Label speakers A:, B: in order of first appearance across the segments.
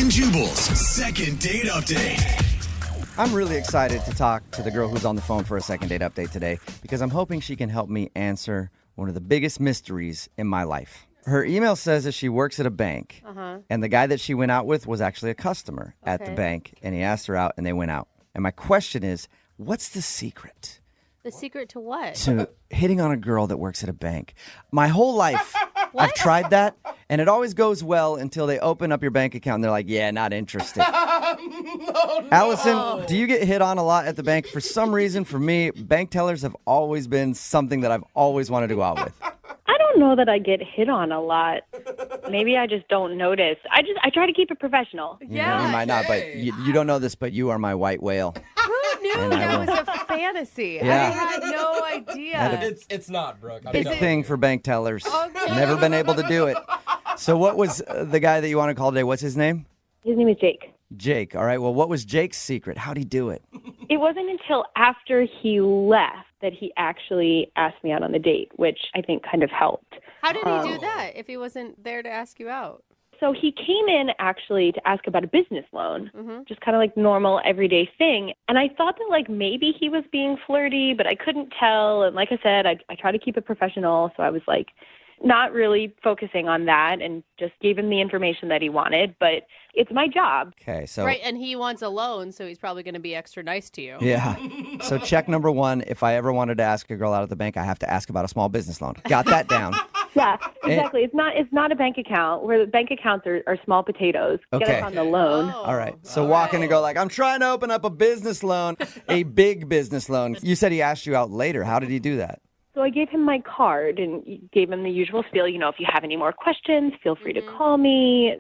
A: and Jubal's second date update.
B: I'm really excited to talk to the girl who's on the phone for a second date update today because I'm hoping she can help me answer one of the biggest mysteries in my life. Her email says that she works at a bank, and the guy that she went out with was actually a customer at the bank, and he asked her out, and they went out. And my question is, what's the secret?
C: The secret to what?
B: To hitting on a girl that works at a bank. My whole life, I've tried that, and it always goes well until they open up your bank account and they're like, yeah, not interested. No. Allison, do you get hit on a lot at the bank? For some reason, for me, bank tellers have always been something that I've always wanted to go out with.
D: I don't know that I get hit on a lot. Maybe I just don't notice. I try to keep it professional.
C: Yeah.
B: You might not, but you don't know this, but you are my white whale.
C: Who knew that was a fantasy?
B: Yeah.
C: I had no idea.
E: It's not, Brooke.
B: Big thing for bank tellers. Never been able to do it. So what was the guy that you want to call today? What's his name?
D: His name is Jake.
B: Jake. All right. Well, what was Jake's secret? How'd he do it?
D: It wasn't until after he left that he actually asked me out on the date, which I think kind of helped.
C: How did he do that if he wasn't there to ask you out?
D: So he came in actually to ask about a business loan, just kind of like normal everyday thing. And I thought that like maybe he was being flirty, but I couldn't tell. And like I said, I try to keep it professional. So I was like not really focusing on that and just gave him the information that he wanted. But it's my job.
B: Okay. So
C: Right, and he wants a loan, so he's probably going to be extra nice to you.
B: yeah. So check number one, if I ever wanted to ask a girl out at the bank, I have to ask about a small business loan. Got that down.
D: Yeah, exactly. It's not a bank account where the bank accounts are small potatoes. Get
B: Okay.
D: us on the loan.
B: All right. So walk in and go like, I'm trying to open up a business loan, a big business loan. You said he asked you out later. How did he do that?
D: So I gave him my card and gave him the usual spiel. You know, if you have any more questions, feel free to call me.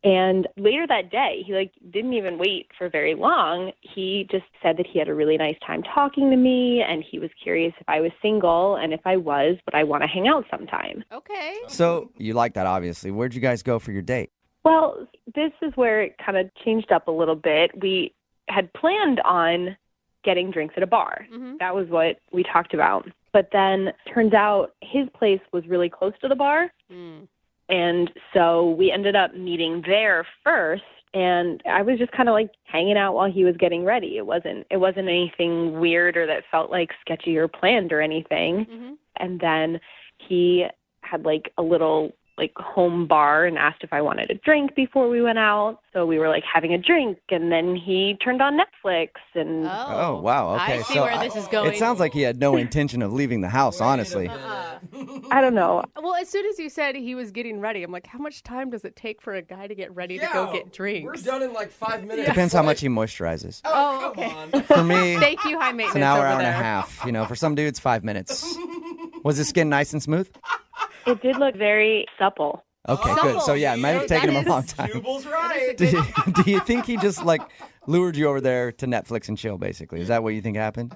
D: And later that day, he didn't even wait for very long. He just said that he had a really nice time talking to me, and he was curious if I was single, and if I was, would I want to hang out sometime?
C: Okay.
B: So you like that, obviously. Where'd you guys go for your date?
D: Well, this is where it kind of changed up a little bit. We had planned on getting drinks at a bar. That was what we talked about. But then turns out his place was really close to the bar. And so we ended up meeting there first, and I was just kind of like hanging out while he was getting ready. It wasn't anything weird or that felt like sketchy or planned or anything. And then he had like a little like home bar and asked if I wanted a drink before we went out. So we were like having a drink, and then he turned on Netflix and
B: Oh, wow. Okay.
C: I see where this is going.
B: It sounds like he had no intention of leaving the house, honestly.
D: I don't know.
C: Well, as soon as you said he was getting ready, I'm like, how much time does it take for a guy to get ready to go get drinks?
E: We're done in like 5 minutes.
B: Depends how much he moisturizes.
C: Oh, okay.
B: For me,
C: Thank you, high maintenance.
B: it's an hour,
C: over
B: hour and a
C: there.
B: half. You know, for some dudes, 5 minutes. Was his skin nice and smooth?
D: It did look very supple.
B: Okay, good. So yeah, it might have taken him a long time.
E: Jubal's right.
B: Do you think he just like lured you over there to Netflix and chill, basically? Is that what you think happened?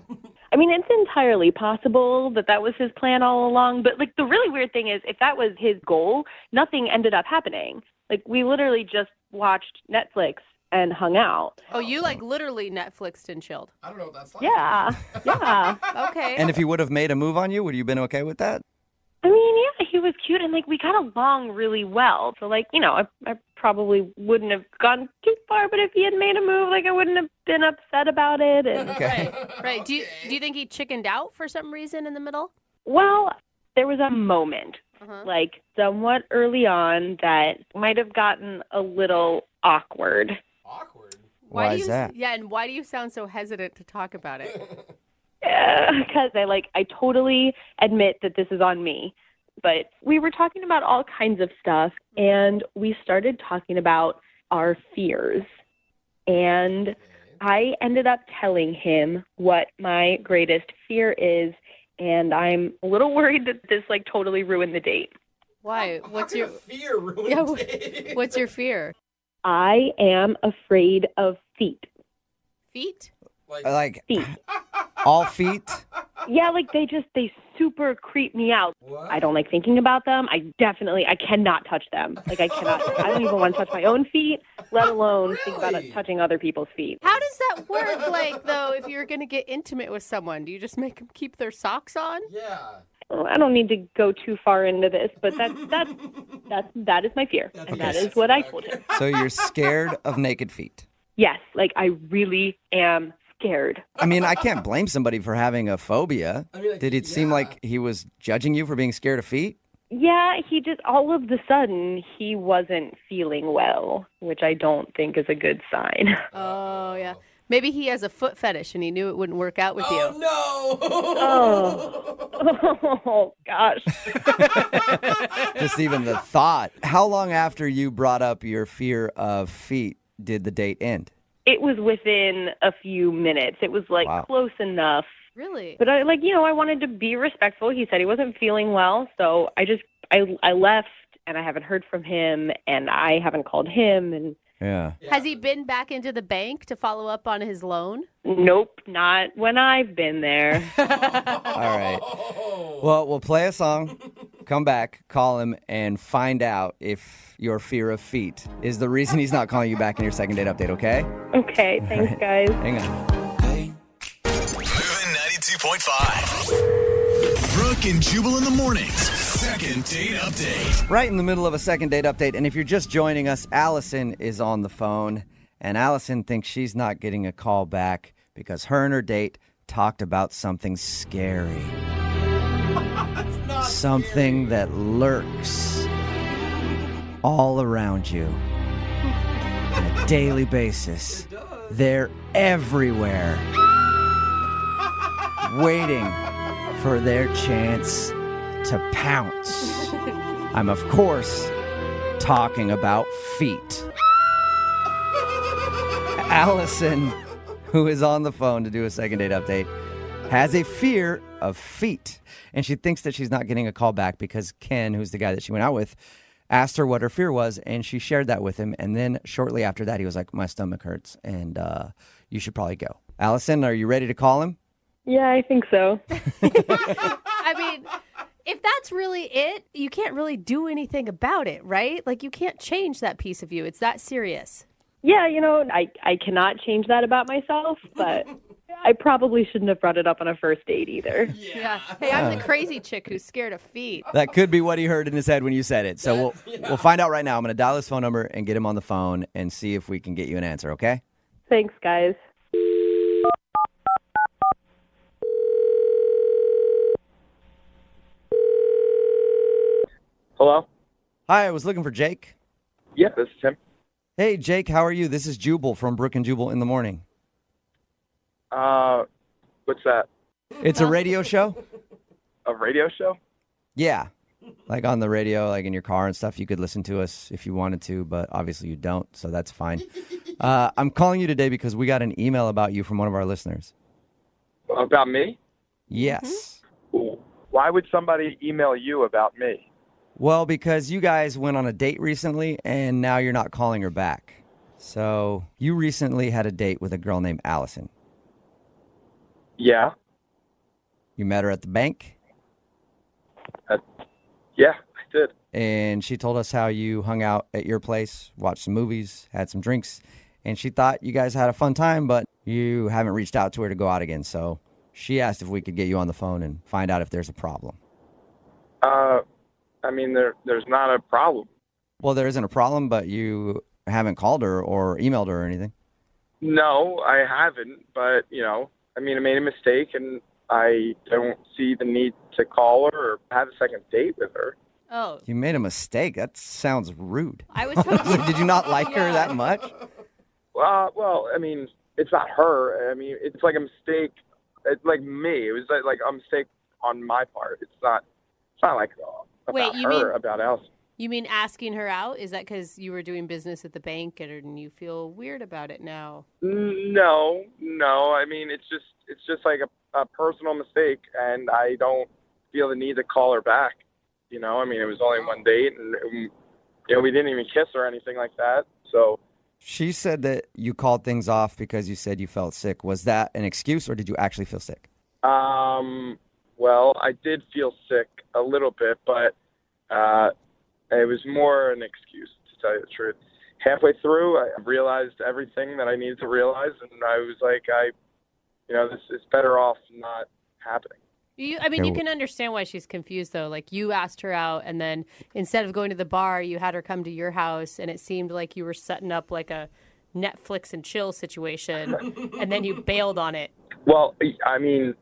D: I mean, it's entirely possible that was his plan all along. But like the really weird thing is, if that was his goal, nothing ended up happening. Like we literally just watched Netflix and hung out.
C: Oh, you like literally Netflixed and chilled.
E: I don't know what that's like.
D: Yeah.
C: Okay.
B: And if he would have made a move on you, would you have been okay with that?
D: I mean, yeah, he was cute, and like we got along really well. So like, you know, I probably wouldn't have gone too far, but if he had made a move, like I wouldn't have been upset about it. And
B: Okay.
C: Right. Do you think he chickened out for some reason in the middle?
D: well, there was a moment, like somewhat early on, that might have gotten a little awkward.
E: Awkward.
B: Why
C: do
B: is
C: you,
B: that?
C: Yeah, and why do you sound so hesitant to talk about it?
D: Because I totally admit that this is on me. But we were talking about all kinds of stuff, and we started talking about our fears. And I ended up telling him what my greatest fear is, and I'm a little worried that this like totally ruined the date.
C: Why? What's your
E: fear ruined
C: Yeah,
E: date?
C: what's your fear?
D: I am afraid of feet.
C: Feet?
B: Like
D: Feet.
B: all feet?
D: Yeah, like they super creep me out.
E: What?
D: I don't like thinking about them. I cannot touch them. Like I don't even want to touch my own feet, let alone think about
E: Really?
D: touching other people's feet.
C: How does that work, like, though, if you're going to get intimate with someone? Do you just make them keep their socks on?
E: Yeah.
D: I don't need to go too far into this, but that is my fear, and that is what I told him.
B: So you're scared of naked feet.
D: Yes, like I really am scared.
B: I mean, I can't blame somebody for having a phobia.
E: I mean, like,
B: Did it seem like he was judging you for being scared of feet?
D: Yeah, he just all of the sudden he wasn't feeling well, which I don't think is a good sign.
C: Oh, yeah. Maybe he has a foot fetish and he knew it wouldn't work out with you.
E: No!
D: Oh gosh.
B: Just even the thought. How long after you brought up your fear of feet did the date end?
D: It was within a few minutes. It was like
B: Wow.
D: close enough.
C: Really?
D: But I wanted to be respectful. He said he wasn't feeling well, so I left and I haven't heard from him and I haven't called him and
B: Yeah.
C: Has he been back into the bank to follow up on his loan?
D: nope, not when I've been there.
B: All right. Well, we'll play a song, come back, call him, and find out if your fear of feet is the reason he's not calling you back in your second date update, okay?
D: Okay, thanks guys.
B: Hang on.
A: Moving 92.5. Brooke and Jubal in the mornings. Second date update.
B: Right in the middle of a second date update, and if you're just joining us, Allison is on the phone, and Allison thinks she's not getting a call back because her and her date talked about something scary. Something that lurks all around you on a daily basis. They're everywhere, waiting for their chance to pounce. I'm, of course, talking about feet. Allison, who is on the phone to do a second date update, has a fear of feet. And she thinks that she's not getting a call back because Ken, who's the guy that she went out with, asked her what her fear was, and she shared that with him. And then shortly after that, he was like, my stomach hurts, and you should probably go. Allison, are you ready to call him?
D: Yeah, I think so.
C: I mean, if that's really it, you can't really do anything about it, right? Like, you can't change that piece of you. It's that serious.
D: Yeah, I cannot change that about myself, but I probably shouldn't have brought it up on a first date either.
C: Yeah. Hey, I'm the crazy chick who's scared of feet.
B: That could be what he heard in his head when you said it. So we'll find out right now. I'm going to dial his phone number and get him on the phone and see if we can get you an answer, okay?
D: Thanks, guys.
F: Hello?
B: Hi, I was looking for Jake.
F: Yeah, this is him.
B: Hey, Jake, how are you? This is Jubal from Brooke and Jubal in the morning.
F: What's that?
B: It's a radio show?
F: A radio show?
B: Yeah. Like on the radio, like in your car and stuff. You could listen to us if you wanted to, but obviously you don't, so that's fine. I'm calling you today because we got an email about you from one of our listeners.
F: About me?
B: Yes.
F: Why would somebody email you about me?
B: Well, because you guys went on a date recently, and now you're not calling her back. So you recently had a date with a girl named Allison.
F: Yeah.
B: You met her at the bank,
F: Yeah, I did.
B: and she told us how you hung out at your place, watched some movies, had some drinks, and she thought you guys had a fun time, but you haven't reached out to her to go out again. So she asked if we could get you on the phone and find out if there's a problem.
F: I mean, there's not a problem.
B: Well, there isn't a problem, but you haven't called her or emailed her or anything.
F: No, I haven't, but, I made a mistake, and I don't see the need to call her or have a second date with her.
C: Oh,
B: You made a mistake. That sounds rude.
C: I was hoping.
B: Did you not like her that much?
F: Well, it's not her. It's like a mistake. It's like me. It was like a mistake on my part. It's not like about
C: Wait, you
F: her,
C: mean-
F: about Allison.
C: You mean asking her out? Is that because you were doing business at the bank and you feel weird about it now?
F: No. It's just like a personal mistake, and I don't feel the need to call her back. It was only one date, and we didn't even kiss or anything like that. So
B: She said that you called things off because you said you felt sick. Was that an excuse, or did you actually feel sick?
F: Well, I did feel sick a little bit, but it was more an excuse, to tell you the truth. Halfway through, I realized everything that I needed to realize, and I was like, this is better off not happening.
C: I mean, you can understand why she's confused, though. Like, you asked her out, and then instead of going to the bar, you had her come to your house, and it seemed like you were setting up like a Netflix and chill situation, and then you bailed on it.
F: Well, I mean,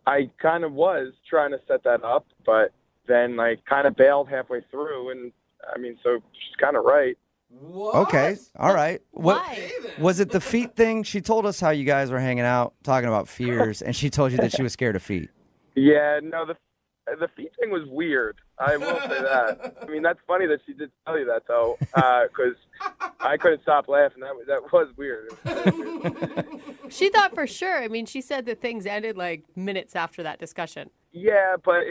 F: I kind of was trying to set that up, but then like kind of bailed halfway through, and I mean, so she's kind of right.
E: What?
B: Okay, all right. What
C: Why?
B: was it? The feet thing? She told us how you guys were hanging out, talking about fears, and she told you that she was scared of feet.
F: Yeah, no, the feet thing was weird. I will say that. I mean, that's funny that she did tell you that, though, because I couldn't stop laughing. That was weird. It was really weird.
C: She thought for sure. I mean, she said that things ended like minutes after that discussion.
F: Yeah, but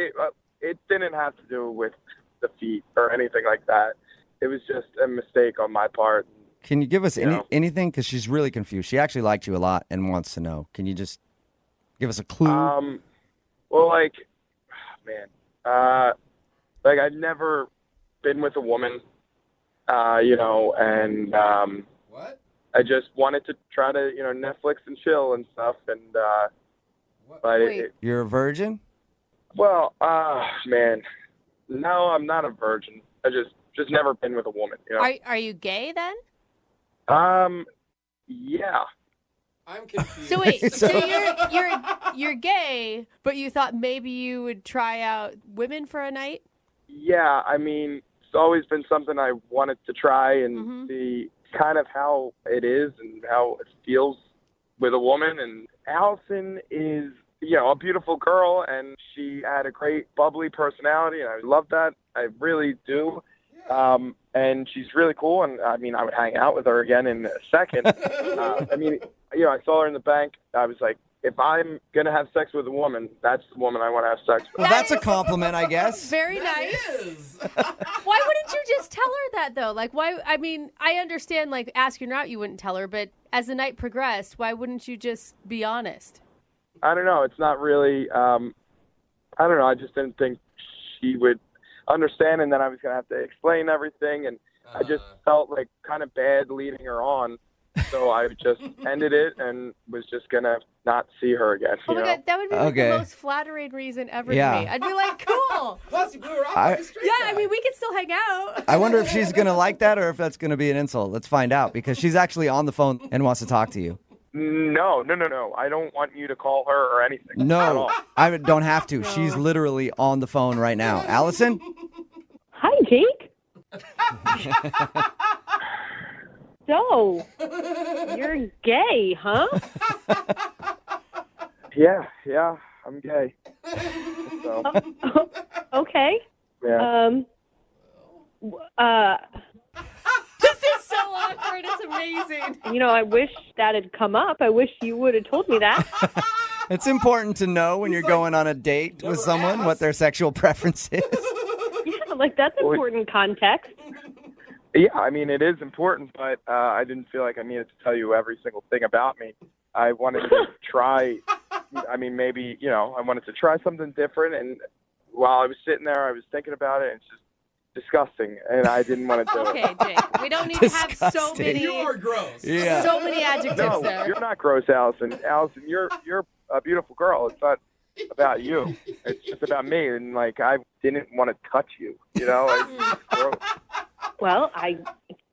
F: it didn't have to do with the feet or anything like that. It was just a mistake on my part.
B: Can you give us anything? Because she's really confused. She actually liked you a lot and wants to know. Can you just give us a clue?
F: Well, like, like I've never been with a woman, and
E: What?
F: I just wanted to try to, Netflix and chill and stuff, and but
C: Wait.
B: You're a virgin?
F: well, man, no, I'm not a virgin. I just never been with a woman,
C: Are you gay then?
F: Yeah.
E: I'm confused.
C: So wait, so you're gay, but you thought maybe you would try out women for a night?
F: Yeah, I mean, it's always been something I wanted to try and see kind of how it is and how it feels with a woman. And Allison is, a beautiful girl, and she had a great bubbly personality, and I love that. I really do. And she's really cool, and I mean, I would hang out with her again in a second. I mean, I saw her in the bank. I was like, if I'm going to have sex with a woman, that's the woman I want to have sex with.
B: Well, that's a compliment, I guess.
C: Very nice.
E: Is.
C: Why wouldn't you just tell her that, though? Like, why? I mean, I understand, like, asking her out, you wouldn't tell her, but as the night progressed, why wouldn't you just be honest?
F: I don't know. It's not really, I don't know. I just didn't think she would understand, and then I was going to have to explain everything, and I just felt like kind of bad leading her on. So I just ended it and was just going to not see her again.
C: Oh my God, that would be like
B: Okay.
C: the most flattering reason ever
B: Yeah.
C: to me. I'd be like, cool.
E: Plus, you blew her off
B: I-
E: like a straight
C: Yeah,
E: guy.
C: I mean, we could still hang out.
B: I wonder if she's going to like that or if that's going to be an insult. Let's find out because she's actually on the phone and wants to talk to you.
F: No. I don't want you to call her or anything. At
B: No,
F: all.
B: I don't have to. She's literally on the phone right now. Allison?
D: Hi, Jake. So, you're gay, huh?
F: Yeah, I'm gay. So,
D: Okay.
F: yeah.
C: This is so awkward. It's amazing.
D: I wish that had come up. I wish you would have told me that.
B: It's important to know when you're going on a date with someone what their sexual preference is.
D: Yeah, like that's important context.
F: Yeah, I mean, it is important, but I didn't feel like I needed to tell you every single thing about me. I wanted to try, I mean, maybe, I wanted to try something different. And while I was sitting there, I was thinking about it, and it's just disgusting, and I didn't want to do it.
C: Okay, Jake. We don't need to have so
B: Disgusting.
C: many,
E: You are gross.
B: Yeah.
C: so many adjectives
F: No,
C: there.
F: you're not gross, Allison. Allison, you're a beautiful girl. It's not about you. It's just about me, and, like, I didn't want to touch you, It's gross.
D: Well,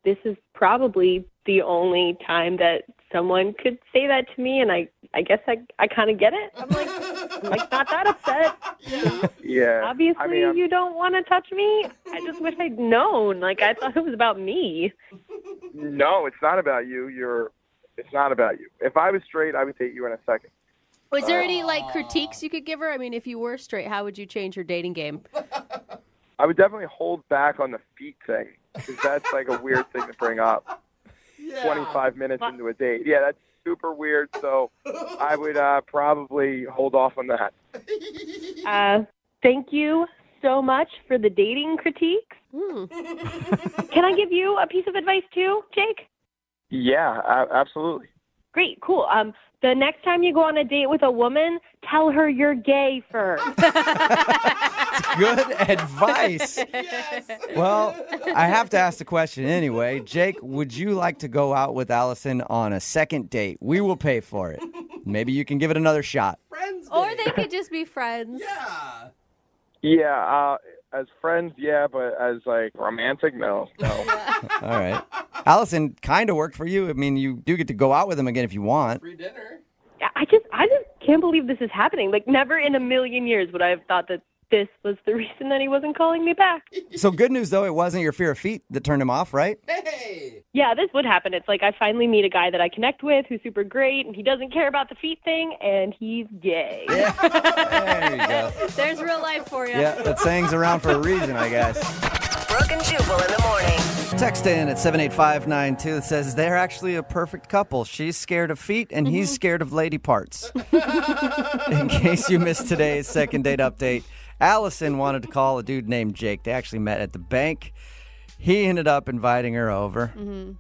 D: this is probably the only time that someone could say that to me, and I guess I kind of get it. I'm like not that upset.
F: Yeah.
D: Obviously,
F: I mean,
D: you don't want to touch me. I just wish I'd known. Like, I thought it was about me.
F: no, it's not about you. It's not about you. If I was straight, I would date you in a second.
C: Was there any, like, critiques you could give her? I mean, if you were straight, how would you change your dating game?
F: I would definitely hold back on the feet thing, because that's like a weird thing to bring up. 25 minutes into a date. Yeah, that's super weird. So I would probably hold off on that.
D: Thank you so much for the dating critiques. Can I give you a piece of advice too, Jake?
F: Yeah, absolutely.
D: Great, cool. The next time you go on a date with a woman, tell her you're gay first.
B: Good advice.
E: Yes.
B: Well, I have to ask the question anyway. Jake, would you like to go out with Allison on a second date? We will pay for it. Maybe you can give it another shot.
E: friends.
C: Or
E: date.
C: they could just be friends.
E: Yeah.
F: Yeah, as friends, yeah, but as like romantic, no.
B: All right. Allison, kind of worked for you. I mean, you do get to go out with him again if you want.
E: Free dinner.
D: I just can't believe this is happening. Like, never in a million years would I have thought that this was the reason that he wasn't calling me back.
B: So good news, though, it wasn't your fear of feet that turned him off, right?
E: Hey.
D: Yeah, this would happen. It's like I finally meet a guy that I connect with who's super great, and he doesn't care about the feet thing, and he's gay.
B: Yeah. There you go.
C: There's real life for you.
B: Yeah, that saying's around for a reason, I guess.
G: Brooke and Jubal in the morning.
B: Text in at 78592 that says they're actually a perfect couple. She's scared of feet and he's scared of lady parts. In case you missed today's second date update, Allison wanted to call a dude named Jake. They actually met at the bank. He ended up inviting her over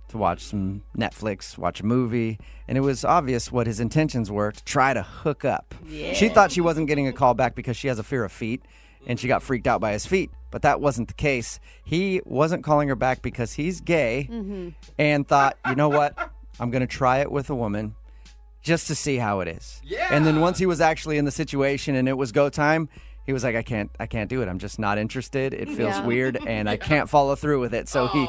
B: to watch some Netflix, watch a movie, and it was obvious what his intentions were to try to hook up.
C: Yeah.
B: She thought she wasn't getting a call back because she has a fear of feet, and she got freaked out by his feet. But that wasn't the case. He wasn't calling her back because he's gay and thought, you know what? I'm going to try it with a woman just to see how it is.
E: Yeah.
B: And then once he was actually in the situation and it was go time, he was like, I can't do it. I'm just not interested. It feels weird and I can't follow through with it. So he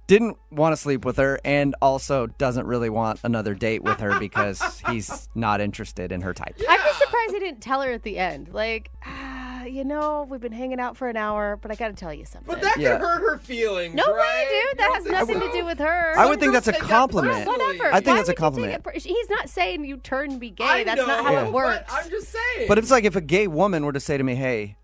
B: didn't want to sleep with her and also doesn't really want another date with her because he's not interested in her type.
C: I'm just surprised he didn't tell her at the end. Like, we've been hanging out for an hour, but I got to tell you something.
E: But that
B: Yeah.
E: could hurt her feelings,
C: No way,
E: right?
C: dude. That has nothing to do with her.
B: I would think that's a
E: Girls take that
B: compliment.
E: personally.
C: Whatever.
B: I think
C: Why
B: that's a
C: would you
B: compliment.
C: take it He's not saying you turn be gay.
E: I
C: That's
E: know,
C: not how
B: Yeah.
C: it works.
E: But I'm just saying.
B: But it's like if a gay woman were to say to me, hey,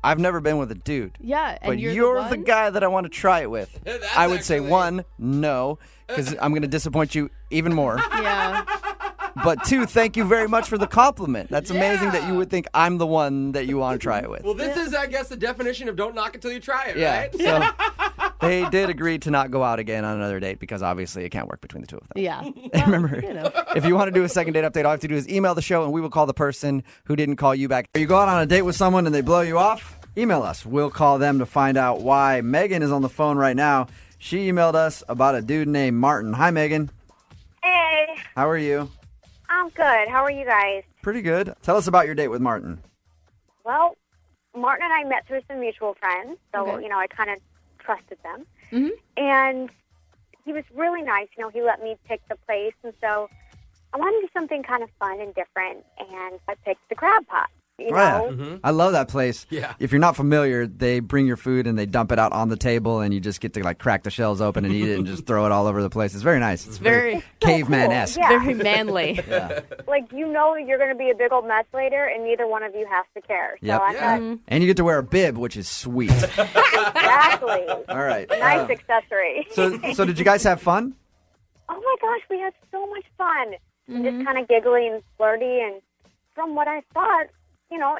B: I've never been with a dude.
C: Yeah, and
B: But
C: you're
B: the
C: one?
B: guy that I want to try it with.
E: That's
B: I would say,
E: actually-
B: one, no, because I'm going to disappoint you even more.
C: Yeah.
B: But two, thank you very much for the compliment. That's amazing that you would think I'm the one that you want to try it with.
E: Well, this is, I guess, the definition of don't knock it till you try it,
B: Yeah.
E: right?
B: So they did agree to not go out again on another date because obviously it can't work between the two of them.
C: Yeah.
B: And remember, if you want to do a second date update, all you have to do is email the show and we will call the person who didn't call you back. You go out on a date with someone and they blow you off, email us. We'll call them to find out why. Megan is on the phone right now. She emailed us about a dude named Martin. Hi, Megan.
H: Hey,
B: How are you?
H: I'm good. How are you guys?
B: Pretty good. Tell us about your date with Martin.
H: Well, Martin and I met through some mutual friends, so,
C: Okay.
H: I kind of trusted them. And he was really nice. He let me pick the place, and so I wanted to do something kind of fun and different, and I picked the crab pot.
B: I love that place.
E: Yeah.
B: If you're not familiar, they bring your food and they dump it out on the table and you just get to like crack the shells open and eat it and just throw it all over the place. It's very nice. It's
C: Very,
B: caveman-esque.
H: Yeah.
C: very manly.
H: Like, you're going to be a big old mess later, and neither one of you has to care. So
B: Yep.
H: I thought,
B: And you get to wear a bib, which is sweet.
H: exactly.
B: All right.
H: Nice accessory.
B: So did you guys have fun?
H: Oh, my gosh, we had so much fun. Just kind of giggly and flirty, and from what I thought,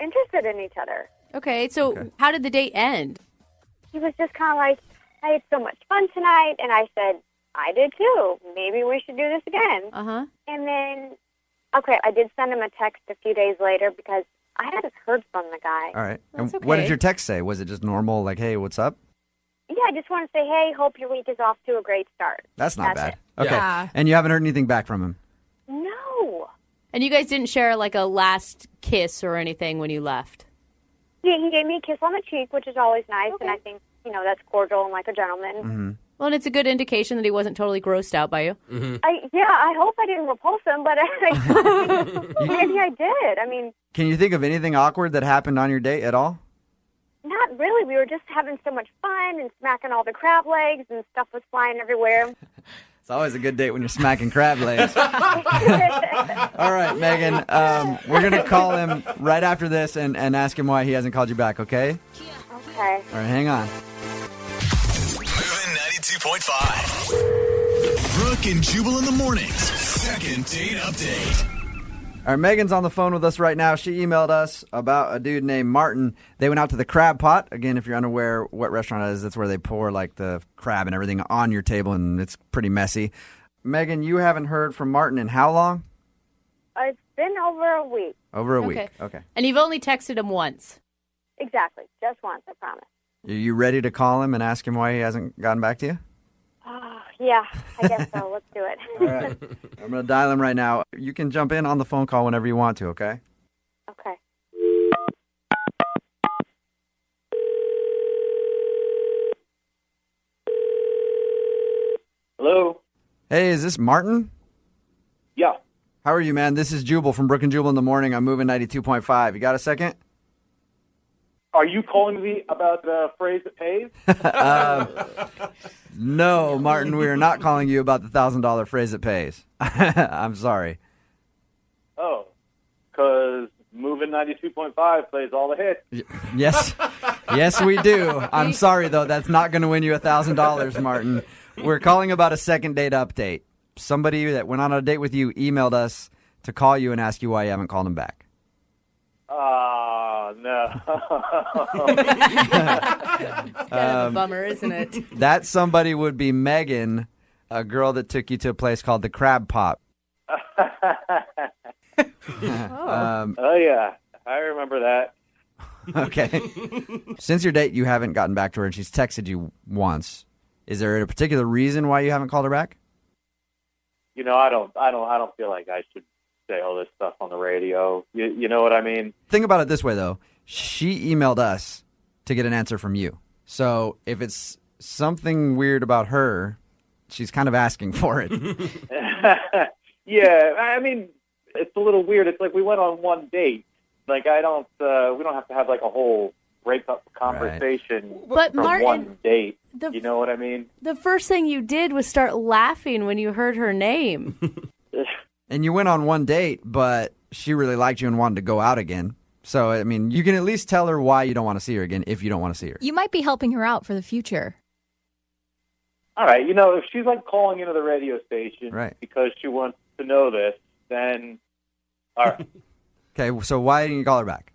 H: interested in each other.
C: Okay, so how did the date end?
H: He was just kind of like, I had so much fun tonight, and I said, I did too. Maybe we should do this again.
C: Uh-huh.
H: And then, I did send him a text a few days later because I hadn't heard from the guy.
B: All right.
C: That's
B: And what did
C: okay.
B: your text say? Was it just normal, like, hey, what's up?
H: Yeah, I just want to say, hey, hope your week is off to a great start.
B: That's not bad.
H: it.
B: Okay.
C: Yeah.
B: And you haven't heard anything back from him?
H: No.
C: And you guys didn't share like a last kiss or anything when you left?
H: Yeah, he gave me a kiss on the cheek, which is always nice, and I think, that's cordial and like a gentleman.
C: Well, and it's a good indication that he wasn't totally grossed out by you.
H: I hope I didn't repulse him, but maybe I did. I mean,
B: Can you think of anything awkward that happened on your date at all?
H: not really. We were just having so much fun and smacking all the crab legs, and stuff was flying everywhere.
B: It's always a good date when you're smacking crab legs. All right, Megan. We're going to call him right after this and ask him why he hasn't called you back, okay?
H: Okay.
B: All right, hang on.
A: Moving 92.5. Brooke and Jubal in the mornings. Second date update.
B: All right, Megan's on the phone with us right now. She emailed us about a dude named Martin. They went out to the Crab Pot. Again, if you're unaware what restaurant it is, that's where they pour like the crab and everything on your table, and it's pretty messy. Megan, you haven't heard from Martin in how long?
H: It's been over a week.
B: Over a
C: Okay.
B: week. Okay.
C: And you've only texted him once.
H: Exactly. Just once, I promise.
B: Are you ready to call him and ask him why he hasn't gotten back to you?
H: Yeah, I guess so. Let's do it.
B: All right. I'm going to dial him right now. You can jump in on the phone call whenever you want to, okay?
I: Hello?
B: Hey, is this Martin?
I: Yeah.
B: How are you, man? This is Jubal from Brooke and Jubal in the morning. I'm moving 92.5. You got a second?
I: Are you calling me about the phrase that pays?
B: No, Martin, we are not calling you about the $1,000 phrase that pays. I'm sorry.
I: Oh, because moving 92.5 plays all the hits.
B: Yes. Yes, we do. I'm sorry, though. That's not going to win you $1,000, Martin. We're calling about a second date update. Somebody that went on a date with you emailed us to call you and ask you why you haven't called him back.
I: Oh, no.
C: Kind of a bummer, isn't it?
B: That somebody would be Megan, a girl that took you to a place called the Crab Pot.
I: Oh, yeah. I remember that.
B: Okay. Since your date, you haven't gotten back to her, and she's texted you once. Is there a particular reason why you haven't called her back?
I: You know, I don't feel like I should say all this stuff on the radio. You know what I mean?
B: Think about it this way, though. She emailed us to get an answer from you. So if it's something weird about her, she's kind of asking for it.
I: Yeah, I mean, it's a little weird. It's like we went on one date. Like we don't have to have like a whole breakup conversation
C: But
I: from
C: Martin,
I: one date.
C: the-
I: You know what I mean?
C: The first thing you did was start laughing when you heard her name.
B: And you went on one date, but she really liked you and wanted to go out again. So, I mean, you can at least tell her why you don't want to see her again if you don't want to see her.
J: You might be helping her out for the future.
I: All right, you know, if she's like calling into the radio station
B: Right.
I: because she wants to know this, then all right.
B: Okay, so why didn't you call her back?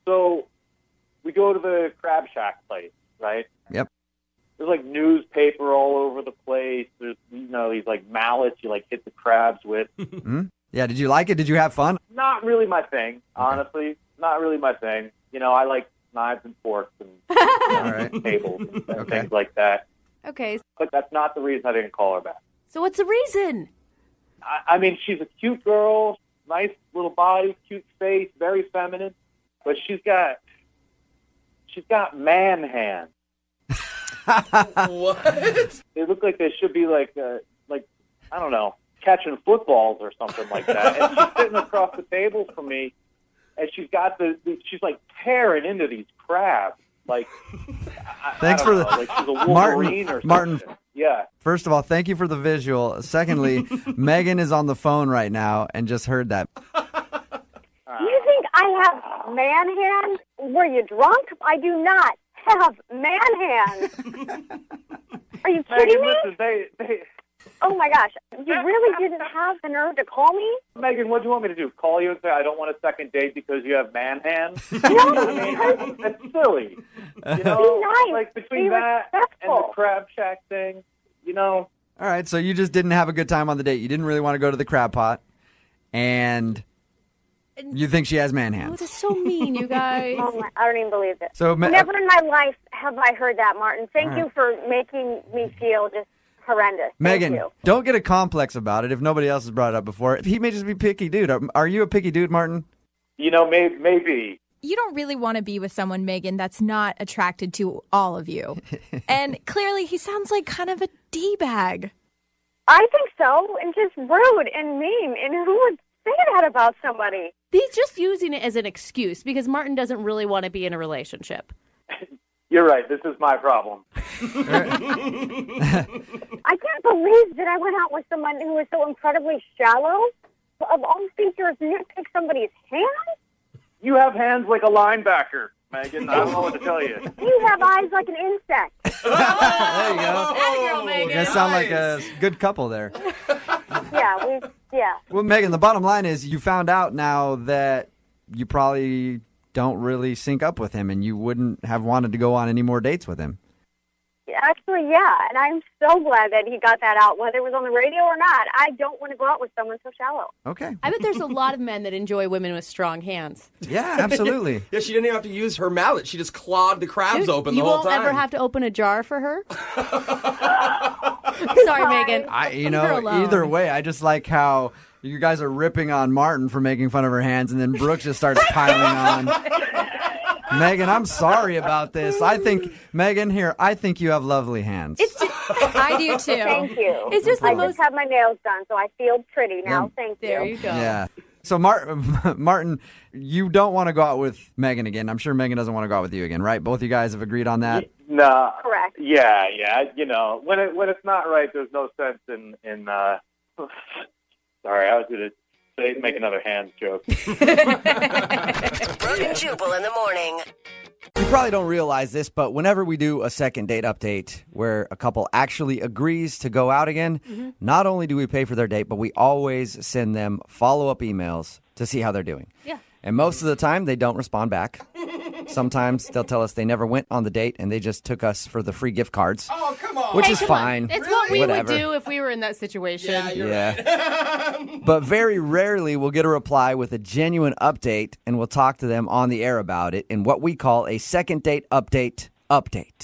I: So we go to the Crab Shack place, right?
B: Yep.
I: There's like newspaper all over the place. There's, you know, these like mallets you like hit the crabs with.
B: Hmm? Yeah, did you like it? Did you have fun?
I: Not really my thing, honestly. Not really my thing. You know, I like knives and forks and
B: All right.
I: tables and
B: Okay.
I: things like that.
C: Okay,
I: But that's not the reason I didn't call her back.
C: so what's the reason?
I: I mean, she's a cute girl, nice little body, cute face, very feminine, but she's got man hands.
E: What?
I: They look like they should be like I don't know, catching footballs or something like that. And she's sitting across the table from me, and she's got she's like tearing into these crabs. Like,
B: Thanks
I: I
B: for
I: don't
B: the-
I: know, like she's a Wolverine or something.
B: Martin.
I: Yeah.
B: First of all, thank you for the visual. Secondly, Megan is on the phone right now and just heard that.
H: You think I have man hands? Were you drunk? I do not have man hands. Are you kidding
I: Megan,
H: me?
I: listen, they
H: Oh my gosh. You really didn't have the nerve to call me?
I: Megan, what do you want me to do? Call you and say I don't want a second date because you have man hands?
H: No,
I: I mean, that's silly. You know,
H: Be nice.
I: like between
H: Be
I: that and the
H: respectful.
I: Crab Shack thing, you know.
B: All right, so you just didn't have a good time on the date. You didn't really want to go to the crab pot, and you think she has man
C: Oh,
B: hands.
C: that's so mean, you guys.
H: Oh my, I don't even believe it.
B: So,
H: Never in my life have I heard that, Martin. Thank
B: All
H: you
B: right.
H: for making me feel just horrendous.
B: Megan,
H: Thank you.
B: don't get a complex about it if nobody else has brought it up before. He may just be picky dude. Are you a picky dude, Martin?
I: You know, maybe.
J: You don't really want to be with someone, Megan, that's not attracted to all of you. And clearly he sounds like kind of a D-bag.
H: I think so, and just rude and mean. And who would say that about somebody?
C: He's just using it as an excuse because Martin doesn't really want to be in a relationship.
I: You're right. This is my problem.
H: I can't believe that I went out with someone who was so incredibly shallow. Of all features, nitpick somebody's hands?
I: You have hands like a linebacker, Megan. I don't know what to tell you.
H: You have eyes like an insect.
B: There you go.
C: Girl, Megan.
B: You guys sound like a good couple there.
H: Yeah.
B: Well, Megan, the bottom line is you found out now that you probably don't really sync up with him and you wouldn't have wanted to go on any more dates with him.
H: Actually, yeah, and I'm so glad that he got that out, whether it was on the radio or not. I don't want to go out with someone so shallow.
B: Okay.
C: I bet there's a lot of men that enjoy women with strong hands.
B: Yeah, absolutely.
E: Yeah, she didn't even have to use her mallet. She just clawed the crabs
C: Dude,
E: open
C: you
E: the whole
C: won't
E: time.
C: ever have to open a jar for her? Sorry, Megan.
B: You
C: Leave her
B: know,
C: alone.
B: either way, I just like how you guys are ripping on Martin for making fun of her hands, and then Brooke just starts piling on. Megan, I'm sorry about this. I think, Megan, here, I think you have lovely hands.
C: It's just,
J: I do too.
H: Thank you.
C: It's just the
H: I
C: most-
H: just had my nails done, so I feel pretty now. Thank you.
C: There you go.
B: Yeah. So, Martin, you don't want to go out with Megan again. I'm sure Megan doesn't want to go out with you again, right? Both you guys have agreed on that?
I: No.
H: Correct.
I: Yeah. You know, when it's not right, there's no sense in sorry, I was going to make another hand joke.
G: Brooke and Jubal in the morning.
B: You probably don't realize this, but whenever we do a second date update where a couple actually agrees to go out again, not only do we pay for their date, but we always send them follow-up emails to see how they're doing.
C: Yeah.
B: And most of the time, they don't respond back. Sometimes they'll tell us they never went on the date and they just took us for the free gift cards.
E: Oh, come on.
B: Which
C: Hey,
B: is
C: come
B: fine.
C: on. It's what we
B: Whatever.
C: would do if we were in that situation.
E: Yeah, you're
B: Yeah. But very rarely we'll get a reply with a genuine update, and we'll talk to them on the air about it in what we call a second date update.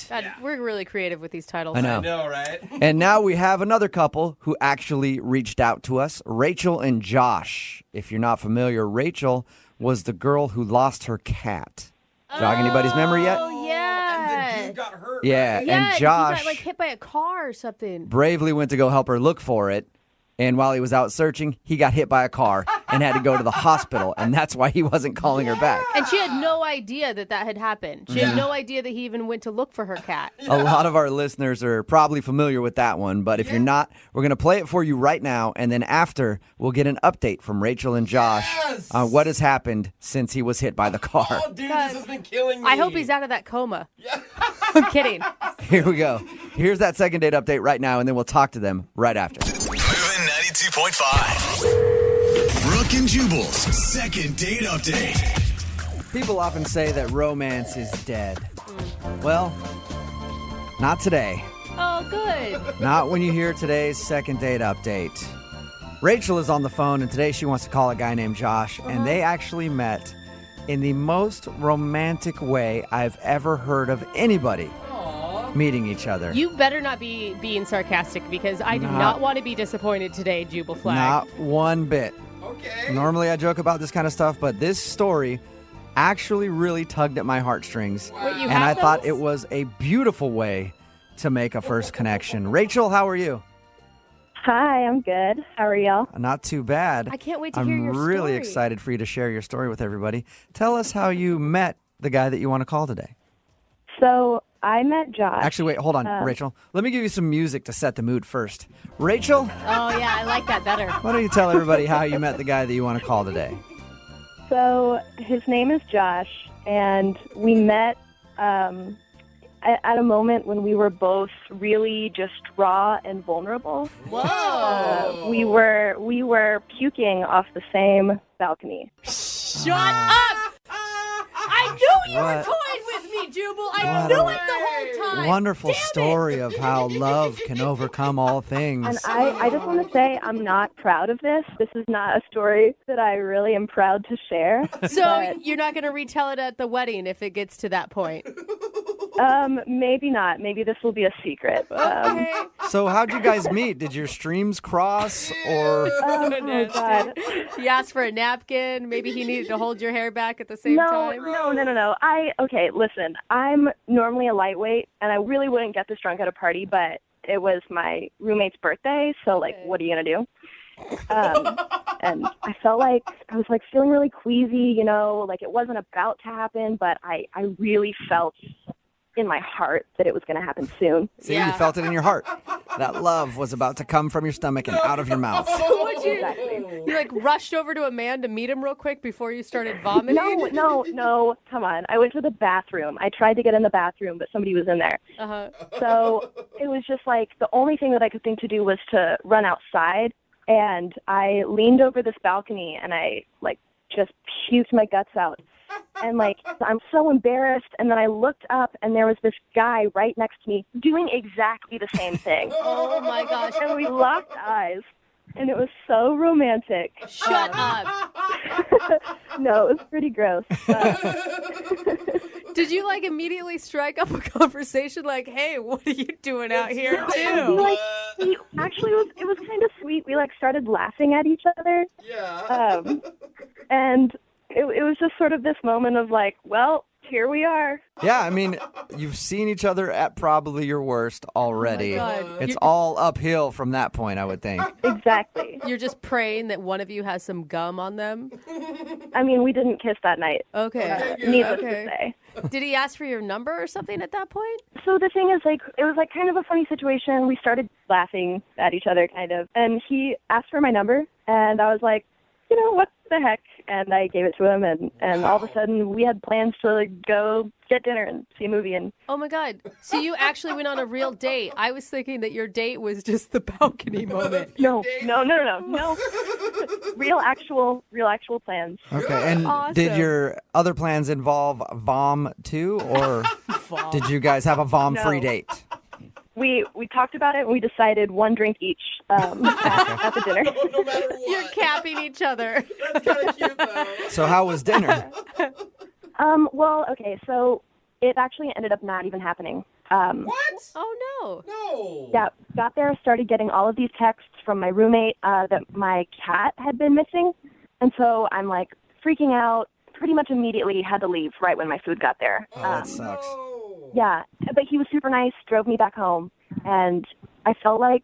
C: God, we're really creative with these titles.
B: I know.
E: I know, right?
B: And now we have another couple who actually reached out to us, Rachel and Josh. If you're not familiar, Rachel was the girl who lost her cat. Jog anybody's memory yet?
C: Oh, yeah.
E: And the dude got hurt.
B: Yeah,
E: right?
C: Yeah,
B: and Josh
C: he got, like, hit by a car or something.
B: bravely went to go help her look for it. And while he was out searching, he got hit by a car and had to go to the hospital. And that's why he wasn't calling her back.
C: And she had no idea that had happened. She had no idea that he even went to look for her cat.
B: A lot of our listeners are probably familiar with that one. But if you're not, we're going to play it for you right now. And then after, we'll get an update from Rachel and Josh on what has happened since he was hit by the car.
E: Oh, dude, this has been killing me.
C: I hope he's out of that coma. I'm kidding.
B: Here we go. Here's that second date update right now. And then we'll talk to them right after.
A: Moving 92.5. Brooke and Jubal's second date update.
B: People often say that romance is dead. Well, not today.
C: Oh, good.
B: Not when you hear today's second date update. Rachel is on the phone, and today she wants to call a guy named Josh, and they actually met in the most romantic way I've ever heard of anybody meeting each other.
C: You better not be being sarcastic because I do not want to be disappointed today, Jubal Flag.
B: Not one bit.
E: Okay.
B: Normally I joke about this kind of stuff, but this story actually really tugged at my heartstrings.
C: Wait, you
B: And
C: have
B: I thought
C: those?
B: it was a beautiful way to make a first connection. Rachel, how are you?
D: Hi, I'm good. How are y'all?
B: Not too bad.
C: I can't wait to
B: I'm
C: hear your
B: really
C: story.
B: excited for you to share your story with everybody. Tell us how you met the guy that you want to call today.
D: So I met Josh.
B: Actually, wait, hold on, Rachel. Let me give you some music to set the mood first. Rachel,
C: Oh, yeah, I like that better.
B: why don't you tell everybody how you met the guy that you want to call today?
D: So his name is Josh, and we met at a moment when we were both really just raw and vulnerable.
C: Whoa.
D: We were puking off the same balcony.
C: Shut up! I knew you were
B: What?
C: toying with me, Jubal. I
B: What
C: knew
B: a
C: it the whole time.
B: Wonderful
C: Damn it.
B: story of how love can overcome all things.
D: And I just want to say I'm not proud of this. This is not a story that I really am proud to share.
C: So
D: but,
C: you're not going to retell it at the wedding if it gets to that point.
D: maybe not. Maybe this will be a secret.
C: Okay.
B: So how'd you guys meet? Did your streams cross or...
D: Oh, God.
C: He asked for a napkin. Maybe he needed to hold your hair back at the same time.
D: No. Okay, listen, I'm normally a lightweight, and I really wouldn't get this drunk at a party, but it was my roommate's birthday, so, what are you going to do? And I felt like I was, feeling really queasy, it wasn't about to happen, but I really felt in my heart that it was going to happen soon.
B: See, you felt it in your heart. That love was about to come from your stomach and out of your mouth.
C: Would you rushed over to a man to meet him real quick before you started vomiting?
D: No, come on. I went to the bathroom. I tried to get in the bathroom, but somebody was in there.
C: Uh-huh.
D: So it was just the only thing that I could think to do was to run outside, and I leaned over this balcony and I just puked my guts out. And I'm so embarrassed, and then I looked up and there was this guy right next to me doing exactly the same thing.
C: Oh my gosh.
D: And we locked eyes, and it was so romantic.
C: Shut up.
D: No, it was pretty gross. But
C: Did you immediately strike up a conversation hey, what are you doing out here too?
D: it was kind of sweet. We started laughing at each other.
E: Yeah.
D: And it was just sort of this moment of well, here we are.
B: Yeah, I mean, you've seen each other at probably your worst already.
C: God.
B: It's all uphill from that point, I would think.
D: Exactly.
C: You're just praying that one of you has some gum on them.
D: I mean, we didn't kiss that night.
C: Okay.
D: Needless
C: Okay.
D: to say.
C: Did he ask for your number or something at that point?
D: So the thing is, like, it was like kind of a funny situation. We started laughing at each other, kind of, and he asked for my number, and I was like, you know, what the heck? And I gave it to him, and all of a sudden we had plans to like, go get dinner and see a movie. And
C: Oh my God. So you actually went on a real date. I was thinking that your date was just the balcony moment.
D: no. real actual plans.
B: Okay, and
C: Awesome.
B: did your other plans involve Vom too, or did you guys have a Vom-free
D: No.
B: date?
D: We talked about it, and we decided one drink each at the dinner.
E: No matter what.
C: You're capping each other.
E: That's kind of cute, though.
B: So how was dinner?
D: Well, okay, so it actually ended up not even happening.
E: What?
C: Oh, no.
E: No.
D: Yeah, got there, started getting all of these texts from my roommate that my cat had been missing. And so I'm like freaking out, pretty much immediately had to leave right when my food got there.
B: Oh, that sucks.
E: No.
D: Yeah, but he was super nice, drove me back home, and I felt like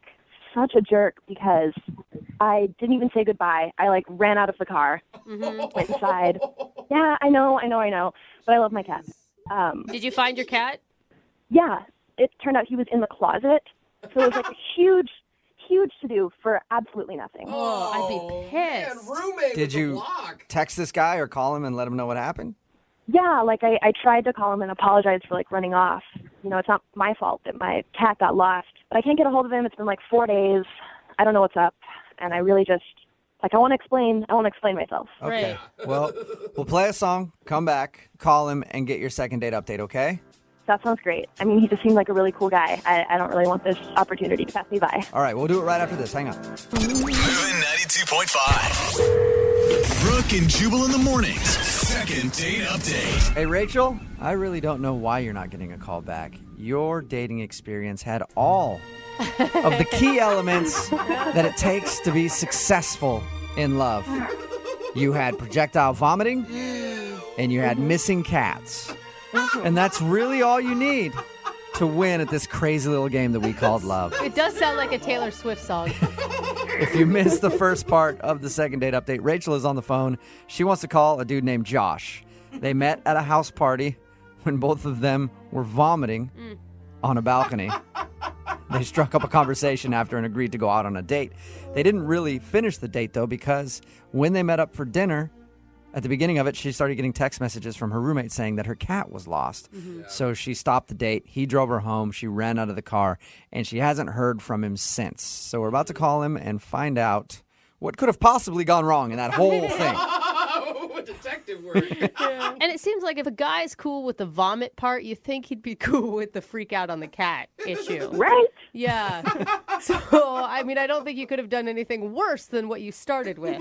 D: such a jerk because I didn't even say goodbye. I like ran out of the car, went inside. Yeah, I know, but I love my cat.
C: Did you find your cat?
D: Yeah, it turned out he was in the closet, so it was like a huge to-do for absolutely nothing.
C: Oh, I'd be pissed.
E: Man, roommate
B: Did
E: with the
B: you
E: block.
B: text this guy or call him and let him know what happened?
D: Yeah, like I tried to call him and apologize for like running off. You know, it's not my fault that my cat got lost, but I can't get a hold of him. It's been like 4 days. I don't know what's up, and I really just like I want to explain myself.
B: Okay. Well, we'll play a song, come back, call him, and get your second date update, okay?
D: That sounds great. I mean, he just seemed like a really cool guy. I don't really want this opportunity to pass me by.
B: All right, we'll do it right after this. Hang on.
A: Moving 92.5. Brooke and Jubal in the mornings. Second date update.
B: Hey, Rachel, I really don't know why you're not getting a call back. Your dating experience had all of the key elements that it takes to be successful in love. You had projectile vomiting, and you had missing cats. And that's really all you need to win at this crazy little game that we called love.
C: It does sound like a Taylor Swift song.
B: If you missed the first part of the second date update, Rachel is on the phone. She wants to call a dude named Josh. They met at a house party when both of them were vomiting on a balcony. They struck up a conversation after and agreed to go out on a date. They didn't really finish the date, though, because when they met up for dinner, at the beginning of it, she started getting text messages from her roommate saying that her cat was lost. So she stopped the date. He drove her home. She ran out of the car, and she hasn't heard from him since. So we're about to call him and find out what could have possibly gone wrong in that whole thing.
E: Detective work.
C: And it seems like if a guy's cool with the vomit part, you think he'd be cool with the freak out on the cat issue.
D: Right?
C: Yeah. So, I mean, I don't think you could have done anything worse than what you started with.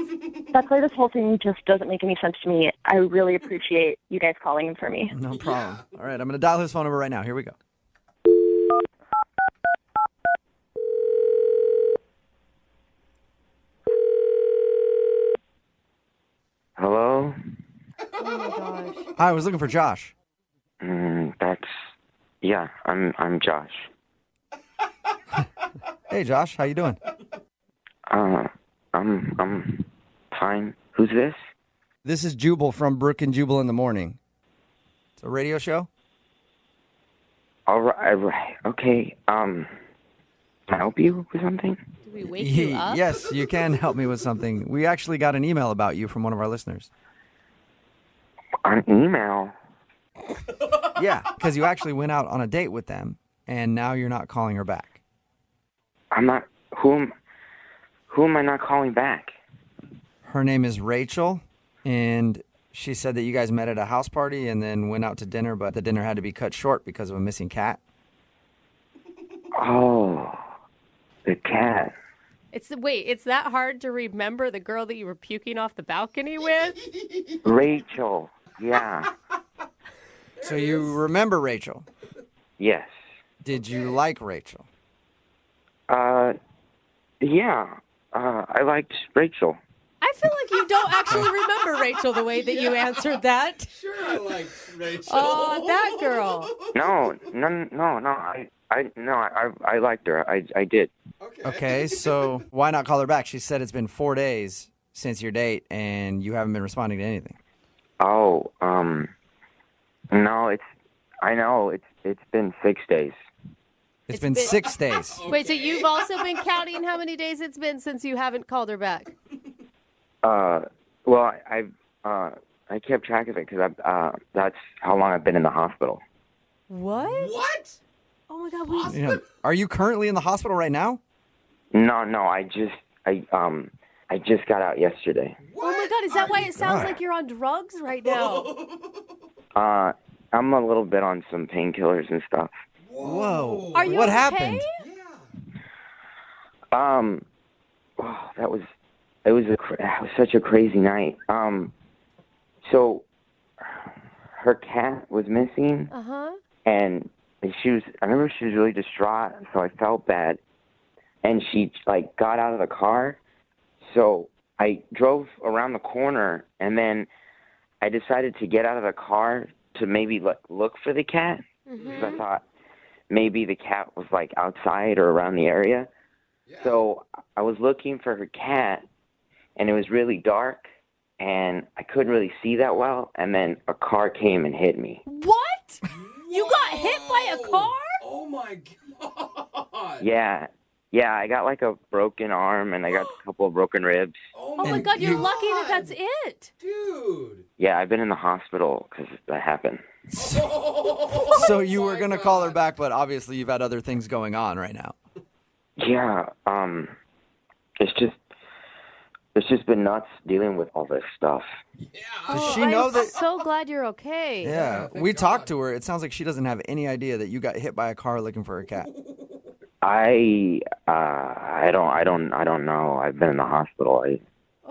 D: That's why this whole thing just doesn't make any sense to me. I really appreciate you guys calling him for me.
B: No problem. All right, I'm going to dial his phone number right now. Here we go.
K: Hello?
C: Oh my gosh.
B: Hi, I was looking for Josh.
K: Yeah, I'm Josh.
B: Hey, Josh, how you doing?
K: I'm fine. Who's this?
B: This is Jubal from Brooke and Jubal in the morning. It's a radio show.
K: All right. Okay. Can I help you with something?
C: Did we wake you up?
B: Yes, you can help me with something. We actually got an email about you from one of our listeners.
K: An email?
B: Yeah, because you actually went out on a date with them, and now you're not calling her back.
K: I'm not. Who am I not calling back?
B: Her name is Rachel, and she said that you guys met at a house party and then went out to dinner, but the dinner had to be cut short because of a missing cat.
K: Oh, the cat.
C: It's that hard to remember the girl that you were puking off the balcony with?
K: Rachel. Yeah.
B: So you remember Rachel?
K: Yes.
B: Did you like Rachel?
K: Yeah. I liked Rachel.
C: I I feel like you don't actually remember Rachel the way that you answered that.
E: Sure, I like Rachel.
C: Oh, that girl.
K: No. I liked her. I did.
B: Okay, so why not call her back? She said it's been 4 days since your date, and you haven't been responding to anything.
K: Oh, no, it's been 6 days.
B: It's been 6 days.
C: Wait, so you've also been counting how many days it's been since you haven't called her back?
K: Well, I kept track of it because that's how long I've been in the hospital.
C: What?
E: What?
C: Oh my God,
B: You know, are you currently in the hospital right now?
K: No, I just got out yesterday.
C: Oh my God, is that why it sounds like you're on drugs right now?
K: I'm a little bit on some painkillers and stuff.
B: Whoa.
C: Are you
B: what
C: okay?
B: happened?
K: It was such a crazy night. So her cat was missing. And I remember she was really distraught, so I felt bad. And she got out of the car. So I drove around the corner, and then I decided to get out of the car to maybe look for the cat. Because I thought maybe the cat was outside or around the area. Yeah. So I was looking for her cat, and it was really dark, and I couldn't really see that well. And then a car came and hit me.
C: What? You got hit by a car?
E: Oh my God.
K: Yeah, I got a broken arm, and I got a couple of broken ribs.
C: Oh my God, you're lucky that that's it.
E: Dude.
K: Yeah, I've been in the hospital because that happened.
B: So you were going to call her back, but obviously you've had other things going on right now.
K: Yeah, it's just been nuts dealing with all this stuff.
E: Yeah.
B: Does she know
C: I'm
B: that?
C: so glad you're okay.
B: Yeah, we talked to her. It sounds like she doesn't have any idea that you got hit by a car looking for her cat.
K: I don't know. I've been in the hospital. I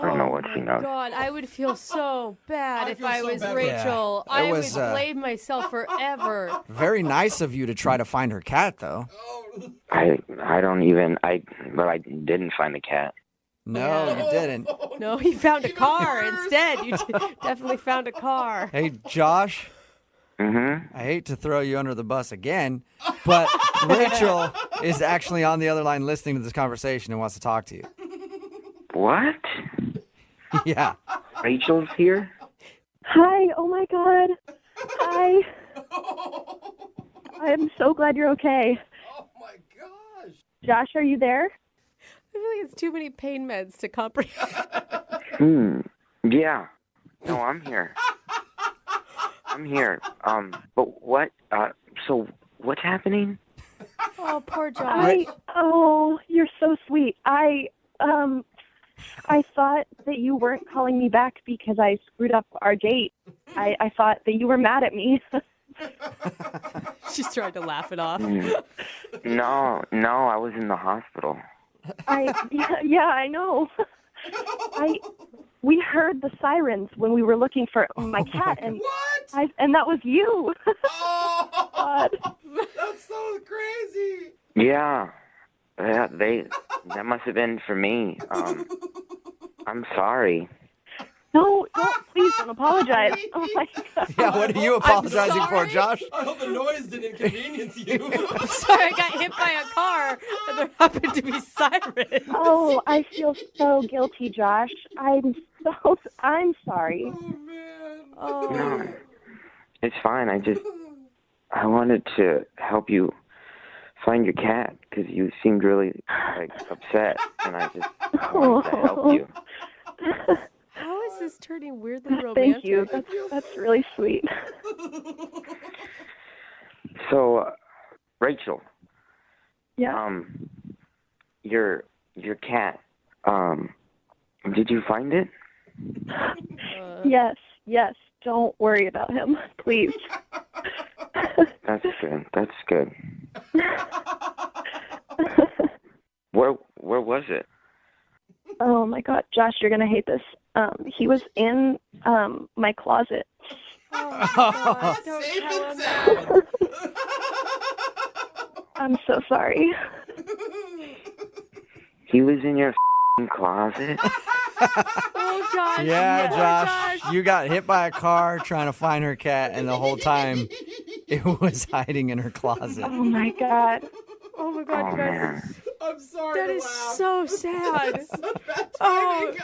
K: don't know what she knows.
C: God, I would feel so bad if I was
E: bad.
C: Rachel.
B: Yeah.
C: I would
B: was,
C: blame myself forever.
B: Very nice of you to try to find her cat, though.
K: I didn't find the cat.
B: No, you didn't.
C: No, he found a car instead. You definitely found a car.
B: Hey, Josh.
K: Mm-hmm.
B: I hate to throw you under the bus again, but Rachel is actually on the other line listening to this conversation and wants to talk to you.
K: What?
B: Yeah.
K: Rachel's here?
D: Hi. Oh my God. Hi. I'm so glad you're okay.
E: Oh my gosh.
D: Josh, are you there?
C: I feel like it's too many pain meds to comprehend.
K: Yeah. No, I'm here. I'm here. But what? So what's happening?
C: Oh, poor Josh.
D: You're so sweet. I thought that you weren't calling me back because I screwed up our date. I thought that you were mad at me.
C: She's trying to laugh it off.
K: No, I was in the hospital.
D: Yeah, I know. We heard the sirens when we were looking for my cat, and and that was you.
E: Oh,
D: God.
E: That's so crazy.
K: Yeah, that must have been for me. I'm sorry.
D: No, please don't apologize. Oh my God.
B: Yeah, what are you apologizing for, Josh?
E: I hope the noise didn't inconvenience you.
C: I'm sorry, I got hit by a car and there happened to be sirens.
D: Oh, I feel so guilty, Josh. I'm sorry.
E: Oh man.
C: Oh.
K: No, it's fine. I wanted to help you find your cat because you seemed really upset, and I just wanted to help you.
C: How is this turning weirdly romantic?
D: Thank you. That's really sweet.
K: So, Rachel.
D: Yeah.
K: Your cat. Did you find it?
D: Yes. Don't worry about him, please.
K: That's good. Where was it?
D: Oh my God, Josh, you're gonna hate this. He was in my closet.
C: Oh,
E: Safe and sound.
D: I'm so sorry.
K: He was in your closet?
C: Oh, Josh.
B: Yeah,
C: no,
B: Josh, you got hit by a car trying to find her cat, and the whole time it was hiding in her closet.
D: Oh my God.
C: Oh my God, you guys.
K: Man.
E: I'm sorry.
C: That
E: to
C: is
E: laugh.
C: so sad.
E: Such bad
C: Oh,
E: timing.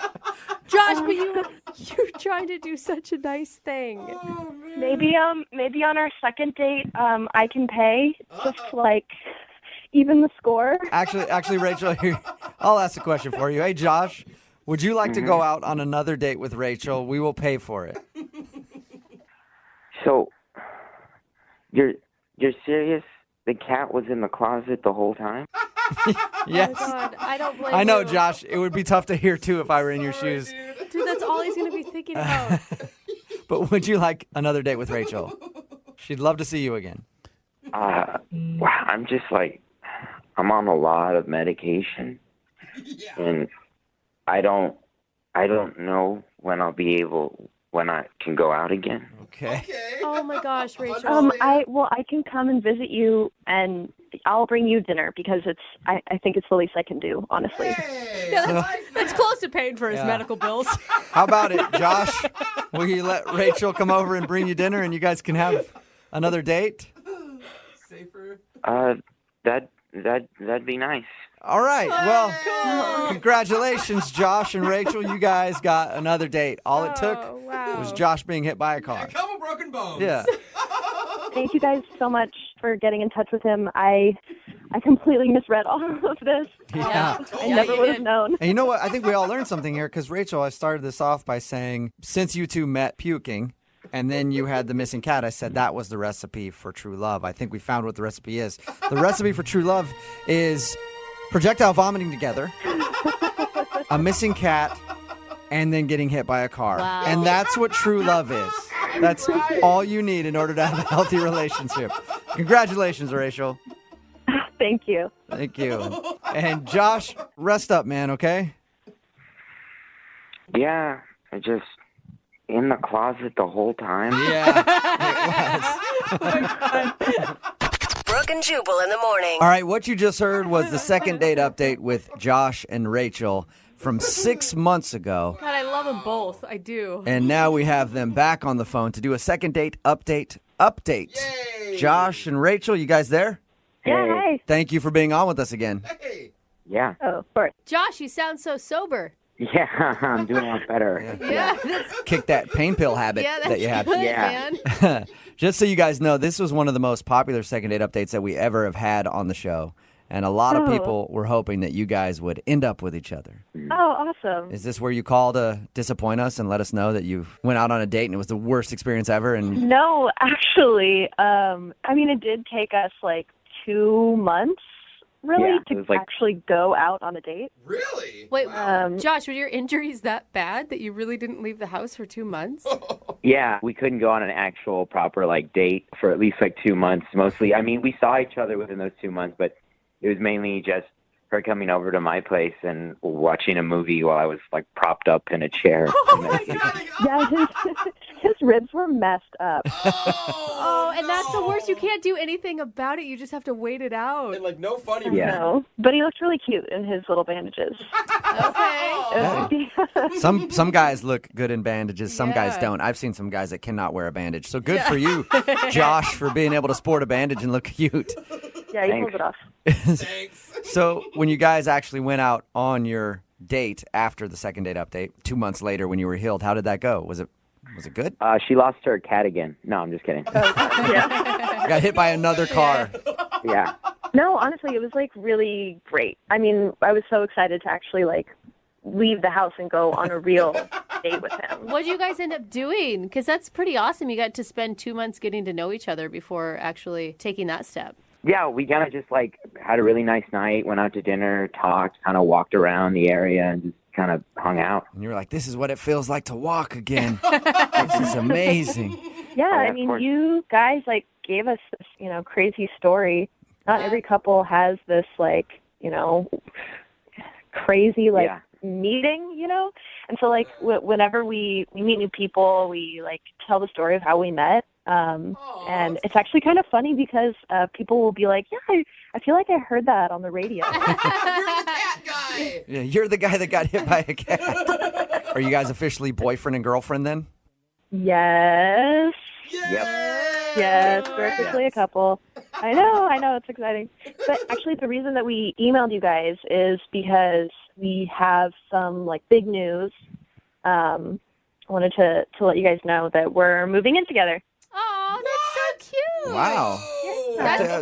C: Josh, but you're trying to do such a nice thing.
E: Oh, man.
D: Maybe on our second date, I can pay just to, like, even the score.
B: Actually, Rachel, here, I'll ask a question for you. Hey, Josh, would you like to go out on another date with Rachel? We will pay for it.
K: So, you're serious? The cat was in the closet the whole time?
B: Yes.
C: Oh my God, I don't blame
B: I know,
C: you.
B: Josh. It would be tough to hear, too, if I were in your shoes.
C: Dude, that's all he's going to be thinking about.
B: But would you like another date with Rachel? She'd love to see you again.
K: Wow, I'm just like, I'm on a lot of medication, and I don't know when I can go out again.
B: Okay.
C: Oh my gosh, Rachel.
D: I can come and visit you, and I'll bring you dinner because I think it's the least I can do, honestly.
C: That's close to paying for his
B: Yeah.
C: medical bills.
B: How about it, Josh? Will you let Rachel come over and bring you dinner, and you guys can have another date?
E: Safer.
K: That'd be nice.
B: All right. Well, congratulations, Josh and Rachel. You guys got another date. All it took was Josh being hit by a car.
E: A couple broken bones.
B: Yeah.
D: Thank you guys so much for getting in touch with him. I completely misread all of this.
B: Yeah.
D: I never would have known.
B: And you know what? I think we all learned something here because, Rachel, I started this off by saying, since you two met puking, and then you had the missing cat, I said that was the recipe for true love. I think we found what the recipe is. The recipe for true love is projectile vomiting together, a missing cat, and then getting hit by a car.
C: Wow.
B: And that's what true love is. That's all you need in order to have a healthy relationship. Congratulations, Rachel.
D: Thank you.
B: Thank you. And Josh, rest up, man, okay?
K: Yeah, I just in the closet the whole time.
B: Yeah,
G: Brooke and Jubal in the morning.
B: All right, what you just heard was the second date update with Josh and Rachel from 6 months ago.
C: God, I love them both. I do.
B: And now we have them back on the phone to do a second date update.
E: Yay.
B: Josh and Rachel, you guys there?
D: Yeah, hi.
B: Thank you for being on with us again.
E: Hey.
K: Yeah.
D: Oh, of course.
C: Josh, you sound so sober.
K: Yeah, I'm doing a lot better.
C: Yeah, that's,
B: Kick that pain pill habit
C: yeah, that's
B: that you had.
C: good,
K: Yeah.
C: man.
B: Just so you guys know, this was one of the most popular second date updates that we ever have had on the show. And a lot of people were hoping that you guys would end up with each other.
D: Oh, awesome.
B: Is this where you call to disappoint us and let us know that you went out on a date and it was the worst experience ever? And
D: No, actually, it did take us like 2 months, really,
K: Yeah, it
D: to
K: was like-
D: actually go out on a date.
E: Really?
C: Wait,
E: Wow.
C: Josh, were your injuries that bad that you really didn't leave the house for 2 months?
K: Yeah, we couldn't go on an actual proper date for at least 2 months. Mostly, we saw each other within those 2 months, but it was mainly just her coming over to my place and watching a movie while I was propped up in a chair.
D: Yeah, his ribs were messed up.
C: Oh, and that's the worst. You can't do anything about it. You just have to wait it out.
E: And no funny.
K: Yeah.
D: No, but he looked really cute in his little bandages.
C: Okay.
B: some guys look good in bandages, some guys
C: Yeah.
B: don't. I've seen some guys that cannot wear a bandage. So good for you, Josh, for being able to sport a bandage and look cute.
D: Yeah, he
K: Thanks.
D: pulled it off.
E: Thanks.
B: So when you guys actually went out on your date after the second date update, 2 months later when you were healed, how did that go? Was it good?
K: She lost her cat again. No, I'm just kidding.
D: Yeah.
B: Got hit by another car.
K: Yeah.
D: No, honestly, it was really great. I was so excited to actually leave the house and go on a real date with him.
C: What did you guys end up doing? Because that's pretty awesome. You got to spend 2 months getting to know each other before actually taking that step.
K: Yeah, we kind of just had a really nice night, went out to dinner, talked, kind of walked around the area and just kind of hung out.
B: And you were like, this is what it feels like to walk again. This is amazing.
D: Yeah,
K: of course.
D: you guys gave us this, crazy story. Not every couple has this crazy
K: Yeah.
D: meeting, And so whenever we meet new people, we tell the story of how we met. And it's actually kind of funny because people will be like, yeah, I feel like I heard that on the radio.
E: You're the cat guy.
B: Yeah, you're the guy that got hit by a cat. Are you guys officially boyfriend and girlfriend then?
D: Yes.
K: Yep.
D: Yes, we're officially a couple. I know, it's exciting. But actually, the reason that we emailed you guys is because we have some big news. I wanted to let you guys know that we're moving in together.
C: Oh, that's so cute.
B: Wow.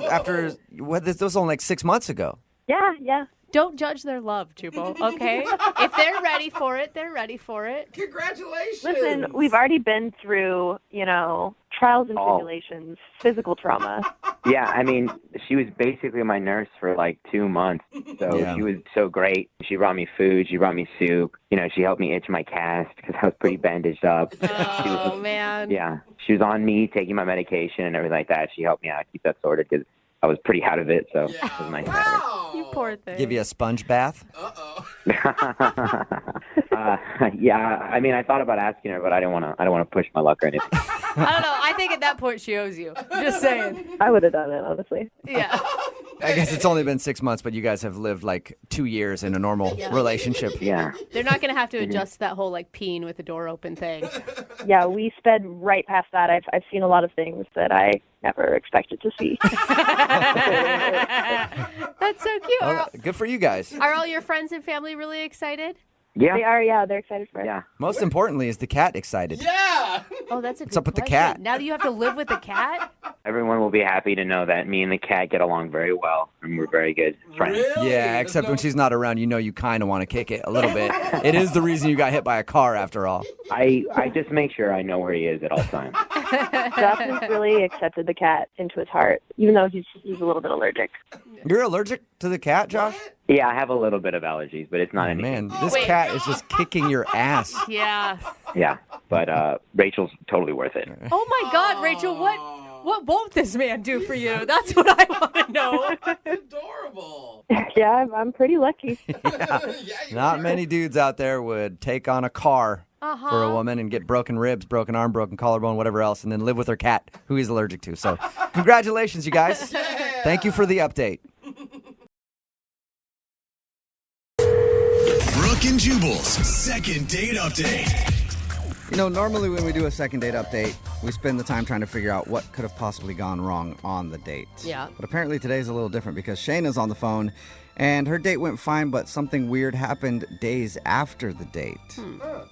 B: After this was only 6 months ago.
D: Yeah.
C: Don't judge their love, Jubal, okay? If they're ready for it, they're ready for it.
E: Congratulations.
D: Listen, we've already been through, trials and tribulations, physical trauma.
K: Yeah, I mean, she was basically my nurse for 2 months. So
B: Yeah.
K: she was so great. She brought me food. She brought me soup. She helped me itch my cast because I was pretty bandaged up.
C: Oh, man.
K: Yeah. She was on me taking my medication and everything like that. She helped me out keep that sorted because I was pretty out of it. So it was nice to have her.
C: You poor thing.
B: Give you a sponge bath?
K: Yeah, I mean, I thought about asking her, but I don't want to push my luck or anything.
C: I don't know. I think at that point she owes you. Just saying.
D: I would have done it, honestly.
C: Yeah.
B: I guess it's only been 6 months, but you guys have lived 2 years in a normal relationship.
K: Yeah.
C: They're not going to have to adjust that whole peeing with the door open thing.
D: Yeah, we sped right past that. I've seen a lot of things that I never expected to see.
C: That's so cute.
B: Oh, good for you guys.
C: Are all your friends and family really excited?
K: Yeah.
D: They are, yeah. They're excited for it.
K: Yeah.
B: Most importantly, is the cat excited?
E: Yeah.
C: Oh, that's a good
B: up with the
C: question.
B: cat?
C: Now that you have to live with the cat?
K: Everyone will be happy to know that me and the cat get along very well, and we're very good friends.
E: Really?
B: Yeah, except when she's not around, you kind of want to kick it a little bit. It is the reason you got hit by a car, after all.
K: I just make sure I know where he is at all times.
D: Justin's really accepted the cat into his heart, even though he's a little bit allergic.
B: You're allergic to the cat, Josh?
K: Yeah, I have a little bit of allergies, but it's not anything.
B: Man, this cat is just kicking your ass.
C: Yeah.
K: Yeah, but Rachel's totally worth it.
C: Oh, my God, Rachel, what won't this man do for you? That's what I want to know.
E: Adorable.
D: Yeah, I'm pretty lucky.
B: Not many dudes out there would take on a car for a woman and get broken ribs, broken arm, broken collarbone, whatever else, and then live with her cat who he's allergic to. So congratulations, you guys. Thank you for the update.
A: Brooke and Jubal's second date update.
B: Normally when we do a second date update, we spend the time trying to figure out what could have possibly gone wrong on the date.
C: Yeah.
B: But apparently today's a little different because Shayna's on the phone and her date went fine, but something weird happened days after the date.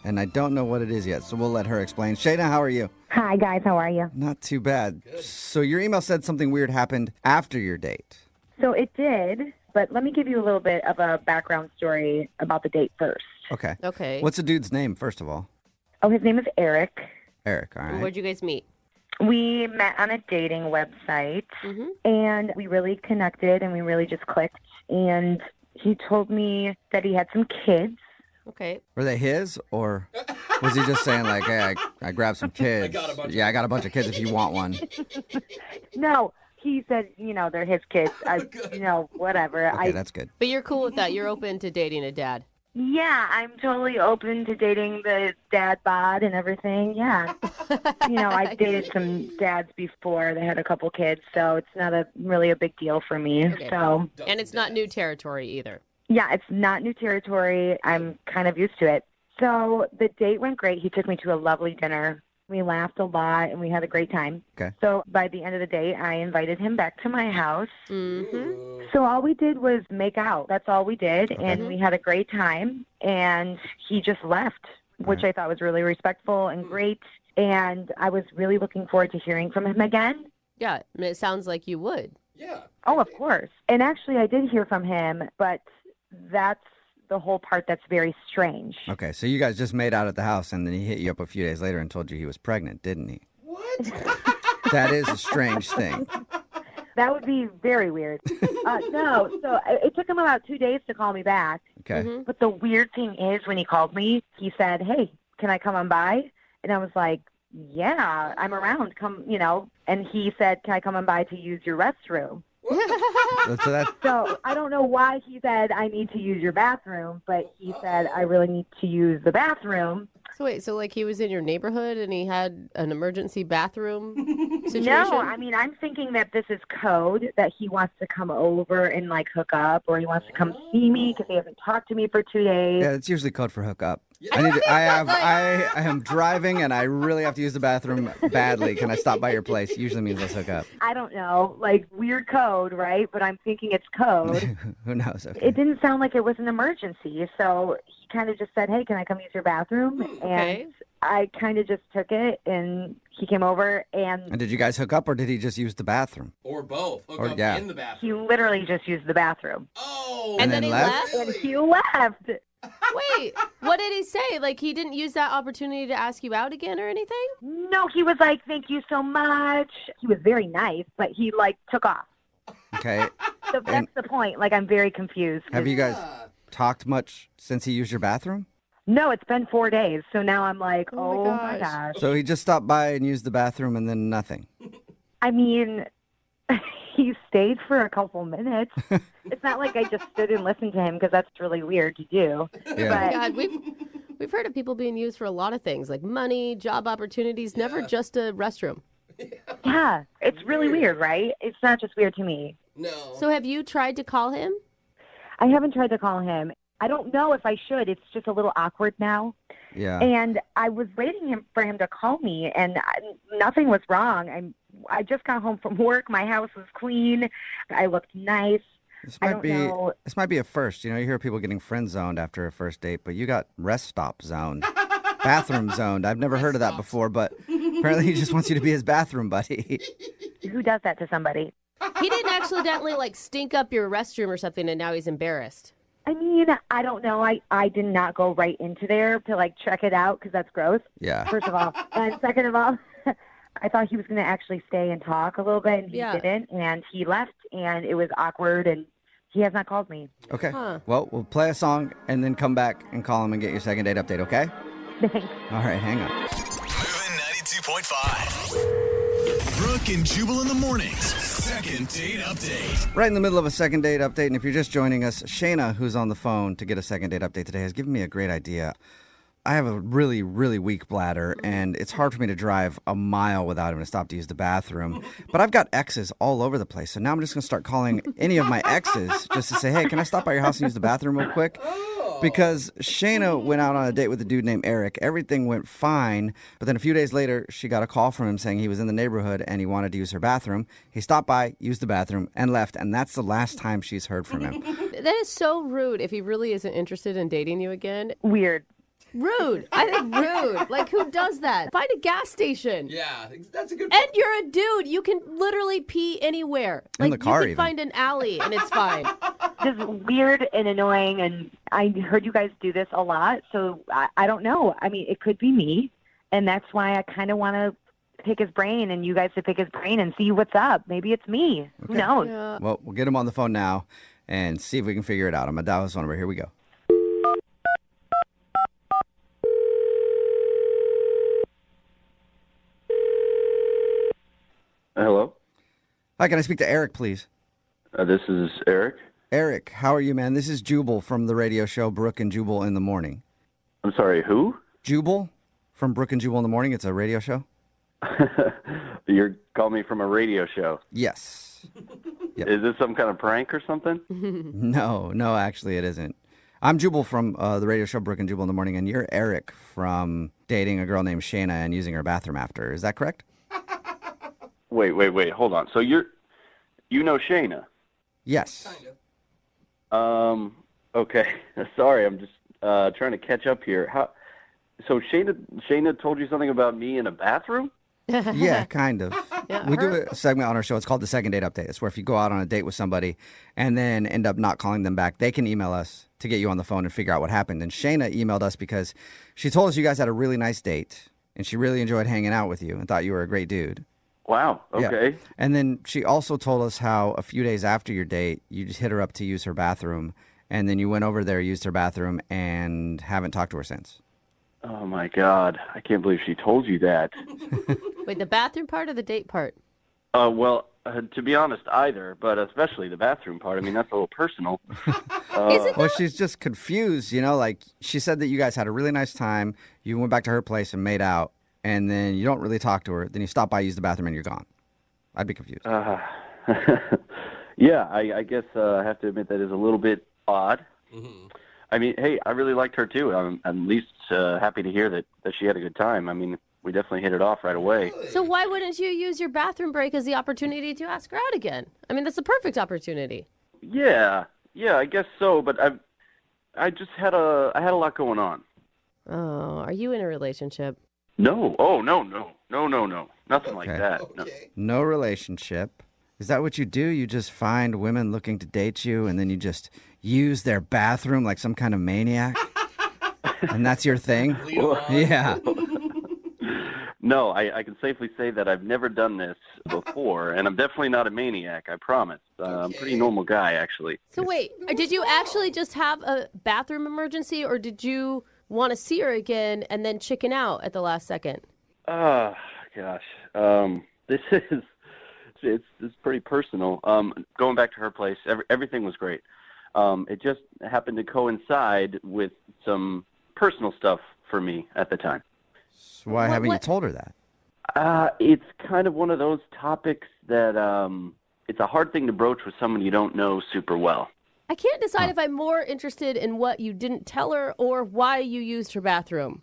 B: And I don't know what it is yet, so we'll let her explain. Shayna, how are you?
L: Hi, guys. How are you?
B: Not too bad. So your email said something weird happened after your date.
L: So it did, but let me give you a little bit of a background story about the date first.
B: Okay.
C: Okay.
B: What's the dude's name, first of all?
L: Oh, his name is Eric.
B: Eric, all right.
C: Where'd you guys meet?
L: We met on a dating website, and we really connected, and we really just clicked. And he told me that he had some kids.
C: Okay.
B: Were they his, or was he just saying hey, I grabbed some kids? I got a bunch of kids if you want one.
L: No, he said, they're his kids. Whatever.
B: Okay, that's good.
C: But you're cool with that. You're open to dating a dad.
L: Yeah, I'm totally open to dating the dad bod and everything. Yeah. I've dated some dads before. They had a couple kids, so it's not really a big deal for me.
C: Okay.
L: So.
C: And it's not new territory either.
L: Yeah, it's not new territory. I'm kind of used to it. So the date went great. He took me to a lovely dinner. We laughed a lot, and we had a great time.
B: Okay.
L: So by the end of the day, I invited him back to my house.
C: Mm-hmm.
L: So all we did was make out. That's all we did, and we had a great time. And he just left, which I thought was really respectful and great. And I was really looking forward to hearing from him again.
C: Yeah, and it sounds like you would.
E: Yeah.
L: Oh, of course. And actually, I did hear from him, but that's the whole part that's very strange.
B: Okay, so you guys just made out at the house, and then he hit you up a few days later and told you he was pregnant, didn't he?
E: What?
B: That is a strange thing.
L: That would be very weird. No, so it took him about 2 days to call me back.
B: Okay.
L: But the weird thing is when he called me, he said, hey, can I come on by? And I was like, yeah, I'm around. Come, And he said, can I come on by to use your restroom? So I don't know why he said, I need to use your bathroom, but he said, I really need to use the bathroom.
C: So wait, so he was in your neighborhood and he had an emergency bathroom situation?
L: No, I mean, I'm thinking that this is code, that he wants to come over and hook up, or he wants to come see me because he hasn't talked to me for 2 days.
B: Yeah, it's usually code for hook up. I am driving and I really have to use the bathroom badly. Can I stop by your place? Usually means let's hook up.
L: I don't know, like weird code, right? But I'm thinking it's code.
B: Who knows? Okay.
L: It didn't sound like it was an emergency, so he kind of just said, "Hey, can I come use your bathroom?" And I kind of just took it, and he came over,
B: And did you guys hook up, or did he just use the bathroom?
E: Or both. Hook
B: Or-
E: up
B: yeah.
E: in the bathroom.
L: he literally just used the bathroom.
E: Oh.
B: And then
C: he
B: left?
L: And he left.
C: Wait, what did he say? Like he didn't use that opportunity to ask you out again or anything?
L: No, he was like, "Thank you so much." He was very nice, but he like took off.
B: Okay.
L: So that's the point. Like I'm very confused.
B: Have you guys talked much since he used your bathroom?
L: No, it's been 4 days, so now I'm like, oh my gosh.
B: So he just stopped by and used the bathroom and then nothing.
L: I mean, he stayed for a couple minutes. It's not like I just stood and listened to him because that's really weird to do.
B: Yeah.
C: God, we've heard of people being used for a lot of things, like money, job opportunities, never just a restroom.
L: Yeah, it's really weird, right? It's not just weird to me.
E: No.
C: So have you tried to call him?
L: I haven't tried to call him. I don't know if I should. It's just a little awkward now.
B: Yeah.
L: And I was waiting for him to call me, and nothing was wrong. I just got home from work. My house was clean. I looked nice.
B: This
L: I
B: might
L: don't
B: be
L: know.
B: this might be a first. You know, you hear people getting friend zoned after a first date, but you got rest stop zoned, bathroom zoned. I've never heard of that before, but apparently he just wants you to be his bathroom buddy.
L: Who does that to somebody?
C: He didn't accidentally like stink up your restroom or something, and now he's embarrassed.
L: I mean, I don't know. I did not go right into there to like check it out because that's gross.
B: Yeah.
L: First of all, and second of all, I thought he was going to actually stay and talk a little bit, and he didn't. And he left, and it was awkward, and he has not called me.
B: Okay. Well, we'll play a song and then come back and call him and get your second date update. Okay.
L: Thanks.
B: All right. Hang on.
A: Moving 92.5. Brooke and Jubal in the mornings. Second date update.
B: Right in the middle of a second date update, and if you're just joining us, Shayna, who's on the phone to get a second date update today, has given me a great idea. I have a really, really weak bladder, and it's hard for me to drive a mile without having to stop to use the bathroom. But I've got exes all over the place, so now I'm just going to start calling any of my exes just to say, hey, can I stop by your house and use the bathroom real quick? Because Shayna went out on a date with a dude named Eric. Everything went fine, but then a few days later, she got a call from him saying he was in the neighborhood and he wanted to use her bathroom. He stopped by, used the bathroom, and left, and that's the last time she's heard from him.
C: That is so rude if he really isn't interested in dating you again.
L: Weird.
C: Rude. I think rude. Like, who does that? Find a gas station.
E: Yeah, that's a good
C: And you're a dude. You can literally pee anywhere.
B: In
C: Like,
B: the car,
C: you can
B: even.
C: find an alley and it's fine.
L: Just weird and annoying, and I heard you guys do this a lot, so I don't know. I mean, it could be me, and that's why I kind of want to pick his brain and you guys to pick his brain and see what's up. Maybe it's me. Who knows?
C: Yeah.
B: Well, we'll get him on the phone now and see if we can figure it out. I'm going to dial his phone number. Here we go.
M: Hello.
B: Hi, can I speak to Eric, please?
M: This is Eric.
B: Eric, how are you, man? This is Jubal from the radio show Brooke and Jubal in the Morning.
M: I'm sorry, who?
B: Jubal from Brooke and Jubal in the Morning. It's a radio show.
M: You're calling me from a radio show.
B: Yes. Yep.
M: Is this some kind of prank or something?
B: No, actually it isn't. I'm Jubal from the radio show Brooke and Jubal in the Morning, and you're Eric from dating a girl named Shayna and using her bathroom after. Is that correct?
M: Wait, hold on. So you know Shayna?
B: Yes.
M: Okay. Sorry, I'm just trying to catch up here. So Shayna told you something about me in a bathroom?
B: Yeah, kind of.
C: Yeah,
B: We do a segment on our show. It's called the Second Date Update. It's where if you go out on a date with somebody and then end up not calling them back, they can email us to get you on the phone and figure out what happened. And Shayna emailed us because she told us you guys had a really nice date and she really enjoyed hanging out with you and thought you were a great dude.
M: Wow, okay.
B: Yeah. And then she also told us how a few days after your date, you just hit her up to use her bathroom, and then you went over there, used her bathroom, and haven't talked to her since.
M: Oh, my God. I can't believe she told you that.
C: Wait, the bathroom part or the date part?
M: Well, to be honest, either, but especially the bathroom part. I mean, that's a little personal.
B: Well, she's just confused, like she said that you guys had a really nice time. You went back to her place and made out, and then you don't really talk to her. Then you stop by, use the bathroom, and you're gone. I'd be confused.
M: Yeah, I guess I have to admit that is a little bit odd.
E: Mm-hmm.
M: I mean, hey, I really liked her too. I'm at least happy to hear that she had a good time. I mean, we definitely hit it off right away.
C: So why wouldn't you use your bathroom break as the opportunity to ask her out again? I mean, that's the perfect opportunity.
M: Yeah, I guess so. But I just had a lot going on.
C: Oh, are you in a relationship?
M: No. Oh, no. Nothing like that. No.
B: No relationship. Is that what you do? You just find women looking to date you, and then you just use their bathroom like some kind of maniac? And that's your thing? Yeah.
M: No, I can safely say that I've never done this before, and I'm definitely not a maniac, I promise. I'm a pretty normal guy, actually.
C: So wait, did you actually just have a bathroom emergency, or did you want to see her again and then chicken out at the last second?
M: Oh, gosh. This is... It's pretty personal. Going back to her place, everything was great. It just happened to coincide with some personal stuff for me at the time.
B: So why haven't you told her that?
M: It's kind of one of those topics that it's a hard thing to broach with someone you don't know super well.
C: I can't decide if I'm more interested in what you didn't tell her or why you used her bathroom.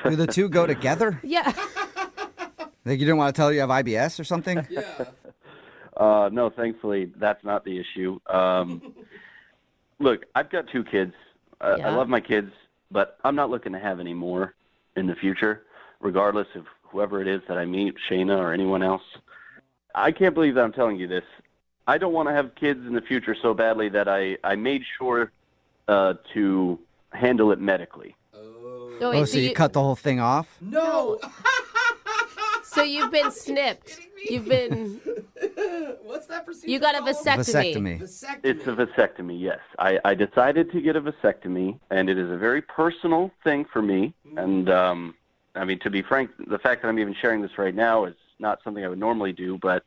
B: Do the two go together?
C: Yeah.
B: Like you didn't want to tell her you have IBS or something?
M: No, thankfully, that's not the issue. Look, I've got 2 kids. I love my kids, but I'm not looking to have any more in the future, regardless of whoever it is that I meet, Shayna or anyone else. I can't believe that I'm telling you this. I don't want to have kids in the future so badly that I made sure to handle it medically.
B: Oh, so you cut the whole thing off?
C: No. So you've been snipped. You've been...
E: What's that procedure
C: You got a
B: vasectomy.
M: It's a vasectomy, yes. I decided to get a vasectomy, and it is a very personal thing for me. And, I mean, to be frank, the fact that I'm even sharing this right now is not something I would normally do, but...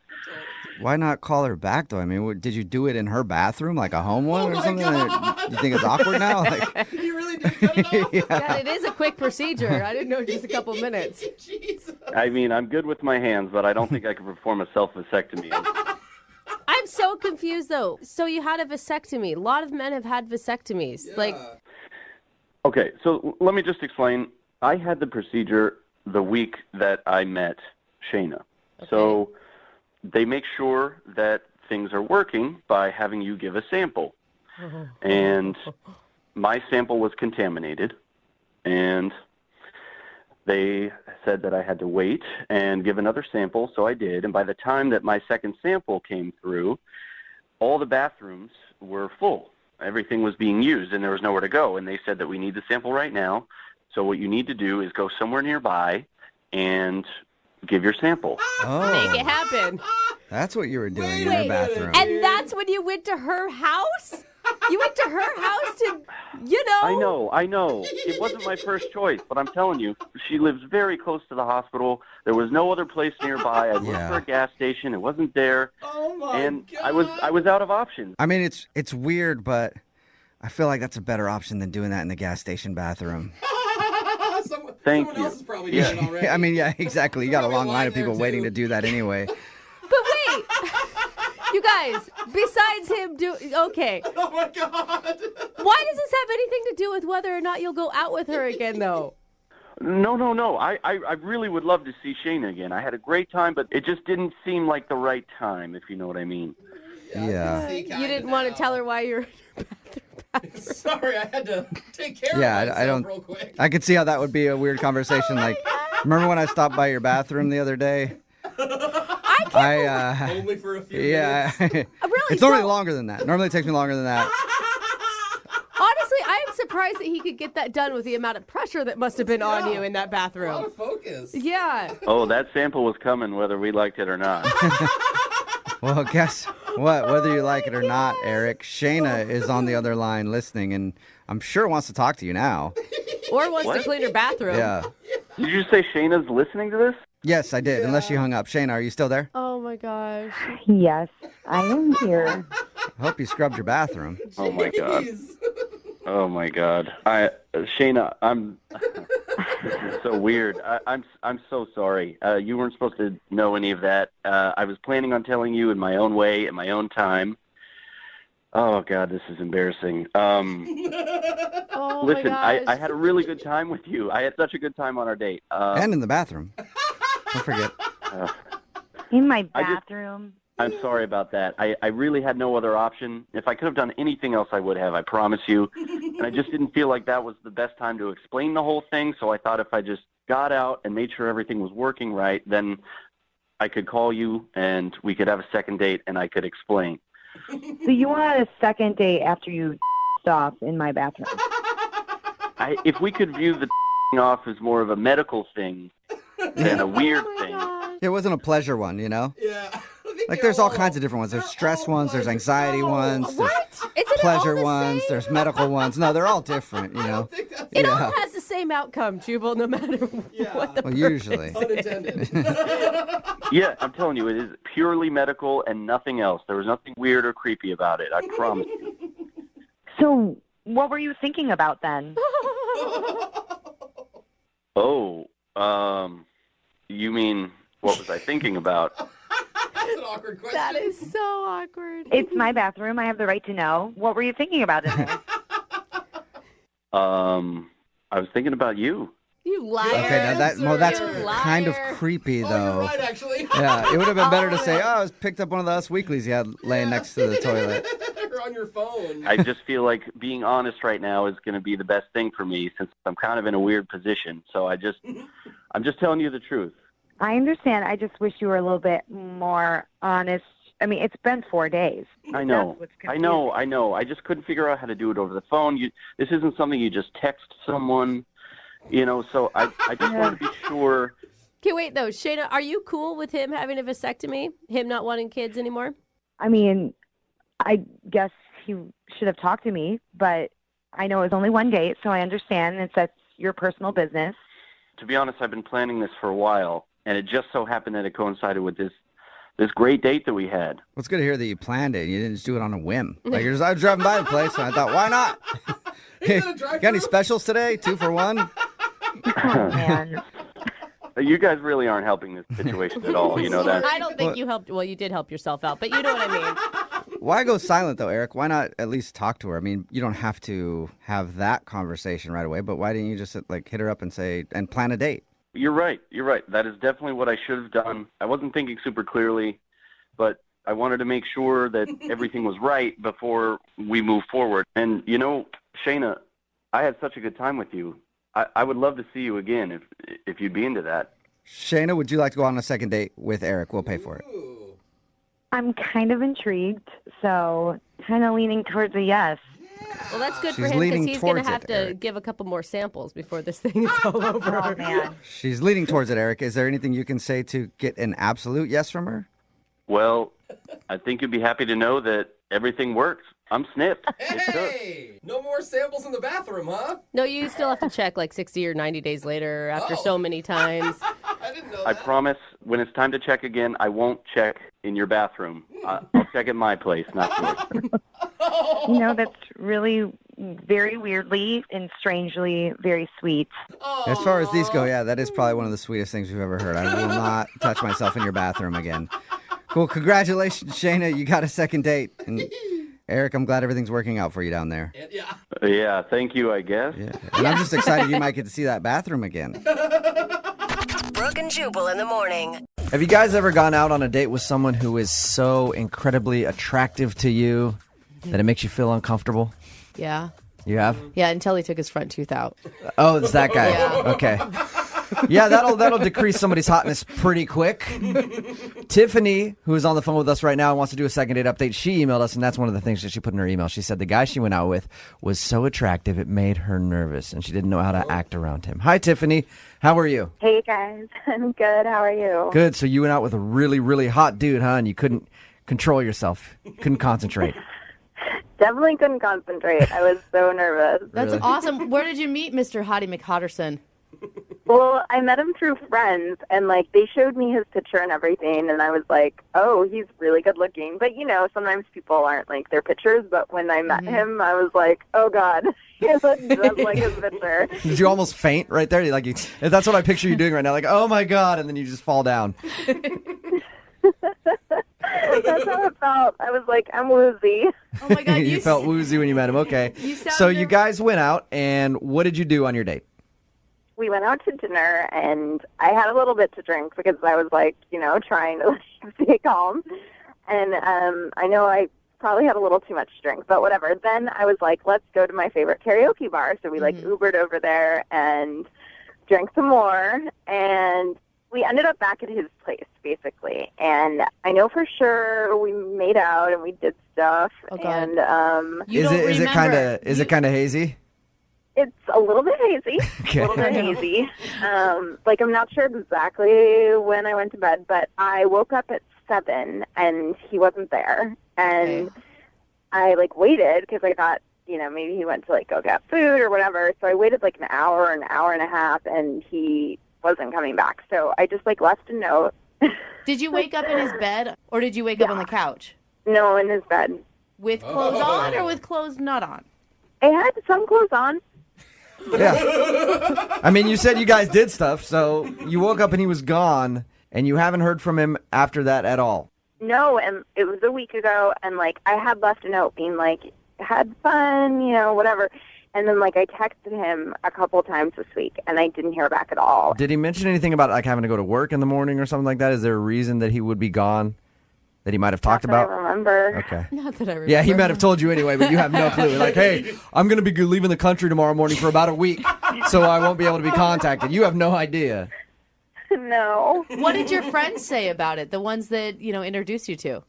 B: Why not call her back, though? I mean, did you do it in her bathroom, like a home one or something? You think it's awkward now? Like...
E: You really did cut it off?
C: God, it is a quick procedure. I didn't know just a couple minutes.
E: Jesus.
M: I mean, I'm good with my hands, but I don't think I could perform a self-vasectomy.
C: I'm so confused, though. So you had a vasectomy. A lot of men have had vasectomies.
E: Yeah.
M: Okay, so let me just explain. I had the procedure the week that I met Shayna. Okay. So they make sure that things are working by having you give a sample. And my sample was contaminated, and they said that I had to wait and give another sample, so I did. And by the time that my second sample came through, all the bathrooms were full. Everything was being used, and there was nowhere to go. And they said that we need the sample right now, so what you need to do is go somewhere nearby and give your sample.
B: Oh.
C: Make it happen.
B: That's what you were doing in her bathroom.
C: And that's when you went to her house? You went to her house to,
M: I know. It wasn't my first choice, but I'm telling you, she lives very close to the hospital. There was no other place nearby. I looked for a gas station. It wasn't there.
E: Oh, my
M: and
E: God.
M: I was out of options.
B: I mean, it's weird, but I feel like that's a better option than doing that in the gas station bathroom.
M: Thank
E: someone
M: you.
E: else is probably doing it already.
B: I mean, yeah, exactly. You got a long line of people waiting to do that anyway.
C: But wait, you guys, besides him okay.
E: Oh, my God.
C: Why does this have anything to do with whether or not you'll go out with her again, though?
M: No. I really would love to see Shayna again. I had a great time, but it just didn't seem like the right time, if you know what I mean.
B: Yeah.
C: You didn't want to tell her why you're in your bathroom.
E: Sorry, I had to take care of myself
B: I don't.
E: real quick.
B: I could see how that would be a weird conversation. Like, remember when I stopped by your bathroom the other day?
E: Only for a few minutes.
C: Really?
B: It's normally longer than that. Normally it takes me longer than that.
C: Honestly, I am surprised that he could get that done with the amount of pressure that must have been on you in that bathroom.
E: A lot of focus.
C: Yeah.
M: Oh, that sample was coming whether we liked it or not.
B: Well, guess what? Whether you like it or not, Eric, Shayna is on the other line listening, and I'm sure wants to talk to you now.
C: Or wants to clean her bathroom.
B: Yeah.
M: Did you say Shayna's listening to this?
B: Yes, I did, unless she hung up. Shayna, are you still there?
C: Oh, my gosh.
L: Yes, I am here.
B: I hope you scrubbed your bathroom.
M: Oh, my God. Oh, my God. Shayna, this is so weird. I'm so sorry. You weren't supposed to know any of that. I was planning on telling you in my own way, at my own time. Oh, God, this is embarrassing.
C: Oh,
M: Listen,
C: my gosh.
M: I had a really good time with you. I had such a good time on our date.
B: And in the bathroom. Don't forget.
L: In my bathroom.
M: I'm sorry about that. I really had no other option. If I could have done anything else, I would have, I promise you. And I just didn't feel like that was the best time to explain the whole thing, so I thought if I just got out and made sure everything was working right, then I could call you and we could have a second date and I could explain.
L: So you want a second date after you off in my bathroom?
M: If we could view the off as more of a medical thing than a weird thing.
B: It wasn't a pleasure one, you know?
E: Yeah.
B: Like, there's all kinds of different ones. There's stress ones, there's anxiety ones, there's pleasure ones, there's medical ones. No, they're all different, you know?
C: It all has the same outcome, Jubal, no matter what the
B: Well,
C: purpose.
B: usually.
E: Unintended.
M: Yeah, I'm telling you, it is purely medical and nothing else. There was nothing weird or creepy about it, I promise you.
L: So what were you thinking about then?
M: Oh, you mean, what was I thinking about?
E: That's an awkward question.
C: That is so awkward.
L: It's my bathroom. I have the right to know. What were you thinking about in there?
M: I was thinking about you.
C: You liar.
B: Okay, now that's
C: You
B: kind of
C: liar.
B: creepy,
E: Oh,
B: though.
E: you're right, actually.
B: Yeah, it would have been better to say, I picked up one of the Us Weeklies you had laying next to the toilet.
E: You're on your phone.
M: I just feel like being honest right now is going to be the best thing for me since I'm kind of in a weird position. So I'm just telling you the truth.
L: I understand. I just wish you were a little bit more honest. I mean, it's been 4 days.
M: I know.
L: That's what's
M: I know. I just couldn't figure out how to do it over the phone. This isn't something you just text someone, you know, so I just want to be sure.
C: Okay, wait, though. Shayna, are you cool with him having a vasectomy? Him not wanting kids anymore?
L: I mean, I guess he should have talked to me, but I know it was only one date, so I understand. That's your personal business.
M: To be honest, I've been planning this for a while, and it just so happened that it coincided with this great date that we had.
B: Well, it's good to hear that you planned it. You didn't just do it on a whim. Like, I was driving by the place, and I thought, why not? Hey, got any specials today? 2 for 1?
L: Oh, man.
M: You guys really aren't helping this situation at all. You know that.
C: I don't think you helped. Well, you did help yourself out, but you know what I mean.
B: Why go silent, though, Eric? Why not at least talk to her? I mean, you don't have to have that conversation right away, but why didn't you just, like, hit her up and say, and plan a date?
M: You're right. That is definitely what I should have done. I wasn't thinking super clearly, but I wanted to make sure that everything was right before we move forward. And, you know, Shayna, I had such a good time with you. I would love to see you again if you'd be into that.
B: Shayna, would you like to go on a second date with Eric? We'll pay for it.
L: I'm kind of intrigued, so kind of leaning towards a yes.
C: Well, that's good
B: She's
C: for him because
B: leaning
C: he's going to
B: towards
C: have
B: it,
C: to
B: Eric.
C: give a couple more samples before this thing is all over.
L: Oh, man.
B: She's leaning towards it, Eric. Is there anything you can say to get an absolute yes from her?
M: Well, I think you'd be happy to know that everything works. I'm snipped.
E: Hey, no more samples in the bathroom, huh?
C: No, you still have to check like 60 or 90 days later after so many times.
E: I didn't know
M: I
E: that.
M: promise when it's time to check again, I won't check in your bathroom. I'll check at my place, not yours.
L: You know, that's really very weirdly and strangely very sweet.
B: As far as these go, yeah, that is probably one of the sweetest things we've ever heard. I will not touch myself in your bathroom again. Cool. Congratulations, Shayna. You got a second date. And Eric, I'm glad everything's working out for you down there.
E: Yeah.
M: Yeah, thank you, I guess.
B: Yeah. And I'm just excited you might get to see that bathroom again.
G: Brooke and Jubal in the morning.
B: Have you guys ever gone out on a date with someone who is so incredibly attractive to you that it makes you feel uncomfortable?
C: Yeah.
B: You have?
C: Yeah, until he took his front tooth out.
B: Oh, it's that guy.
C: Yeah.
B: Okay. Yeah, that'll decrease somebody's hotness pretty quick. Tiffany, who is on the phone with us right now and wants to do a second date update, she emailed us, and that's one of the things that she put in her email. She said the guy she went out with was so attractive it made her nervous, and she didn't know how to act around him. Hi, Tiffany. How are you?
N: Hey, guys. I'm good. How are you?
B: Good. So you went out with a really, really hot dude, huh? And you couldn't control yourself. Couldn't concentrate.
N: Definitely couldn't concentrate. I was so nervous.
C: That's
B: Really?
C: awesome. Where did you meet Mr. Hottie McHotterson?
N: Well, I met him through friends, and, like, they showed me his picture and everything, and I was like, oh, he's really good looking. But, you know, sometimes people aren't like their pictures, but when I met him, I was like, oh, God, he looks just like his picture.
B: Did you almost faint right there? That's what I picture you doing right now. Like, oh, my God. And then you just fall down.
N: That's how it felt. I was like, I'm woozy.
C: Oh my God,
B: you felt woozy when you met him. Okay. So you guys went out, and what did you do on your date?
N: We went out to dinner, and I had a little bit to drink because I was like, trying to stay calm. And I know I probably had a little too much to drink, but whatever. Then I was like, let's go to my favorite karaoke bar. So we Ubered over there and drank some more, and we ended up back at his place, basically. And I know for sure we made out and we did stuff.
C: Oh, God.
N: And
B: Is it kind of hazy?
N: it's a little bit hazy.
B: Okay.
N: A little bit hazy. I'm not sure exactly when I went to bed, but I woke up at 7 and he wasn't there. And I waited because I thought, maybe he went to go get food or whatever. So I waited an hour and a half, and he wasn't coming back. So I just left a note.
C: Did you wake up in his bed, or did you wake up on the couch?
N: No, in his bed.
C: With clothes on or with clothes not on?
N: I had some clothes on.
B: Yeah. I mean, you said you guys did stuff, so you woke up and he was gone, and you haven't heard from him after that at all.
N: No, and it was a week ago, and I had left a note being had fun, whatever. And then I texted him a couple times this week, and I didn't hear back at all.
B: Did he mention anything about having to go to work in the morning or something like that? Is there a reason that he would be gone that he might have talked about?
N: I remember.
B: Okay.
C: Not that I remember.
B: Yeah, he might have told you anyway, but you have no clue. Hey, I'm going to be leaving the country tomorrow morning for about a week, so I won't be able to be contacted. You have no idea.
N: No.
C: What did your friends say about it? The ones that, introduced you to?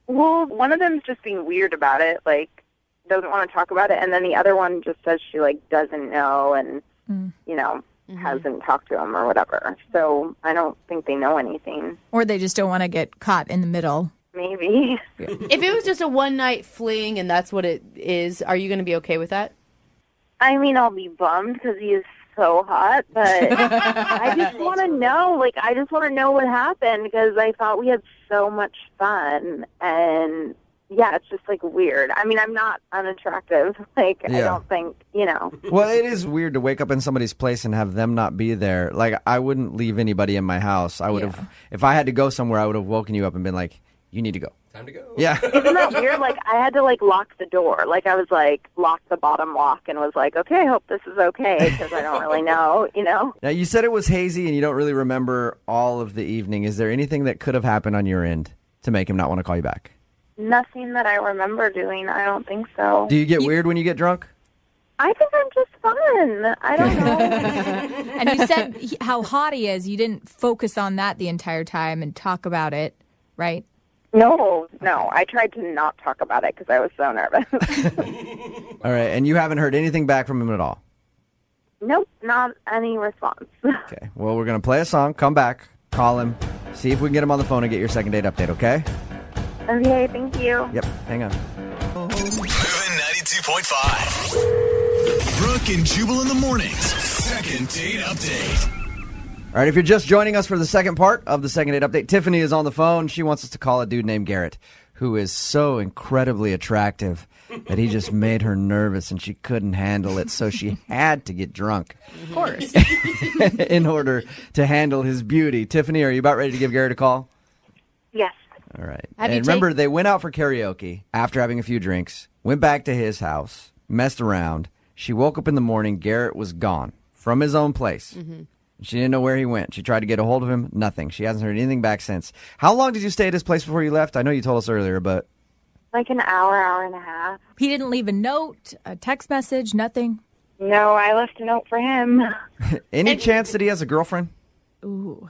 N: Well, one of them's just being weird about it, doesn't want to talk about it, and then the other one just says she doesn't know and hasn't talked to him or whatever. So I don't think they know anything.
J: Or they just don't want to get caught in the middle.
N: Maybe.
C: If it was just a one-night fling and that's what it is, are you going to be okay with that?
N: I mean, I'll be bummed because he is so hot, but I just want to know. I just want to know what happened because I thought we had so much fun, and yeah, it's just weird. I mean, I'm not unattractive. I don't think,
B: Well, it is weird to wake up in somebody's place and have them not be there. I wouldn't leave anybody in my house. I would have, if I had to go somewhere, I would have woken you up and been you need to go.
E: Time to go.
B: Yeah.
N: Isn't that weird? I had to lock the door. I was lock the bottom lock and was okay, I hope this is okay because I don't really know,
B: Now, you said it was hazy and you don't really remember all of the evening. Is there anything that could have happened on your end to make him not want to call you back?
N: Nothing that I remember doing. I don't think so.
B: Do you get weird when you get drunk?
N: I think I'm just fun. I don't know.
J: And you said how hot he is. You didn't focus on that the entire time and talk about it, right?
N: No. I tried to not talk about it because I was so nervous.
B: All right, and you haven't heard anything back from him at all?
N: Nope, not any response.
B: Okay, well, we're going to play a song, come back, call him, see if we can get him on the phone and get your second date update, okay?
N: Okay, thank you.
B: Yep, hang on.
A: Moving 92.5. Brooke and Jubal in the mornings. Second date update.
B: All right, if you're just joining us for the second part of the second date update, Tiffany is on the phone. She wants us to call a dude named Garrett, who is so incredibly attractive that he just made her nervous and she couldn't handle it, so she had to get drunk.
C: Of course.
B: In order to handle his beauty. Tiffany, are you about ready to give Garrett a call?
N: Yes.
B: All right.
C: Have
B: And
C: you
B: remember, they went out for karaoke after having a few drinks, went back to his house, messed around. She woke up in the morning. Garrett was gone from his own place.
C: Mm-hmm.
B: She didn't know where he went. She tried to get a hold of him. Nothing. She hasn't heard anything back since. How long did you stay at his place before you left? I know you told us earlier, but...
N: An hour and a half.
J: He didn't leave a note, a text message, nothing?
N: No, I left a note for him.
B: Any chance that he has a girlfriend?
J: Ooh.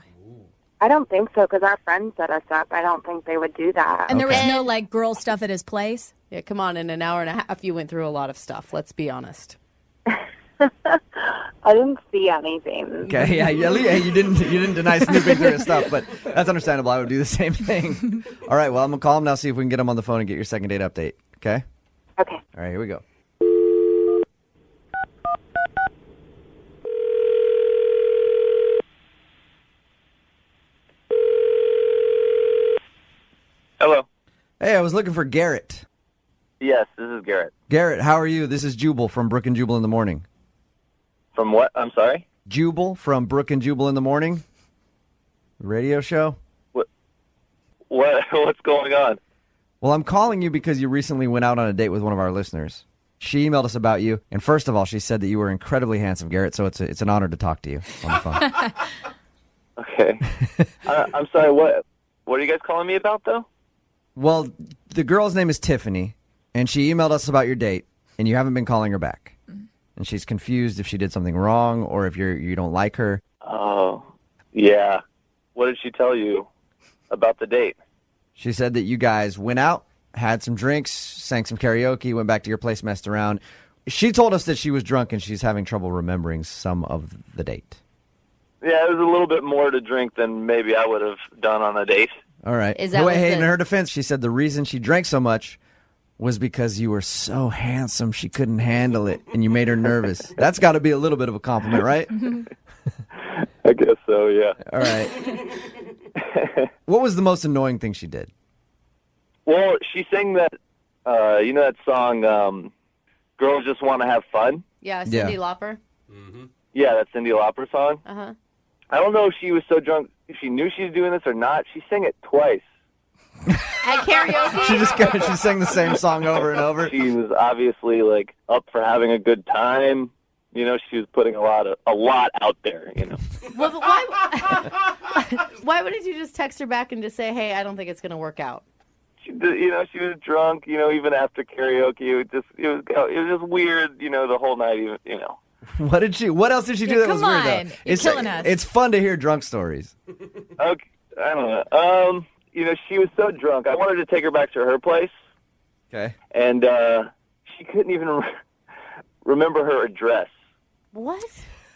N: I don't think so because our friends set us up. I don't think they would do that.
J: And there was no girl stuff at his place?
C: Yeah, come on. In an hour and a half, you went through a lot of stuff. Let's be honest.
N: I didn't see anything.
B: Okay, yeah, you didn't deny snooping through his stuff, but that's understandable. I would do the same thing. All right, well, I'm going to call him now, see if we can get him on the phone and get your second date update, okay?
N: Okay.
B: All right, here we go.
O: Hello.
B: Hey, I was looking for Garrett.
O: Yes, this is Garrett.
B: Garrett, how are you? This is Jubal from Brooke and Jubal in the morning.
O: From what? I'm sorry?
B: Jubal from Brooke and Jubal in the morning. Radio show.
O: What's going on?
B: Well, I'm calling you because you recently went out on a date with one of our listeners. She emailed us about you, and first of all, she said that you were incredibly handsome, Garrett, so it's an honor to talk to you on the phone.
O: Okay. I'm sorry, what are you guys calling me about, though?
B: Well, the girl's name is Tiffany, and she emailed us about your date, and you haven't been calling her back. And she's confused if she did something wrong or if you don't like her.
O: Oh, yeah. What did she tell you about the date?
B: She said that you guys went out, had some drinks, sang some karaoke, went back to your place, messed around. She told us that she was drunk and she's having trouble remembering some of the date.
O: Yeah, it was a little bit more to drink than maybe I would have done on a date.
B: All right.
C: Is that
B: Hey, in her defense, she said the reason she drank so much was because you were so handsome she couldn't handle it and you made her nervous. That's got to be a little bit of a compliment, right?
O: I guess so, yeah.
B: All right. What was the most annoying thing she did?
O: Well, she sang that, that song, Girls Just Want to Have Fun?
C: Yeah, Cyndi Lauper.
O: Yeah, that Cyndi Lauper song.
C: Uh-huh.
O: I don't know if she was so drunk, if she knew she was doing this or not. She sang it twice.
C: At karaoke?
B: She sang the same song over and over.
O: She was obviously, up for having a good time. You know, she was putting a lot out there, you know.
C: Well, but why wouldn't you just text her back and just say, hey, I don't think it's going to work out?
O: She was drunk, even after karaoke. It was just weird, the whole night,
B: What else did she do that was weird, though?
J: You're killing us.
B: It's fun to hear drunk stories.
O: Okay, I don't know. She was so drunk. I wanted to take her back to her place.
B: Okay.
O: And she couldn't even remember her address.
C: What?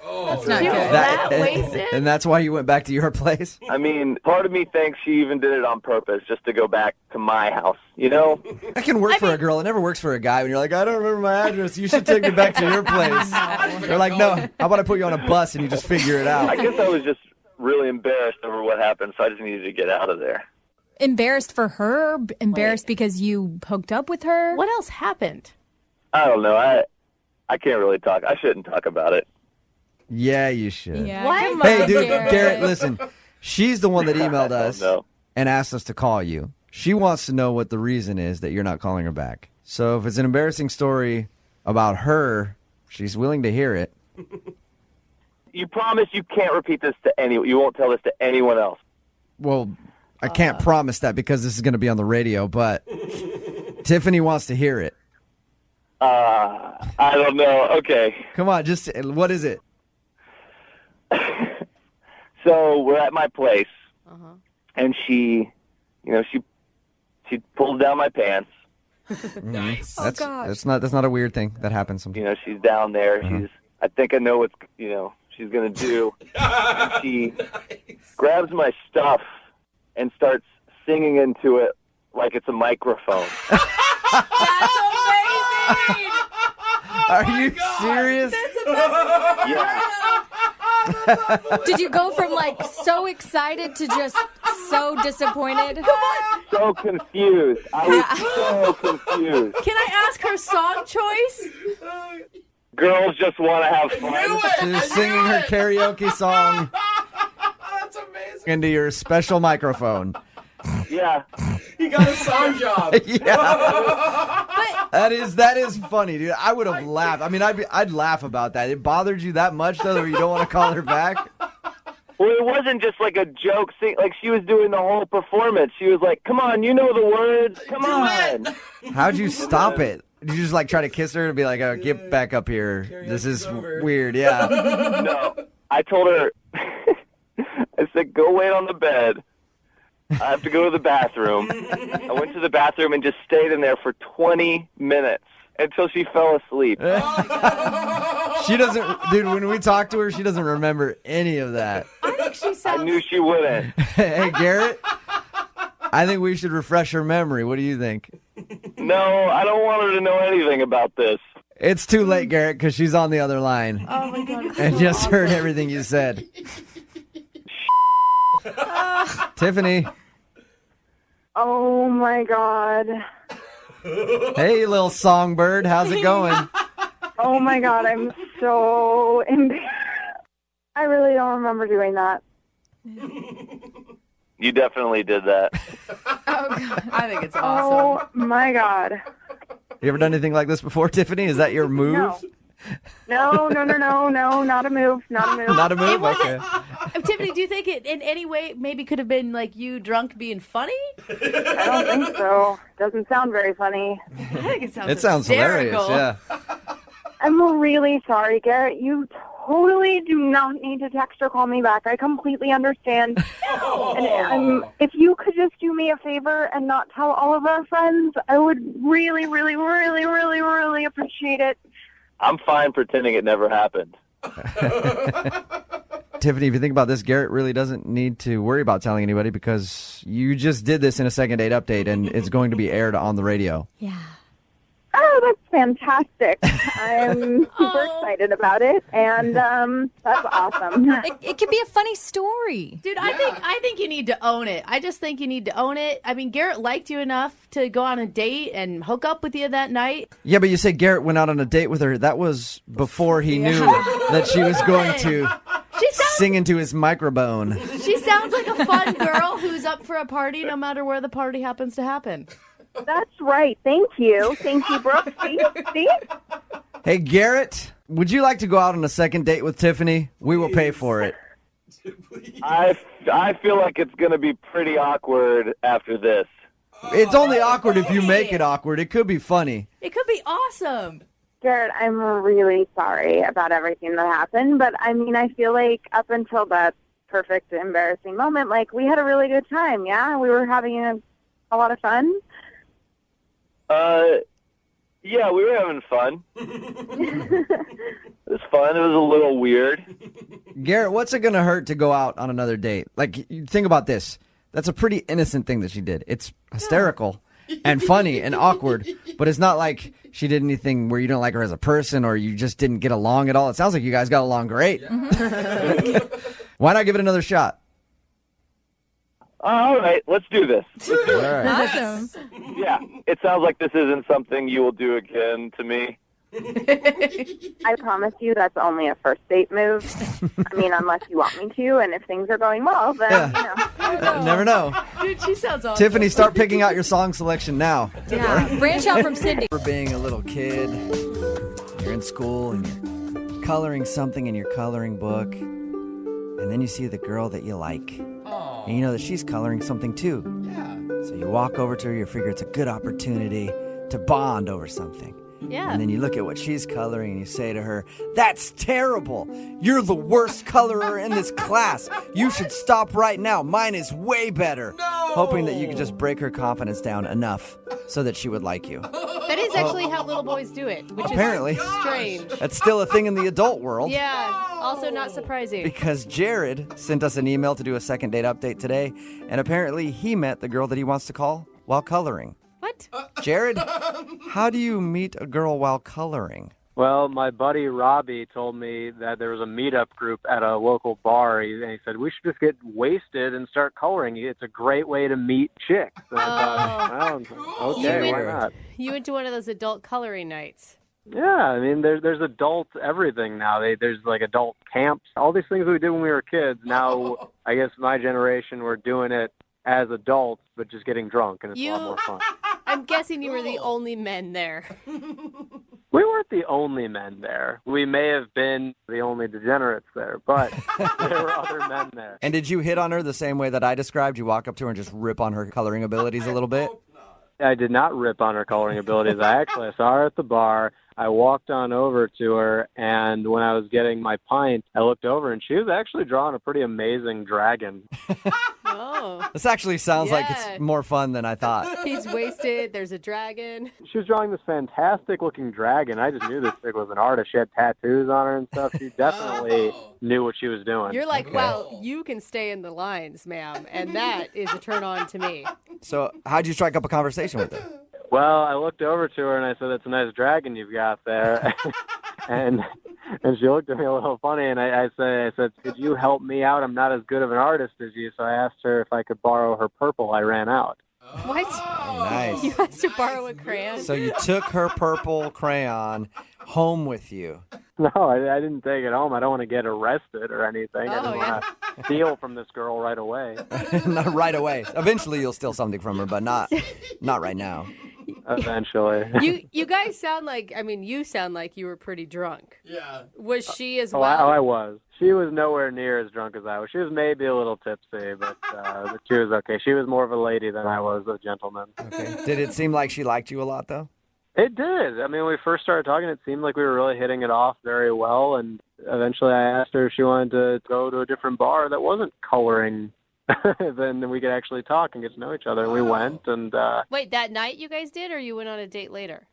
E: Oh,
C: that's not good. That wasted?
B: And that's why you went back to your place?
O: I mean, part of me thinks she even did it on purpose, just to go back to my house,
B: That can work for a girl. It never works for a guy when you're like, I don't remember my address. You should take me back to your place. They're like, no, how about I put you on a bus and you just figure it out?
O: I guess I was just really embarrassed over what happened, so I just needed to get out of there.
J: Embarrassed for her? Embarrassed because you hooked up with her?
C: What else happened?
O: I don't know. I can't really talk. I shouldn't talk about it.
B: Yeah, you should.
J: Yeah.
C: What?
B: Hey, dude, Garrett, listen. She's the one that emailed us
O: know.
B: and asked us to call you. She wants to know what the reason is that you're not calling her back. So if it's an embarrassing story about her, she's willing to hear it.
O: You promise you can't repeat this to anyone. You won't tell this to anyone else.
B: Well, I can't promise that because this is going to be on the radio, but Tiffany wants to hear it.
O: I don't know. Okay.
B: Come on, what is it?
O: So we're at my place, and she pulls down my pants.
E: Nice.
B: That's not a weird thing that happens sometimes.
O: She's down there. I think I know what she's gonna do. She grabs my stuff and starts singing into it like it's a microphone.
C: That's amazing!
B: Are you serious?
O: Yeah.
J: Did you go from so excited to just so disappointed?
O: So confused. I was so confused.
C: Can I ask her song choice?
O: Girls Just Want to Have Fun.
B: She's singing her karaoke song
E: That's amazing.
B: into your special microphone.
O: Yeah.
E: He got a song job.
B: Yeah. That is funny, dude. I would have laughed. I mean, I'd laugh about that. It bothered you that much, though, that you don't want to call her back?
O: Well, it wasn't just like a joke. She was doing the whole performance. She was like, come on, you know the words. Come on.
B: How'd you stop it? Did you just try to kiss her and be like, oh, get back up here. This is weird, yeah.
O: No. I told her, I said, go wait on the bed. I have to go to the bathroom. I went to the bathroom and just stayed in there for 20 minutes until she fell asleep.
B: She doesn't, dude, when we talk to her, she doesn't remember any of that.
C: I think she sounds...
O: I knew she wouldn't.
B: Hey, Garrett, I think we should refresh her memory. What do you think?
O: No, I don't want her to know anything about this.
B: It's too late, Garrett, because she's on the other line.
C: Oh, my God.
B: And just heard everything you said. Tiffany.
N: Oh my God.
B: Hey, little songbird. How's it going?
N: Oh my God, I'm so embarrassed. I really don't remember doing that.
O: You definitely did that.
P: I think it's awesome.
N: Oh my God.
B: You ever done anything like this before, Tiffany? Is that your move?
N: No, not a move.
B: Not a move? Okay.
P: Tiffany, do you think it in any way maybe could have been like you drunk being funny?
N: I don't think so. Doesn't sound very funny.
P: I think it sounds
B: hilarious, yeah.
N: I'm really sorry, Garrett. You totally do not need to text or call me back. I completely understand. And if you could just do me a favor and not tell all of our friends, I would really, really, really, really, really appreciate it.
O: I'm fine pretending it never happened.
B: Tiffany, if you think about this, Garrett really doesn't need to worry about telling anybody because you just did this in a second date update and it's going to be aired on the radio.
J: Yeah.
N: Oh, that's fantastic. I'm super excited about it, and that's awesome.
J: It could be a funny story.
P: Dude, I think you need to own it. I just think you need to own it. I mean, Garrett liked you enough to go on a date and hook up with you that night.
B: Yeah, but you say Garrett went out on a date with her. That was before he knew that she was going to sing into his microphone.
P: She sounds like a fun girl who's up for a party no matter where the party happens to happen.
N: That's right. Thank you. Thank you, Brooke. See?
B: Hey, Garrett, would you like to go out on a second date with Tiffany? We will pay for it.
O: I feel like it's going to be pretty awkward after this.
B: It's only awkward if you make it awkward. It could be funny.
P: It could be awesome.
N: Garrett, I'm really sorry about everything that happened, but I mean, I feel like up until that perfect, embarrassing moment, like we had a really good time, yeah? We were having a lot of fun.
O: Yeah, we were having fun. It was fun. It was a little weird.
B: Garrett, what's it going to hurt to go out on another date? Like, think about this. That's a pretty innocent thing that she did. It's hysterical and funny and awkward, but it's not like she did anything where you don't like her as a person or you just didn't get along at all. It sounds like you guys got along great. Why not give it another shot?
O: All right, let's do this.
B: All right.
J: Awesome.
O: Yeah, it sounds like this isn't something you will do again to me.
N: I promise you that's only a first date move. I mean, unless you want me to, and if things are going well, then,
B: Never know.
P: Dude, she sounds awesome.
B: Tiffany, start picking out your song selection now.
J: Yeah. Branch out from Cindy.
B: For being a little kid, you're in school and you're coloring something in your coloring book, and then you see the girl that you like. And you know that she's coloring something too.
E: Yeah.
B: So you walk over to her, you figure it's a good opportunity to bond over something.
P: Yeah.
B: And then you look at what she's coloring and you say to her, "That's terrible. You're the worst colorer in this class. You should stop right now. Mine is way better."
E: No!
B: Hoping that you could just break her confidence down enough so that she would like you.
P: That is actually how little boys do it, which
B: Apparently.
P: is strange.
B: That's still a thing in the adult world.
P: Yeah, also not surprising.
B: Because Jared sent us an email to do a second date update today, and apparently he met the girl that he wants to call while coloring.
P: What?
B: Jared, how do you meet a girl while coloring?
Q: Well, my buddy Robbie told me that there was a meetup group at a local bar, and he said, we should just get wasted and start coloring. It's a great way to meet chicks. And I thought, well, okay, why not?
P: You went to one of those adult coloring nights.
Q: Yeah, I mean, there's adult everything now. There's like adult camps, all these things we did when we were kids. Now, I guess my generation, we're doing it as adults, but just getting drunk, and it's a lot more fun.
P: I'm guessing you were the only men there.
Q: We weren't the only men there. We may have been the only degenerates there, but there were other men there.
B: And did you hit on her the same way that I described? You walk up to her and just rip on her coloring abilities a little bit?
Q: I did not rip on her coloring abilities. I saw her at the bar. I walked on over to her, and when I was getting my pint, I looked over, and she was actually drawing a pretty amazing dragon.
P: Oh.
B: This actually sounds like it's more fun than I thought.
P: He's wasted. There's a dragon.
Q: She was drawing this fantastic-looking dragon. I just knew this chick was an artist. She had tattoos on her and stuff. She definitely knew what she was doing.
P: You're like, wow, you can stay in the lines, ma'am, and that is a turn-on to me.
B: So how'd you strike up a conversation with her?
Q: Well, I looked over to her and I said, "That's a nice dragon you've got there." and she looked at me a little funny, and I said, "Could you help me out? I'm not as good of an artist as you." So I asked her if I could borrow her purple. I ran out.
P: What?
B: Nice.
P: You asked to borrow a crayon?
B: So you took her purple crayon, home with you.
Q: No, I didn't take it home. I don't want to get arrested or anything. I don't want to steal from this girl right away.
B: Not right away. Eventually, you'll steal something from her, but not right now.
Q: Eventually.
C: You guys sound like, you sound like you were pretty drunk.
E: Yeah.
C: Was she as
Q: Oh,
C: well?
Q: I was. She was nowhere near as drunk as I was. She was maybe a little tipsy, but she was okay. She was more of a lady than I was a gentleman.
B: Okay. Did it seem like she liked you a lot, though?
Q: It did. I mean, when we first started talking, it seemed like we were really hitting it off very well, and eventually I asked her if she wanted to go to a different bar that wasn't coloring. Then we could actually talk and get to know each other. And we went, and
C: Wait, that night you guys did, or you went on a date later?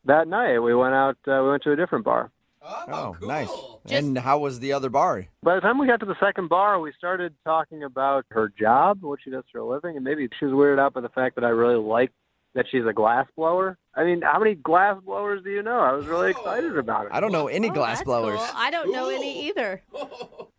Q: that night we went out. We went to a different bar.
B: Oh, nice. And how was the other bar?
Q: By the time we got to the second bar, we started talking about her job, what she does for a living, and maybe she was weirded out by the fact that I really liked that she's a glass blower. I mean, how many glass blowers do you know? I was really excited about it.
B: I don't know any glass blowers.
C: Cool. I don't know any either.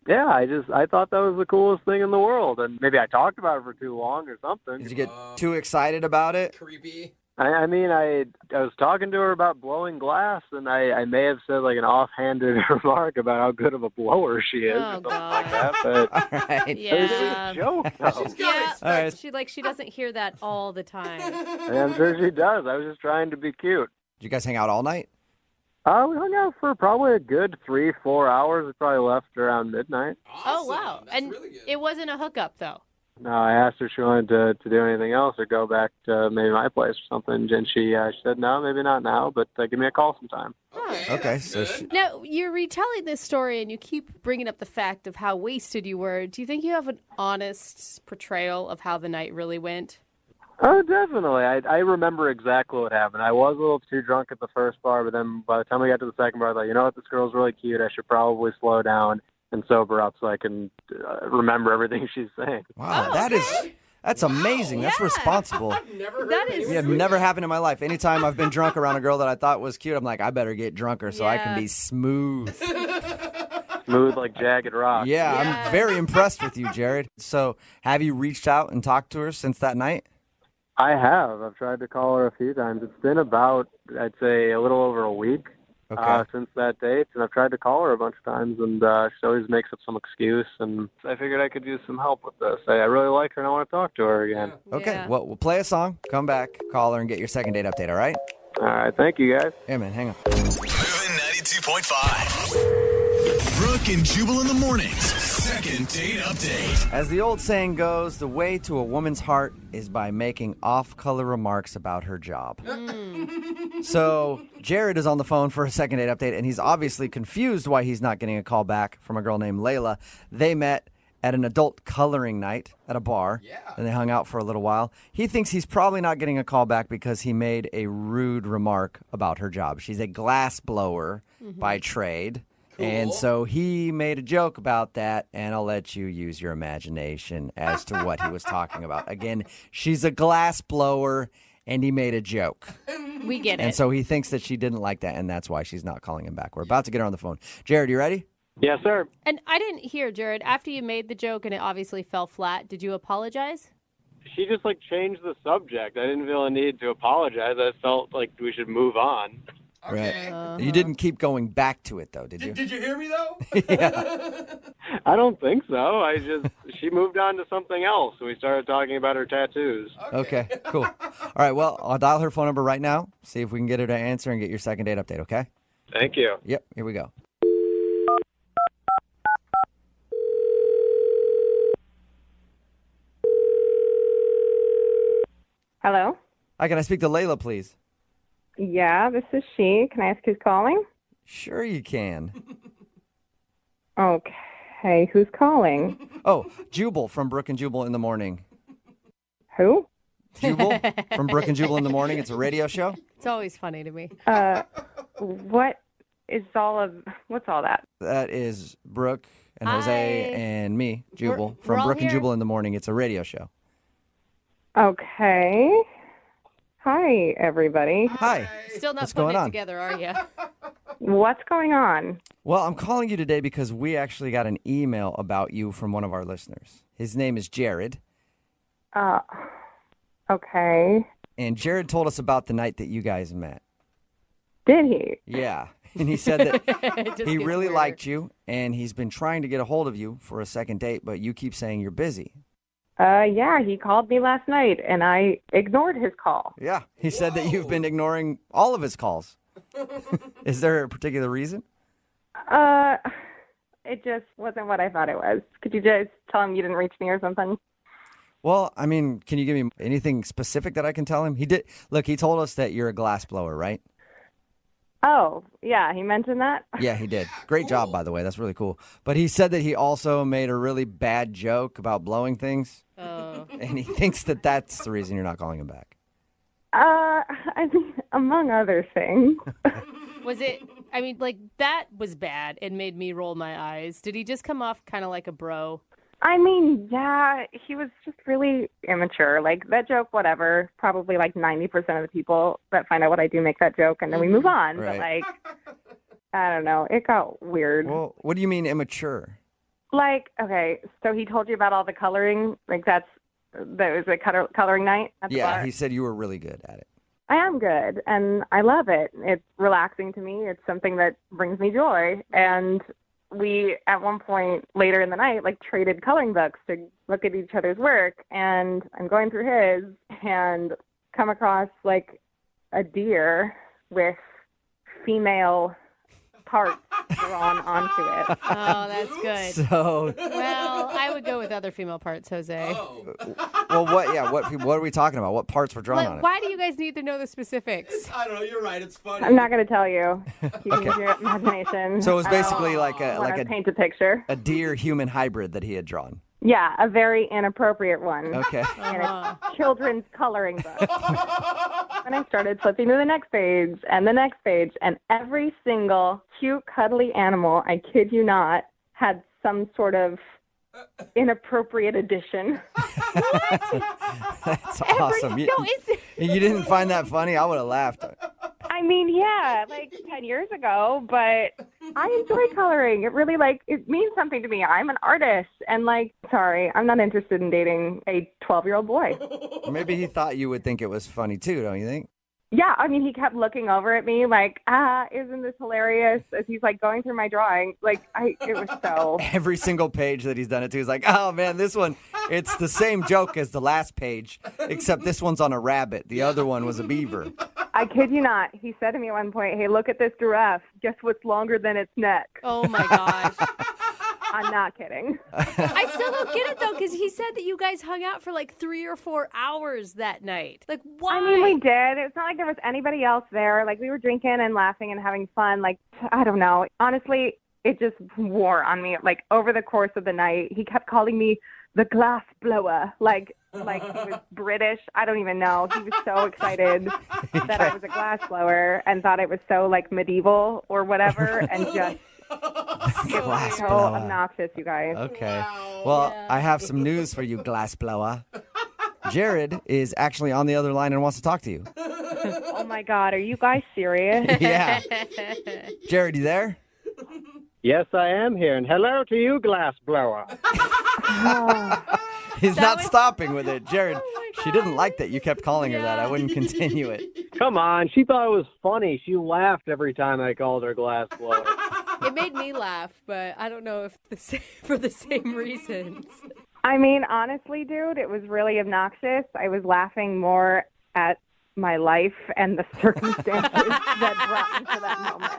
Q: Yeah, I thought that was the coolest thing in the world, and maybe I talked about it for too long or something.
B: Did you get too excited about it?
E: Creepy.
Q: I mean, I was talking to her about blowing glass, and I may have said like an offhanded remark about how good of a blower she is, or something like that. But
B: All right.
C: Yeah.
Q: it was a joke. Though.
C: Yeah,
B: All right.
C: she doesn't hear that all the time.
Q: And I'm sure she does. I was just trying to be cute.
B: Did you guys hang out all night?
Q: We hung out for probably a good 3-4 hours. We probably left around midnight.
C: Oh, wow. And it wasn't a hookup, though.
Q: No, I asked her if she wanted to do anything else or go back to maybe my place or something, and she said, no, maybe not now, but give me a call sometime.
B: Okay, so
C: Now, you're retelling this story, and you keep bringing up the fact of how wasted you were. Do you think you have an honest portrayal of how the night really went?
Q: Oh, definitely. I remember exactly what happened. I was a little too drunk at the first bar, but then by the time we got to the second bar, I thought, you know what, this girl's really cute. I should probably slow down and sober up so I can remember everything she's saying.
B: Wow, that's amazing. That's responsible.
C: That is.
B: Yeah, never happened in my life. Anytime I've been drunk around a girl that I thought was cute, I'm like, I better get drunker so I can be smooth.
Q: Smooth like jagged rock.
B: Yeah, I'm very impressed with you, Jared. So have you reached out and talked to her since that night?
Q: I have. I've tried to call her a few times. It's been about, I'd say, a little over a week since that date, and I've tried to call her a bunch of times, and she always makes up some excuse, and I figured I could use some help with this. I really like her, and I want to talk to her again.
B: Okay, well, we'll play a song, come back, call her, and get your second date update, all right?
Q: All right, thank you, guys.
B: Yeah, man, hang on.
A: Moving 92.5. Brooke and Jubal in the mornings. Second date update.
B: As the old saying goes, the way to a woman's heart is by making off-color remarks about her job. So Jared is on the phone for a second date update, and he's obviously confused why he's not getting a call back from a girl named Layla. They met at an adult coloring night at a bar, and they hung out for a little while. He thinks he's probably not getting a call back because he made a rude remark about her job. She's a glass blower by trade. And so he made a joke about that, and I'll let you use your imagination as to what he was talking about. Again, she's a glass blower, and he made a joke.
C: We get it.
B: And so he thinks that she didn't like that, and that's why she's not calling him back. We're about to get her on the phone. Jared, you ready?
Q: Yes, sir.
C: And I didn't hear, Jared, after you made the joke and it obviously fell flat, did you apologize?
Q: She just, changed the subject. I didn't feel a need to apologize. I felt like we should move on.
B: Right. You didn't keep going back to it, though, did you?
E: Did you hear me, though?
Q: I don't think so. She moved on to something else. We started talking about her tattoos.
B: Okay, cool. All right, well, I'll dial her phone number right now, see if we can get her to answer and get your second date update, okay?
Q: Thank you.
B: Yep, here we go.
R: Hello?
B: Hi, can I speak to Layla, please?
R: Yeah, this is she. Can I ask who's calling?
B: Sure you can.
R: Okay, who's calling?
B: Oh, Jubal from Brooke and Jubal in the morning.
R: Who?
B: Jubal from Brooke and Jubal in the morning. It's a radio show.
C: It's always funny to me.
R: What's all that?
B: That is Brooke and Jose and me, Jubal,
C: We're
B: from
C: all
B: Brooke and
C: here.
B: Jubal in the morning. It's a radio show.
R: Okay. Hi, everybody.
B: Hi.
C: Still not
B: What's
C: putting
B: going
C: it
B: on?
C: together, are you?
R: What's going on?
B: Well, I'm calling you today because we actually got an email about you from one of our listeners. His name is Jared.
R: Okay.
B: And Jared told us about the night that you guys met.
R: Did he?
B: Yeah. And he said
C: It
B: that
C: just
B: he
C: gets
B: really
C: weirder.
B: liked you, and he's been trying to get a hold of you for a second date, but you keep saying you're busy.
R: Yeah, he called me last night, and I ignored his call.
B: Yeah, he said that you've been ignoring all of his calls. Is there a particular reason?
R: It just wasn't what I thought it was. Could you just tell him you didn't reach me or something?
B: Well, I mean, can you give me anything specific that I can tell him? He did. Look, he told us that you're a glass blower, right?
R: Oh, yeah, he mentioned that.
B: Yeah, he did. Great job, by the way. That's really cool. But he said that he also made a really bad joke about blowing things.
C: Oh.
B: And he thinks that that's the reason you're not calling him back.
R: I mean, among other things.
C: Was it, I mean, like, that was bad and made me roll my eyes. Did he just come off kind of like a bro?
R: I mean, yeah, he was just really immature. Like, that joke, whatever, probably like 90% of the people that find out what I do make that joke, and then we move on.
B: Right.
R: But, like, I don't know. It got weird.
B: Well, what do you mean immature?
R: Like, okay, so he told you about all the coloring? Like, that was a coloring night at the bar?
B: Yeah, he said you were really good at it.
R: I am good, and I love it. It's relaxing to me. It's something that brings me joy. And we, at one point later in the night, like traded coloring books to look at each other's work. And I'm going through his and come across like a deer with female parts drawn onto it.
C: Oh, that's good.
B: So,
C: Well, I would go with other female parts, Jose.
B: well, what are we talking about? What parts were drawn
C: Like,
B: on it?
C: why do you guys need to know the specifics?
E: I don't know. You're right. It's funny.
R: I'm not going to tell you. You can
B: Okay.
R: use your imagination.
B: So it was
R: I don't
B: basically like
R: wanna paint a picture.
B: a deer-human hybrid that he had drawn.
R: Yeah, a very inappropriate one.
B: Okay.
R: In a children's coloring book. And I started flipping to the next page and the next page, and every single cute, cuddly animal, I kid you not, had some sort of inappropriate addition.
B: That's awesome. You didn't find that funny? I would have laughed.
R: I mean, yeah, like 10 years ago, but I enjoy coloring. It really, like, it means something to me. I'm an artist, and, like, sorry, I'm not interested in dating a 12-year-old boy.
B: Maybe he thought you would think it was funny, too, don't you think?
R: Yeah, I mean, he kept looking over at me like, isn't this hilarious? As he's, like, going through my drawing. Like, it was so...
B: Every single page that he's done it to, he's like, oh, man, this one, it's the same joke as the last page, except this one's on a rabbit. The other one was a beaver.
R: I kid you not. He said to me at one point, hey, look at this giraffe. Guess what's longer than its neck?
C: Oh, my gosh.
R: I'm not kidding.
C: I still don't get it, though, because he said that you guys hung out for like 3 or 4 hours that night. Like, why?
R: I mean, we did. It's not like there was anybody else there. Like, we were drinking and laughing and having fun. Like, I don't know. Honestly, it just wore on me. Like, over the course of the night, he kept calling me the glass blower. Like he was British. I don't even know. He was so excited that I was a glass blower and thought it was so, like, medieval or whatever, and just... It was so obnoxious, you guys.
B: Okay. Well, I have some news for you, glassblower. Jared is actually on the other line and wants to talk to you.
R: Oh, my God. Are you guys serious?
B: Yeah. Jared, you there?
Q: Yes, I am here. And hello to you, glass blower.
B: He's not stopping with it. Jared, she didn't like that you kept calling her that. I wouldn't continue it.
Q: Come on. She thought it was funny. She laughed every time I called her glass blower.
C: It made me laugh, but I don't know if for the same reasons.
R: I mean, honestly, dude, it was really obnoxious. I was laughing more at my life and the circumstances that brought me to that moment.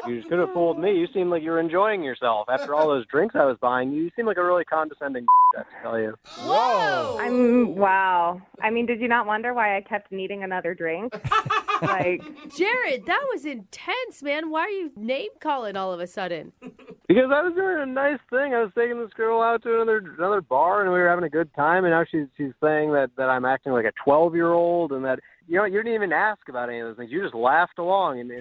Q: You could have fooled me. You seemed like you were enjoying yourself. After all those drinks I was buying, you seemed like a really condescending I have to tell you.
B: Whoa!
R: Wow. I mean, did you not wonder why I kept needing another drink? Like,
C: Jared, that was intense, man. Why are you name calling all of a sudden?
Q: Because I was doing a nice thing. I was taking this girl out to another bar, and we were having a good time. And now she's saying that I'm acting like a 12-year-old, and that you didn't even ask about any of those things. You just laughed along, and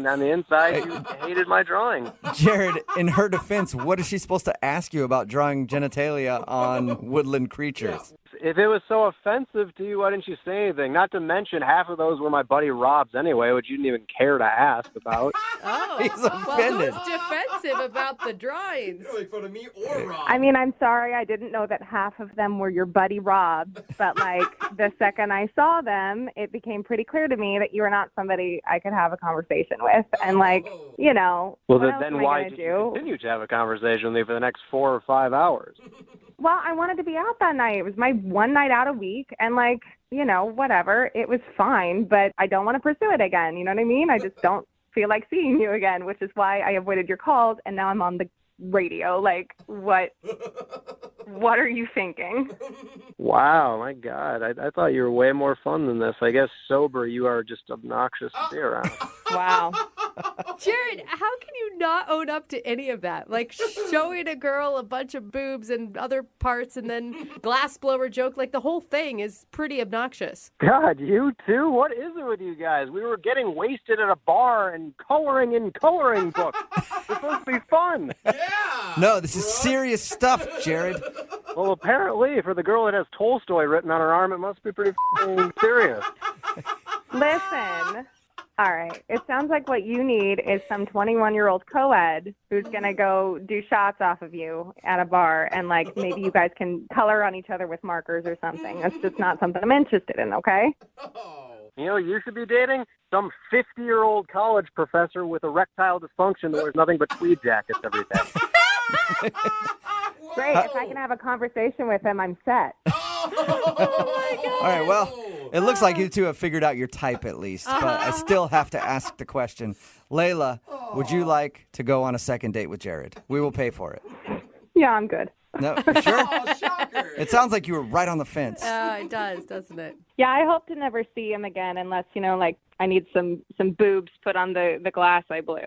Q: on the inside, you hated my drawing.
B: Jared, in her defense, what is she supposed to ask you about drawing genitalia on woodland creatures?
Q: If it was so offensive to you, why didn't you say anything? Not to mention, half of those were my buddy Rob's anyway, which you didn't even care to ask about.
C: Oh,
B: he's offended.
C: Well, who's defensive about the drawings?
E: You don't make fun of me or Rob.
R: I mean, I'm sorry. I didn't know that half of them were your buddy Rob. But, like, the second I saw them it became pretty clear to me that you were not somebody I could have a conversation with. And, like, you know,
Q: Well,
R: what else
Q: then
R: am I
Q: why
R: gonna
Q: did
R: do?
Q: you continue to have a conversation with me for the next 4 or 5 hours?
R: Well, I wanted to be out that night. It was my one night out a week, and, like, you know, whatever. It was fine, but I don't want to pursue it again. You know what I mean? I just don't feel like seeing you again, which is why I avoided your calls, and now I'm on the radio. Like, what are you thinking?
Q: Wow, my God. I thought you were way more fun than this. I guess sober you are just obnoxious to be around.
R: Wow.
C: Jared, how can you not own up to any of that? Like showing a girl a bunch of boobs and other parts and then glass blower joke, like the whole thing is pretty obnoxious.
Q: God, you too? What is it with you guys? We were getting wasted at a bar and coloring in coloring books. It's supposed to be fun.
B: No, this is serious stuff, Jared.
Q: Well, apparently, for the girl that has Tolstoy written on her arm, it must be pretty serious.
R: Listen. All right. It sounds like what you need is some 21-year-old co-ed who's going to go do shots off of you at a bar, and, like, maybe you guys can color on each other with markers or something. That's just not something I'm interested in, okay?
Q: You know, you should be dating some 50-year-old college professor with erectile dysfunction that wears nothing but tweed jackets every day.
R: Great. If I can have a conversation with him, I'm set.
B: All right, well, it looks like you two have figured out your type at least, but I still have to ask the question. Layla, would you like to go on a second date with Jared? We will pay for it.
R: Yeah, I'm good.
B: No, you sure? It sounds like you were right on the fence.
C: It does, doesn't it?
R: Yeah, I hope to never see him again unless, you know, like, I need some boobs put on the glass I blew.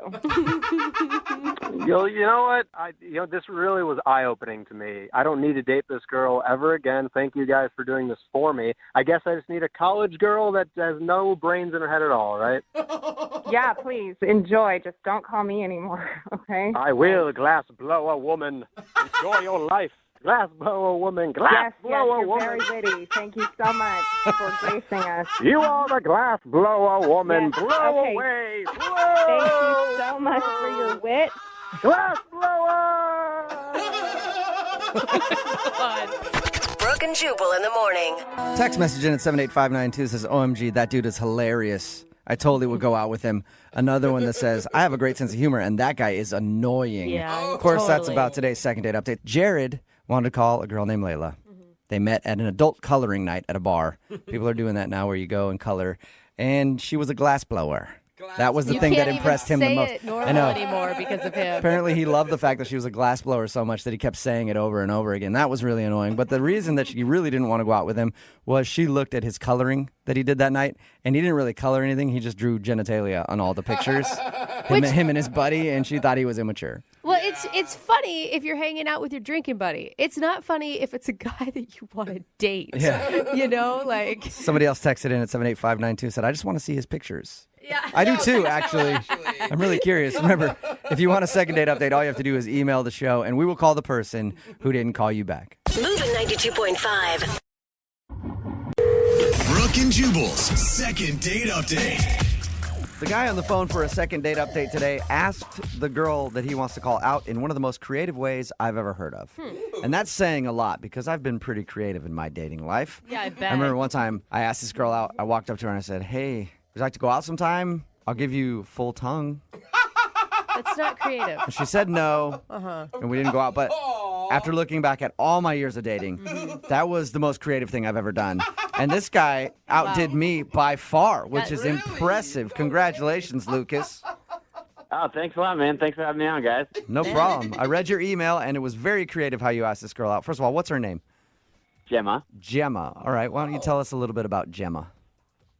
Q: You know what? This really was eye-opening to me. I don't need to date this girl ever again. Thank you guys for doing this for me. I guess I just need a college girl that has no brains in her head at all, right?
R: Yeah, please, enjoy. Just don't call me anymore, okay?
Q: I will, glass blower woman. Enjoy your life. Glass blower woman. Glass blower
R: you're
Q: woman.
R: very witty. Thank you so much for gracing us.
Q: You are the glass blower woman.
R: Yes,
Q: Blow
R: okay.
Q: away.
R: Thank you so much for your wit.
Q: Glass blower!
G: Brooke and Jubal in the morning.
B: Text message in at 78592 says, OMG, that dude is hilarious. I totally would go out with him. Another one that says, I have a great sense of humor, and that guy is annoying.
C: Yeah,
B: of course, that's
C: totally.
B: about today's second date update. Jared wanted to call a girl named Layla. They met at an adult coloring night at a bar. People are doing that now where you go and color. And she was a glass blower. That was the thing that impressed him the most.
C: You can't even say it normal anymore because of him.
B: Apparently, he loved the fact that she was a glass blower so much that he kept saying it over and over again. That was really annoying. But the reason that she really didn't want to go out with him was she looked at his coloring that he did that night, and he didn't really color anything. He just drew genitalia on all the pictures, him and his buddy, and she thought he was immature.
C: Well, it's funny if you're hanging out with your drinking buddy. It's not funny if it's a guy that you want to date.
B: Yeah.
C: You know, like...
B: Somebody else texted in at 78592 said, I just want to see his pictures.
C: Yeah.
B: I do too, actually. I'm really curious. Remember, if you want a second date update, all you have to do is email the show, and we will call the person who didn't call you back.
G: Moving 92.5.
A: Brooke and Jubal's second date update.
B: The guy on the phone for a second date update today asked the girl that he wants to call out in one of the most creative ways I've ever heard of. And that's saying a lot because I've been pretty creative in my dating life.
C: Yeah, I bet.
B: I remember one time I asked this girl out. I walked up to her and I said, hey, would you like to go out sometime? I'll give you full tongue.
C: That's not creative.
B: And she said no, and we didn't go out. But after looking back at all my years of dating, that was the most creative thing I've ever done. And this guy outdid me by far, which is impressive. Congratulations, Lucas.
S: Oh, thanks a lot, man. Thanks for having me on, guys.
B: No problem. I read your email, and it was very creative how you asked this girl out. First of all, what's her name?
S: Gemma.
B: Gemma. All right, why don't you tell us a little bit about Gemma?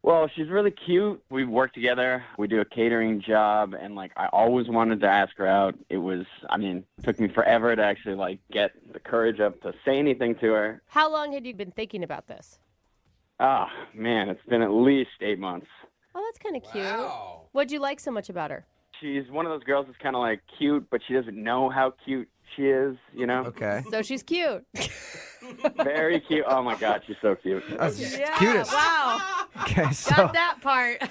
S: Well, she's really cute. We work together. We do a catering job, and, I always wanted to ask her out. It took me forever to actually, get the courage up to say anything to her.
C: How long had you been thinking about this?
S: Oh, man, it's been at least 8 months.
C: Oh, that's kind of cute. What'd you like so much about her?
S: She's one of those girls that's kind of, cute, but she doesn't know how cute she is, you know?
B: Okay.
C: So she's cute.
S: Very cute. Oh, my God, she's so cute.
C: Yeah,
B: cutest.
C: wow.
B: Okay, so
C: Got that part.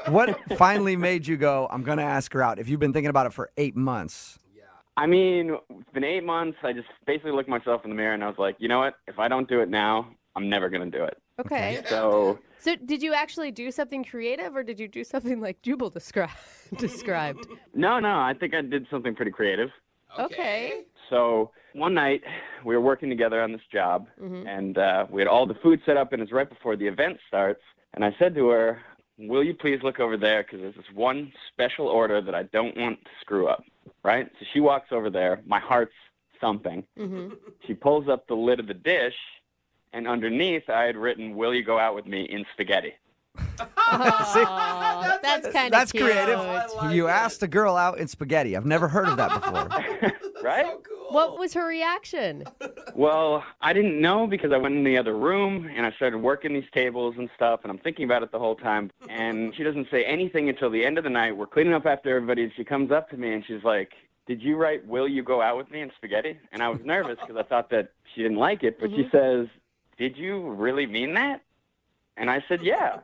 B: what finally made you go, I'm going to ask her out, if you've been thinking about it for 8 months?
S: It's been 8 months. I just basically looked myself in the mirror, and I was like, you know what? If I don't do it now, I'm never going to do it.
C: Okay.
M: So
C: So did you actually do something creative, or did you do something like Jubal described?
S: No, I think I did something pretty creative.
C: Okay.
S: So one night we were working together on this job,
C: Mhm.
S: and we had all the food set up, and it's right before the event starts. And I said to her, "Will you please look over there? Because there's this one special order that I don't want to screw up." Right? So she walks over there. My heart's thumping.
C: Mm-hmm.
S: She pulls up the lid of the dish, and underneath I had written, "Will you go out with me in spaghetti?"
C: Oh, that's kind of
B: That's creative. You asked a girl out in spaghetti. I've never heard of that before.
S: Right?
C: What was her reaction?
S: Well, I didn't know because I went in the other room and I started working these tables and stuff, and I'm thinking about it the whole time. And she doesn't say anything until the end of the night. We're cleaning up after everybody, and she comes up to me and she's like, "Did you write, 'Will you go out with me in spaghetti?'" And I was nervous because I thought that she didn't like it, but she says, "Did you really mean that?" And I said, "Yeah."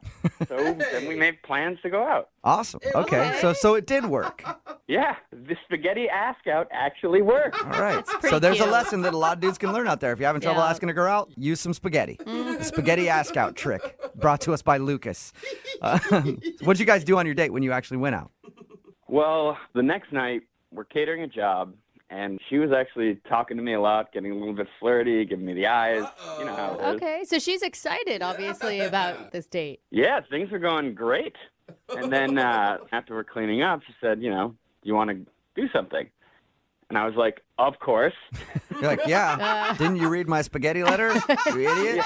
S: So then we made plans to go out.
B: Awesome. Okay. So it did work.
S: Yeah, the spaghetti ask out actually worked.
B: All right. So there's a lesson that a lot of dudes can learn out there. If you're having trouble asking a girl out, use some spaghetti. The spaghetti ask out trick brought to us by Lucas. What'd you guys do on your date when you actually went out?
S: Well, the next night, we're catering a job, and she was actually talking to me a lot, getting a little bit flirty, giving me the eyes. You know how it is.
C: Okay, so she's excited, obviously, about this date.
S: Yeah, things are going great. And then after we're cleaning up, she said, "You want to do something?" And I was like, "Of course."
B: You're like, yeah. Didn't you read my spaghetti letter, you idiot?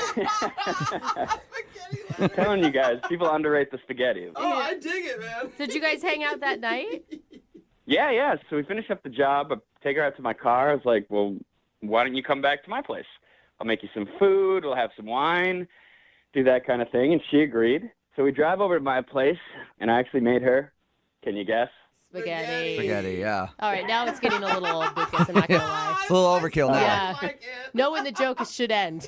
S: I'm telling you guys, people underrate the spaghetti.
E: Oh, I dig it, man.
C: So did you guys hang out that night?
S: Yeah. So we finished up the job. I take her out to my car. I was like, "Well, why don't you come back to my place? I'll make you some food. We'll have some wine, do that kind of thing." And she agreed. So we drive over to my place, and I actually made her, can you guess?
C: Spaghetti.
B: Spaghetti, yeah.
C: All right, now it's getting a little old, Lucas. I'm not going to lie.
B: It's a little overkill now.
C: Yeah. Know when the joke should end.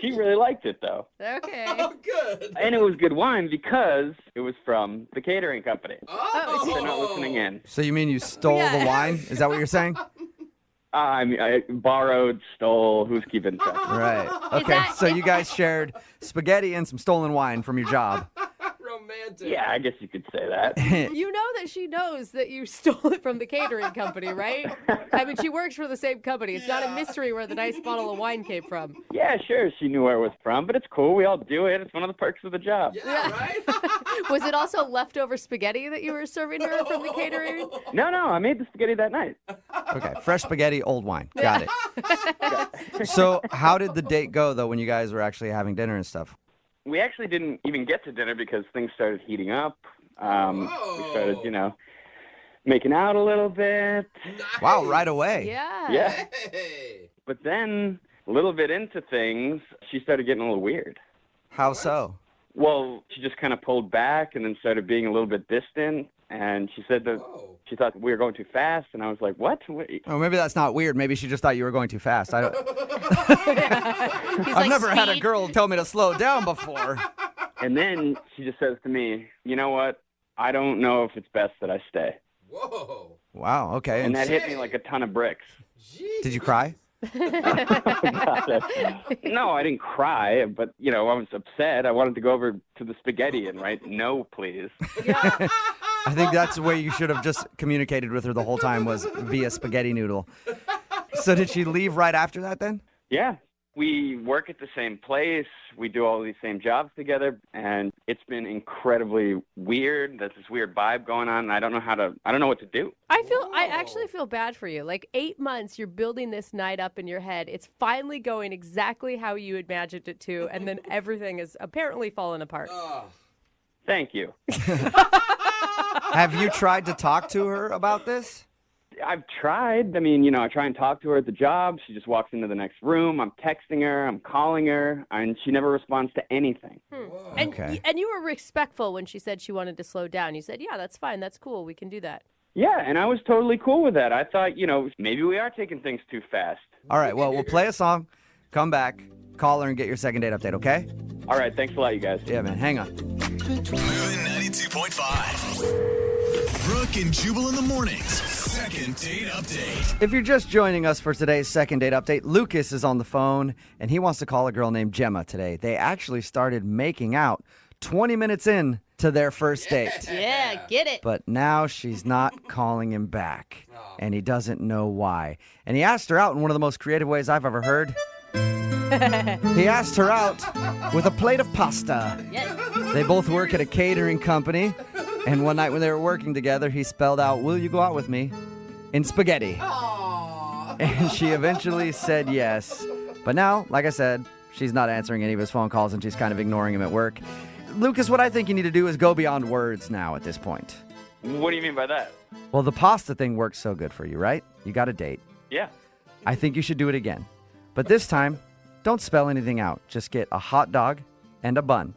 S: She really liked it, though.
C: Okay.
E: Oh, good.
S: And it was good wine because it was from the catering company.
E: Oh.
S: They're not listening in.
B: So you mean you stole the wine? Is that what you're saying?
S: I borrowed, stole, who's keeping track?
B: Right. Okay, so you guys shared spaghetti and some stolen wine from your job.
E: Romantic.
S: Yeah, I guess you could say that.
C: You know that she knows that you stole it from the catering company, right? I mean, she works for the same company. It's not a mystery where the nice bottle of wine came from.
S: Yeah, sure, she knew where it was from, but it's cool. We all do it. It's one of the perks of the job.
E: Yeah, right?
C: Was it also leftover spaghetti that you were serving her from the catering?
S: No, I made the spaghetti that night.
B: Okay, fresh spaghetti, old wine. Got it. So how did the date go, though, when you guys were actually having dinner and stuff?
S: We actually didn't even get to dinner because things started heating up. We started, making out a little bit.
B: Wow, right away.
S: Yeah.
E: Hey.
S: But then, a little bit into things, she started getting a little weird.
B: How so?
S: Well, she just kind of pulled back and then started being a little bit distant. And she said that she thought we were going too fast. And I was like, what?
B: Oh, maybe that's not weird. Maybe she just thought you were going too fast. I don't. I've never had a girl tell me to slow down before.
S: And then she just says to me, "You know what? I don't know if it's best that I stay."
E: Whoa.
B: Wow, okay.
S: And that hit me like a ton of bricks.
B: Did you cry?
S: No, I didn't cry, but, I was upset. I wanted to go over to the spaghetti and write, "No, please."
B: I think that's the way you should have just communicated with her the whole time, was via spaghetti noodle. So did she leave right after that then?
S: Yeah. We work at the same place. We do all these same jobs together, and it's been incredibly weird. There's this weird vibe going on, and I don't know what to do.
C: I actually feel bad for you. Like 8 months, you're building this night up in your head. It's finally going exactly how you imagined it to, and then everything is apparently fallen apart.
S: Thank you.
B: Have you tried to talk to her about this?
S: I've tried. I mean, I try and talk to her at the job. She just walks into the next room. I'm texting her. I'm calling her. And she never responds to anything.
C: And you were respectful when she said she wanted to slow down. You said, yeah, that's fine. That's cool. We can do that.
S: Yeah, and I was totally cool with that. I thought, maybe we are taking things too fast.
B: All right, well, we'll play a song, come back, call her, and get your second date update, okay?
S: All right, thanks a lot, you guys.
B: Yeah, man, hang on.
A: Moving 92.5. Brooke and Jubal in the mornings. second date update.
B: If you're just joining us for today's second date update, Lucas is on the phone, and he wants to call a girl named Gemma today. They actually started making out 20 minutes in to their first date.
P: Yeah, get it.
B: But now she's not calling him back, and he doesn't know why. And he asked her out in one of the most creative ways I've ever heard. He asked her out with a plate of pasta.
P: Yes.
B: They both work at a catering company, and one night when they were working together, he spelled out, "Will you go out with me?" in spaghetti. And she eventually said yes. But now, like I said, she's not answering any of his phone calls, and she's kind of ignoring him at work. Lucas, what I think you need to do is go beyond words now at this point.
S: What do you mean by that?
B: Well, the pasta thing works so good for you, right? You got a date.
S: Yeah.
B: I think you should do it again. But this time, don't spell anything out. Just get a hot dog and a bun.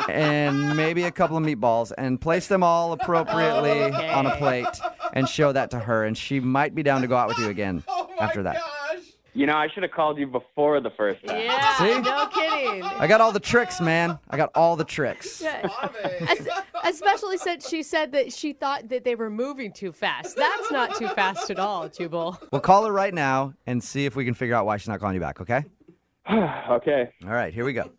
B: And maybe a couple of meatballs, and place them all appropriately on a plate and show that to her, and she might be down to go out with you again after that.
S: You know, I should have called you before the first time.
P: Yeah,
B: See?
P: no kidding.
B: I got all the tricks, man. I got all the tricks.
P: Yeah. Especially since she said that she thought that they were moving too fast. That's not too fast at all, Jubal.
B: We'll call her right now and see if we can figure out why she's not calling you back, okay?
S: Okay.
B: All right, here we go.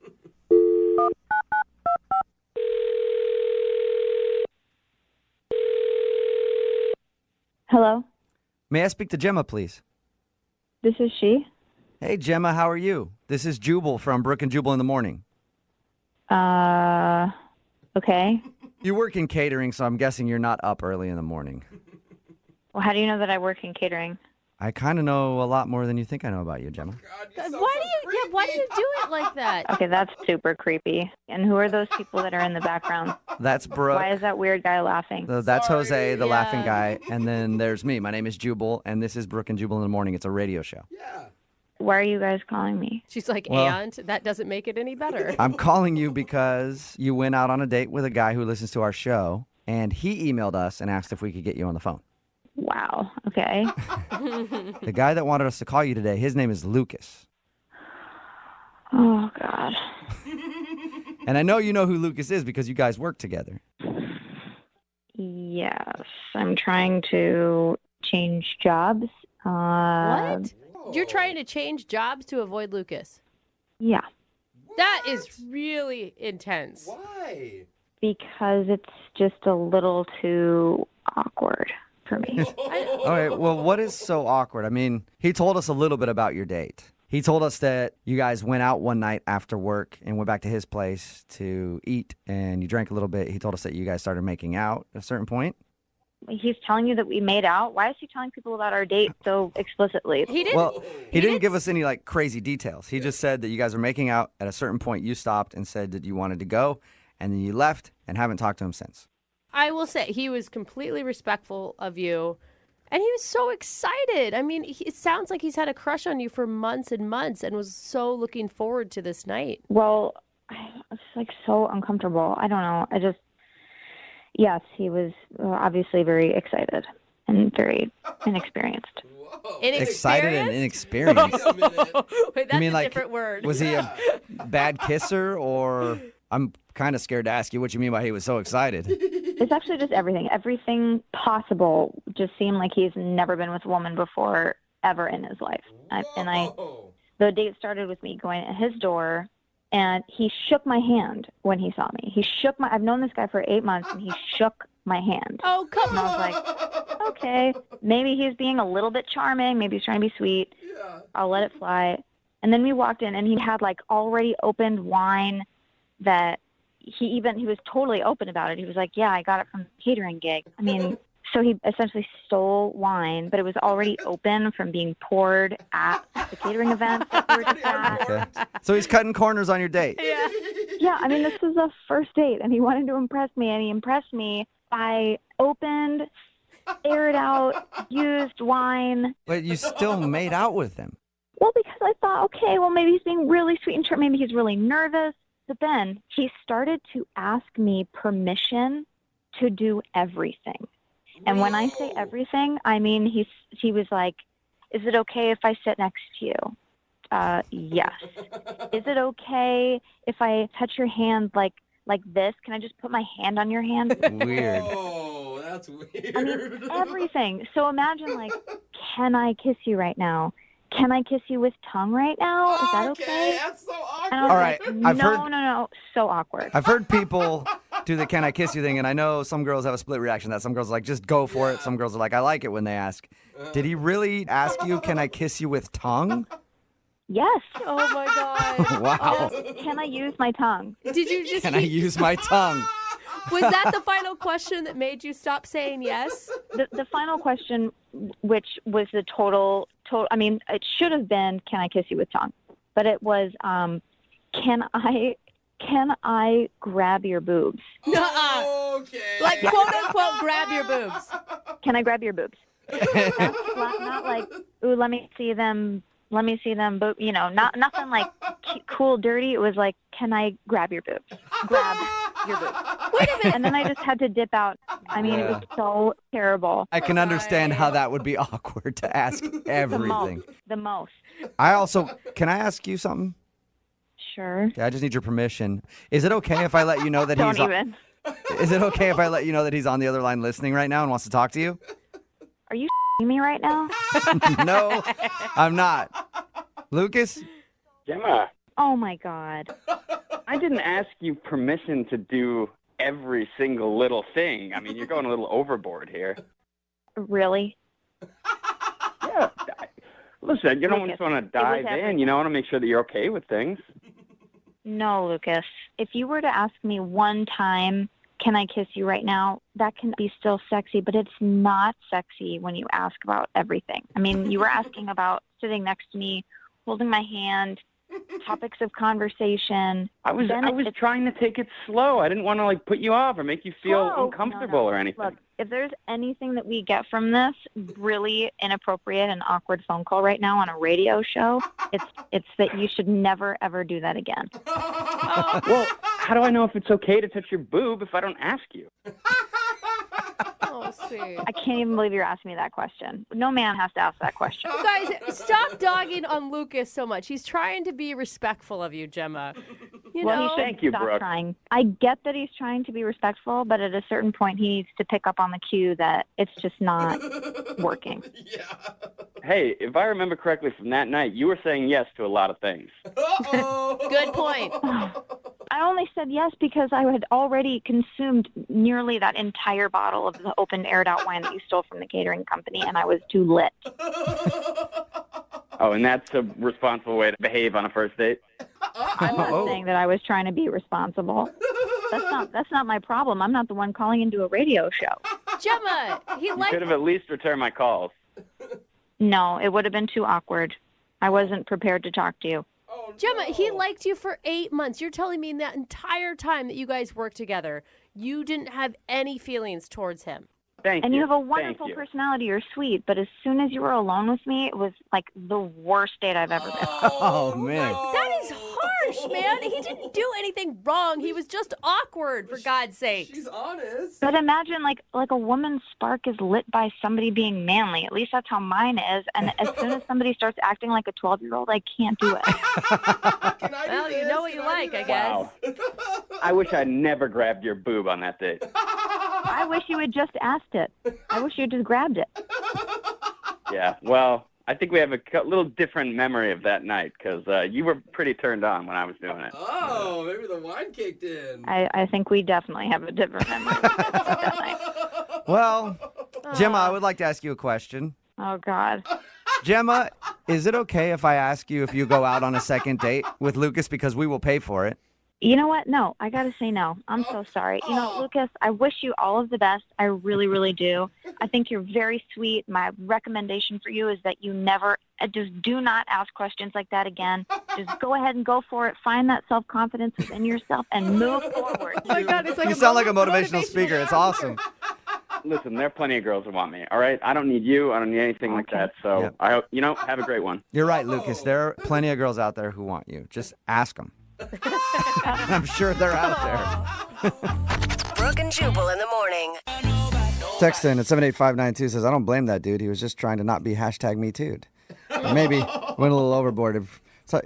N: Hello,
B: May I speak to Gemma, please?
N: this is she.
B: Hey, Gemma, how are you? This is Jubal from Brooke and Jubal in the morning.
N: Okay.
B: You work in catering, so I'm guessing you're not up early in the morning.
N: Well, how do you know that I work in catering?
B: I kind of know a lot more than you think I know about you, Gemma.
P: Why do you do it like that?
N: Okay, that's super creepy. And who are those people that are in the background?
B: That's Brooke.
N: Why is that weird guy laughing?
B: That's Jose, the laughing guy. And then there's me. My name is Jubal, and this is Brooke and Jubal in the morning. It's a radio show.
N: Why are you guys calling me?
C: She's like,
B: Well-
C: and that doesn't make it any better.
B: I'm calling you because you went out on a date with a guy who listens to our show, and he emailed us and asked if we could get you on the phone.
N: Wow. Okay.
B: The guy that wanted us to call you today, his name is Lucas.
N: Oh, God.
B: And I know you know who Lucas is because you guys work together.
N: Yes. I'm trying to change jobs.
C: What? You're trying to change jobs to avoid Lucas?
N: Yeah.
C: That is really intense.
E: Why?
N: Because it's just a little too awkward for me.
B: All right, well, what is so awkward? I mean, he told us a little bit about your date. He told us that you guys went out one night after work and went back to his place to eat, and you drank a little bit. He told us that you guys started making out at a certain point.
N: He's telling you that we made out? Why is he telling people about our date so explicitly?
C: He didn't.
B: Well, he didn't give us any, like, crazy details. He just said that you guys were making out. At a certain point, you stopped and said that you wanted to go, and then you left and haven't talked to him since.
C: I will say he was completely respectful of you, and he was so excited. I mean, it sounds like he's had a crush on you for months and months and was so looking forward to this night.
N: Well, it's like so uncomfortable. I don't know. Yes, he was obviously very excited and very inexperienced.
B: Excited and inexperienced.
C: Wait, that's
B: You mean,
C: a
B: like,
C: different word.
B: Was he a bad kisser, or I'm kind of scared to ask you what you mean by he was so excited.
N: It's actually just everything. Everything possible just seemed like he's never been with a woman before ever in his life. The date started with me going at his door, and he shook my hand when he saw me. I've known this guy for 8 months, and he shook my hand.
C: Oh, come
N: and I was like, okay, maybe he's being a little bit charming. Maybe he's trying to be sweet. I'll let it fly. And then we walked in, and he had like already opened wine that he was totally open about it. He was like, yeah, I got it from the catering gig. I mean, so he essentially stole wine, but it was already open from being poured at the catering event that we were just at.
B: Okay. So he's cutting corners on your date.
N: Yeah, I mean, this was a first date, and he wanted to impress me, and he impressed me by opened, aired out, used wine.
B: But you still made out with him.
N: Well, because I thought, okay, well, maybe he's being really sweet and maybe he's really nervous. But then he started to ask me permission to do everything. And when I say everything, I mean he was like, is it okay if I sit next to you? Yes. Is it okay if I touch your hand like this? Can I just put my hand on your hand?
B: Weird.
E: That's weird.
T: I mean, everything. So imagine, like, can I kiss you right now? Can I kiss you with tongue right now? Is that okay?
E: That's so awkward.
T: And I was
B: All right,
T: like, no, so awkward.
B: I've heard people do the "can I kiss you" thing, and I know some girls have a split reaction to that. Some girls are like, just go for it. Some girls are like, I like it when they ask. Did he really ask you, "Can I kiss you with tongue"?
T: Yes.
C: Oh my God.
B: Wow.
T: Can I use my tongue?
C: Did you just?
B: Can I use my tongue?
C: Was that the final question that made you stop saying yes?
T: The final question, which was the total. I mean, it should have been, "Can I kiss you with tongue?" But it was, "Can I grab your boobs?"
E: Okay.
C: Like, quote unquote, grab your boobs.
T: Can I grab your boobs? Not like, ooh, let me see them. Let me see them. But nothing like cool, dirty. It was like, "Can I grab your boobs?" Grab your boobs.
C: Wait a minute.
T: And then I just had to dip out. I mean, it was so terrible.
B: I can understand how that would be awkward to ask everything.
T: The most.
B: Can I ask you something?
T: Sure.
B: Yeah, I just need your permission. Is it okay if I let you know that
T: Don't even.
B: Is it okay if I let you know that he's on the other line listening right now and wants to talk to you?
T: Are you me right now?
B: No, I'm not. Lucas?
S: Gemma,
T: Oh my God.
S: I didn't ask you permission to do every single little thing. I mean, you're going a little overboard here.
T: Really?
S: Yeah. Listen, you don't just want to dive in.
T: everything.
S: You know, want to make sure that you're okay with things.
T: No, Lucas. If you were to ask me one time, "Can I kiss you right now?" that can be still sexy, but it's not sexy when you ask about everything. I mean, you were asking about sitting next to me, holding my hand, topics of conversation.
S: I was trying to take it slow. I didn't want to put you off or make you feel
T: Slow?
S: uncomfortable
T: No.
S: or anything.
T: Look, if there's anything that we get from this really inappropriate and awkward phone call right now on a radio show, it's that you should never ever do that again.
S: Well, how do I know if it's okay to touch your boob if I don't ask you?
C: Oh, sweet.
T: I can't even believe you're asking me that question. No man has to ask that question.
C: You guys, stop dogging on Lucas so much. He's trying to be respectful of you, Gemma. You
T: Well,
C: know?
T: he should
S: Thank you,
T: stop
S: Brooke.
T: trying. I get that he's trying to be respectful, but at a certain point, he needs to pick up on the cue that it's just not working.
S: Hey, if I remember correctly from that night, you were saying yes to a lot of things.
C: Good point.
T: I only said yes because I had already consumed nearly that entire bottle of the open aired out wine that you stole from the catering company, and I was too lit.
S: Oh, and that's a responsible way to behave on a first date?
T: I'm not saying that I was trying to be responsible. That's not my problem. I'm not the one calling into a radio show.
C: Gemma, he
S: You could have at least returned my calls.
T: No, it would have been too awkward. I wasn't prepared to talk to you.
C: Gemma, he liked you for 8 months. You're telling me in that entire time that you guys worked together, you didn't have any feelings towards him.
T: And you have a wonderful personality. You're sweet, but as soon as you were alone with me, it was like the worst date I've ever been on.
B: Oh, man.
C: That is harsh, man. He didn't do anything wrong. He was just awkward, for God's sake.
E: She's honest.
T: But imagine like a woman's spark is lit by somebody being manly. At least that's how mine is. And as soon as somebody starts acting like a 12-year-old, I can't do it.
C: Well, you know what you like, I guess.
S: Wow. I wish I'd never grabbed your boob on that date.
T: I wish you had just asked it. I wish you had just grabbed it.
S: Yeah, well, I think we have a little different memory of that night because you were pretty turned on when I was doing it.
E: Oh, maybe the wine kicked in.
T: I think we definitely have a different memory of that night.
B: Well, Gemma, I would like to ask you a question.
T: Oh, God.
B: Gemma, is it okay if I ask you if you go out on a second date with Lucas because we will pay for it?
T: You know what? No, I got to say no. I'm so sorry. You know, Lucas, I wish you all of the best. I really, really do. I think you're very sweet. My recommendation for you is that you never, just do not ask questions like that again. Just go ahead and go for it. Find that self-confidence within yourself and move forward.
C: Oh my God, it's like
B: You sound like a motivational speaker. It's awesome.
S: Listen, there are plenty of girls that want me, all right? I don't need you. I don't need anything like that. So,
B: Yep.
S: I hope, have a great one.
B: You're right, Lucas. There are plenty of girls out there who want you. Just ask them. I'm sure they're out there.
G: Brooke and Jubal in the morning.
B: Text in at 78592 says, I don't blame that dude. He was just trying to not be #MeToo'd. Maybe went a little overboard.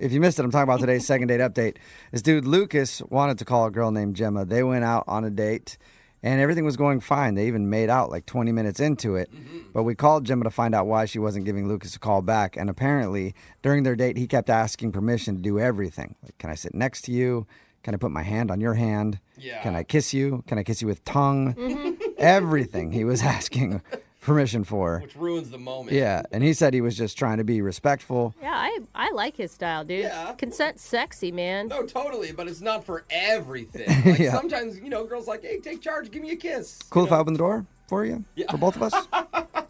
B: If you missed it, I'm talking about today's second date update. This dude, Lucas, wanted to call a girl named Gemma. They went out on a date, And everything was going fine. They even made out like 20 minutes into it. But we called Gemma to find out why she wasn't giving Lucas a call back. And apparently, during their date, he kept asking permission to do everything. Like, can I sit next to you? Can I put my hand on your hand?
E: Yeah.
B: Can I kiss you? Can I kiss you with tongue? Everything he was asking permission for.
E: Which ruins the moment.
B: Yeah, and he said he was just trying to be respectful.
C: Yeah, I like his style, dude.
E: Yeah.
C: Consent's sexy, man.
E: No, totally, but it's not for everything. Like
B: Yeah.
E: sometimes, girls like, hey, take charge, give me a kiss.
B: Cool if I open the door for you?
E: Yeah.
B: For both of us?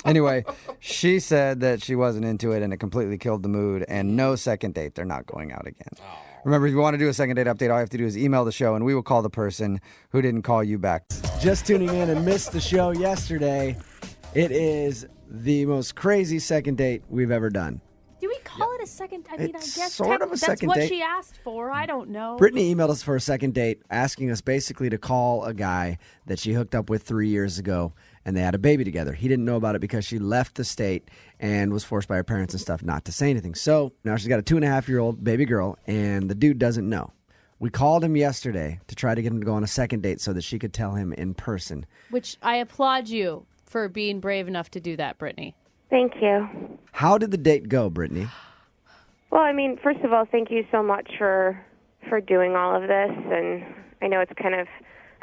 B: Anyway, she said that she wasn't into it and it completely killed the mood, and no second date. They're not going out again. Remember, if you want to do a second date update, all you have to do is email the show and we will call the person who didn't call you back. Just tuning in and missed the show yesterday. It is the most crazy second date we've ever done.
C: Do we call it a second? I mean,
B: It's
C: I guess
B: sort of a
C: that's
B: second
C: what
B: date.
C: she asked for. I don't know.
B: Brittany emailed us for a second date, asking us basically to call a guy that she hooked up with 3 years ago, and they had a baby together. He didn't know about it because she left the state and was forced by her parents and stuff not to say anything. So now she's got a 2.5-year-old baby girl, and the dude doesn't know. We called him yesterday to try to get him to go on a second date so that she could tell him in person.
C: Which I applaud you for being brave enough to do that, Brittany.
U: Thank you.
B: How did the date go, Brittany?
U: Well, I mean, first of all, thank you so much for doing all of this. And I know it's kind of,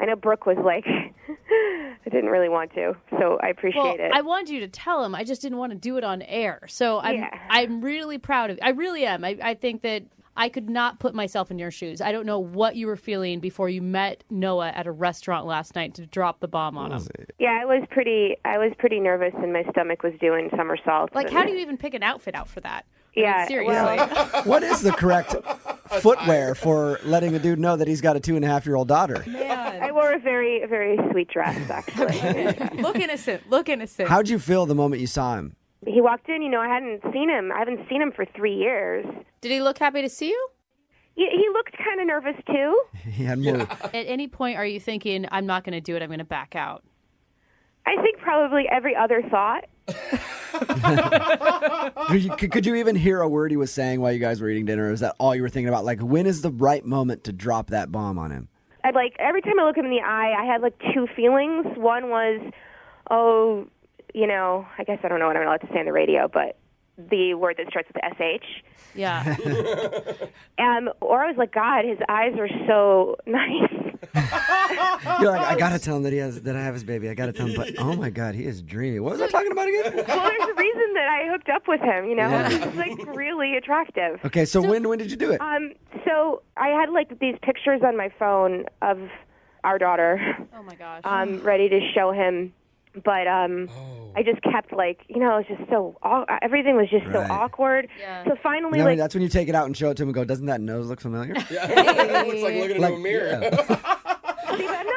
U: I know Brooke was like, I didn't really want to, so I appreciate it.
C: I wanted you to tell him. I just didn't want to do it on air. So I'm really proud of you. I really am. I think that I could not put myself in your shoes. I don't know what you were feeling before you met Noah at a restaurant last night to drop the bomb on him.
U: Yeah, I was pretty nervous, and my stomach was doing somersaults.
C: Like, how do you even pick an outfit out for that?
U: Yeah,
C: I mean, seriously.
B: What is the correct footwear for letting a dude know that he's got a 2.5-year-old daughter?
U: I wore a very, very sweet dress, actually.
C: Look innocent. Look innocent.
B: How'd you feel the moment you saw him?
U: He walked in, I haven't seen him for 3 years.
C: Did he look happy to see you?
U: He looked kind of nervous, too.
B: He had more.
C: At any point, are you thinking, I'm not going to do it, I'm going to back out?
U: I think probably every other thought.
B: Could you even hear a word he was saying while you guys were eating dinner? Or is that all you were thinking about? Like, when is the right moment to drop that bomb on him?
U: Every time I look him in the eye, I had two feelings. One was, I guess I don't know what I'm allowed to say on the radio, but the word that starts with SH.
C: Yeah.
U: Or I was like, God, his eyes are so nice.
B: You're like, I gotta tell him that I have his baby. I gotta tell him, but oh my God, he is dreamy. What was I talking about again?
U: Well, there's a reason that I hooked up with him.
B: Yeah.
U: He's really attractive.
B: Okay, so when did you do it?
U: So I had these pictures on my phone of our daughter.
C: Oh my gosh.
U: Ready to show him. But I just kept it was just so everything was just so awkward.
C: Yeah.
U: So finally,
B: that's when you take it out and show it to him and go, doesn't that nose look familiar?
E: Yeah. It's like looking into a mirror.
U: See, but I'm not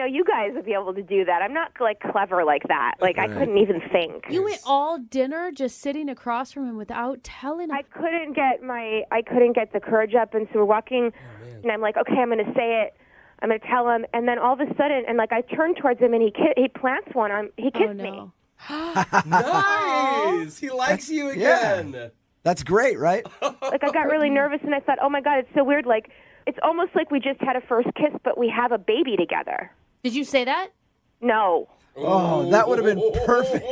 U: you guys would be able to do that. I'm not clever like that. I couldn't even think.
C: You went all dinner just sitting across from him without telling him.
U: I couldn't get the courage up, and so we're walking, and I'm like, okay, I'm going to say it. I'm going to tell him, and then all of a sudden, and I turned towards him, and he plants one on. He kissed me.
E: Nice. He likes you again.
B: Yeah. That's great, right?
U: I got really nervous, and I thought, oh my God, it's so weird. It's almost like we just had a first kiss, but we have a baby together.
C: Did you say that?
U: No.
B: Oh, that would have been perfect.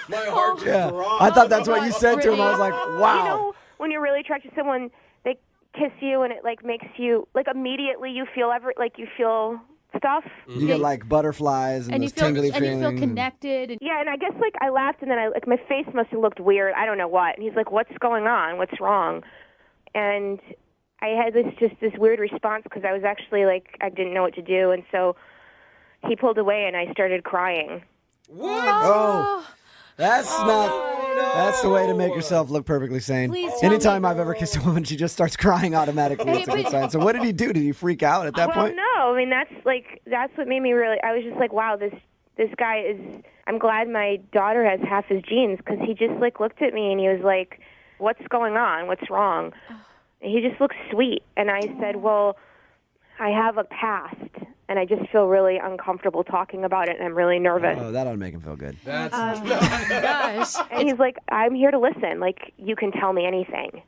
E: My heart just dropped.
B: I thought that's what you said to him. I was like, wow.
U: When you're really attracted to someone, they kiss you, and it makes you immediately you feel you feel stuff.
B: You get butterflies and
C: you
B: those
C: feel
B: tingly feeling.
C: you feel connected. And
U: yeah, and I guess I laughed, and then my face must have looked weird. I don't know what. And he's like, "What's going on? What's wrong?" And I had this weird response because I was actually I didn't know what to do, and so he pulled away, and I started crying.
E: What?
B: Oh, that's that's the way to make yourself look perfectly sane.
C: Please tell
B: Anytime
C: me.
B: I've ever kissed a woman, she just starts crying automatically. It's a good sign. So what did he do? Did he freak out at that point?
U: No. I mean, that's what made me really. I was just like, wow, this guy is. I'm glad my daughter has half his genes because he just looked at me and he was like, "What's going on? What's wrong?" And he just looked sweet, and I said, "Well, I have a past." And I just feel really uncomfortable talking about it, and I'm really nervous.
B: Oh, that ought to make him feel good.
E: That's
C: gosh.
U: And he's like, I'm here to listen. You can tell me anything.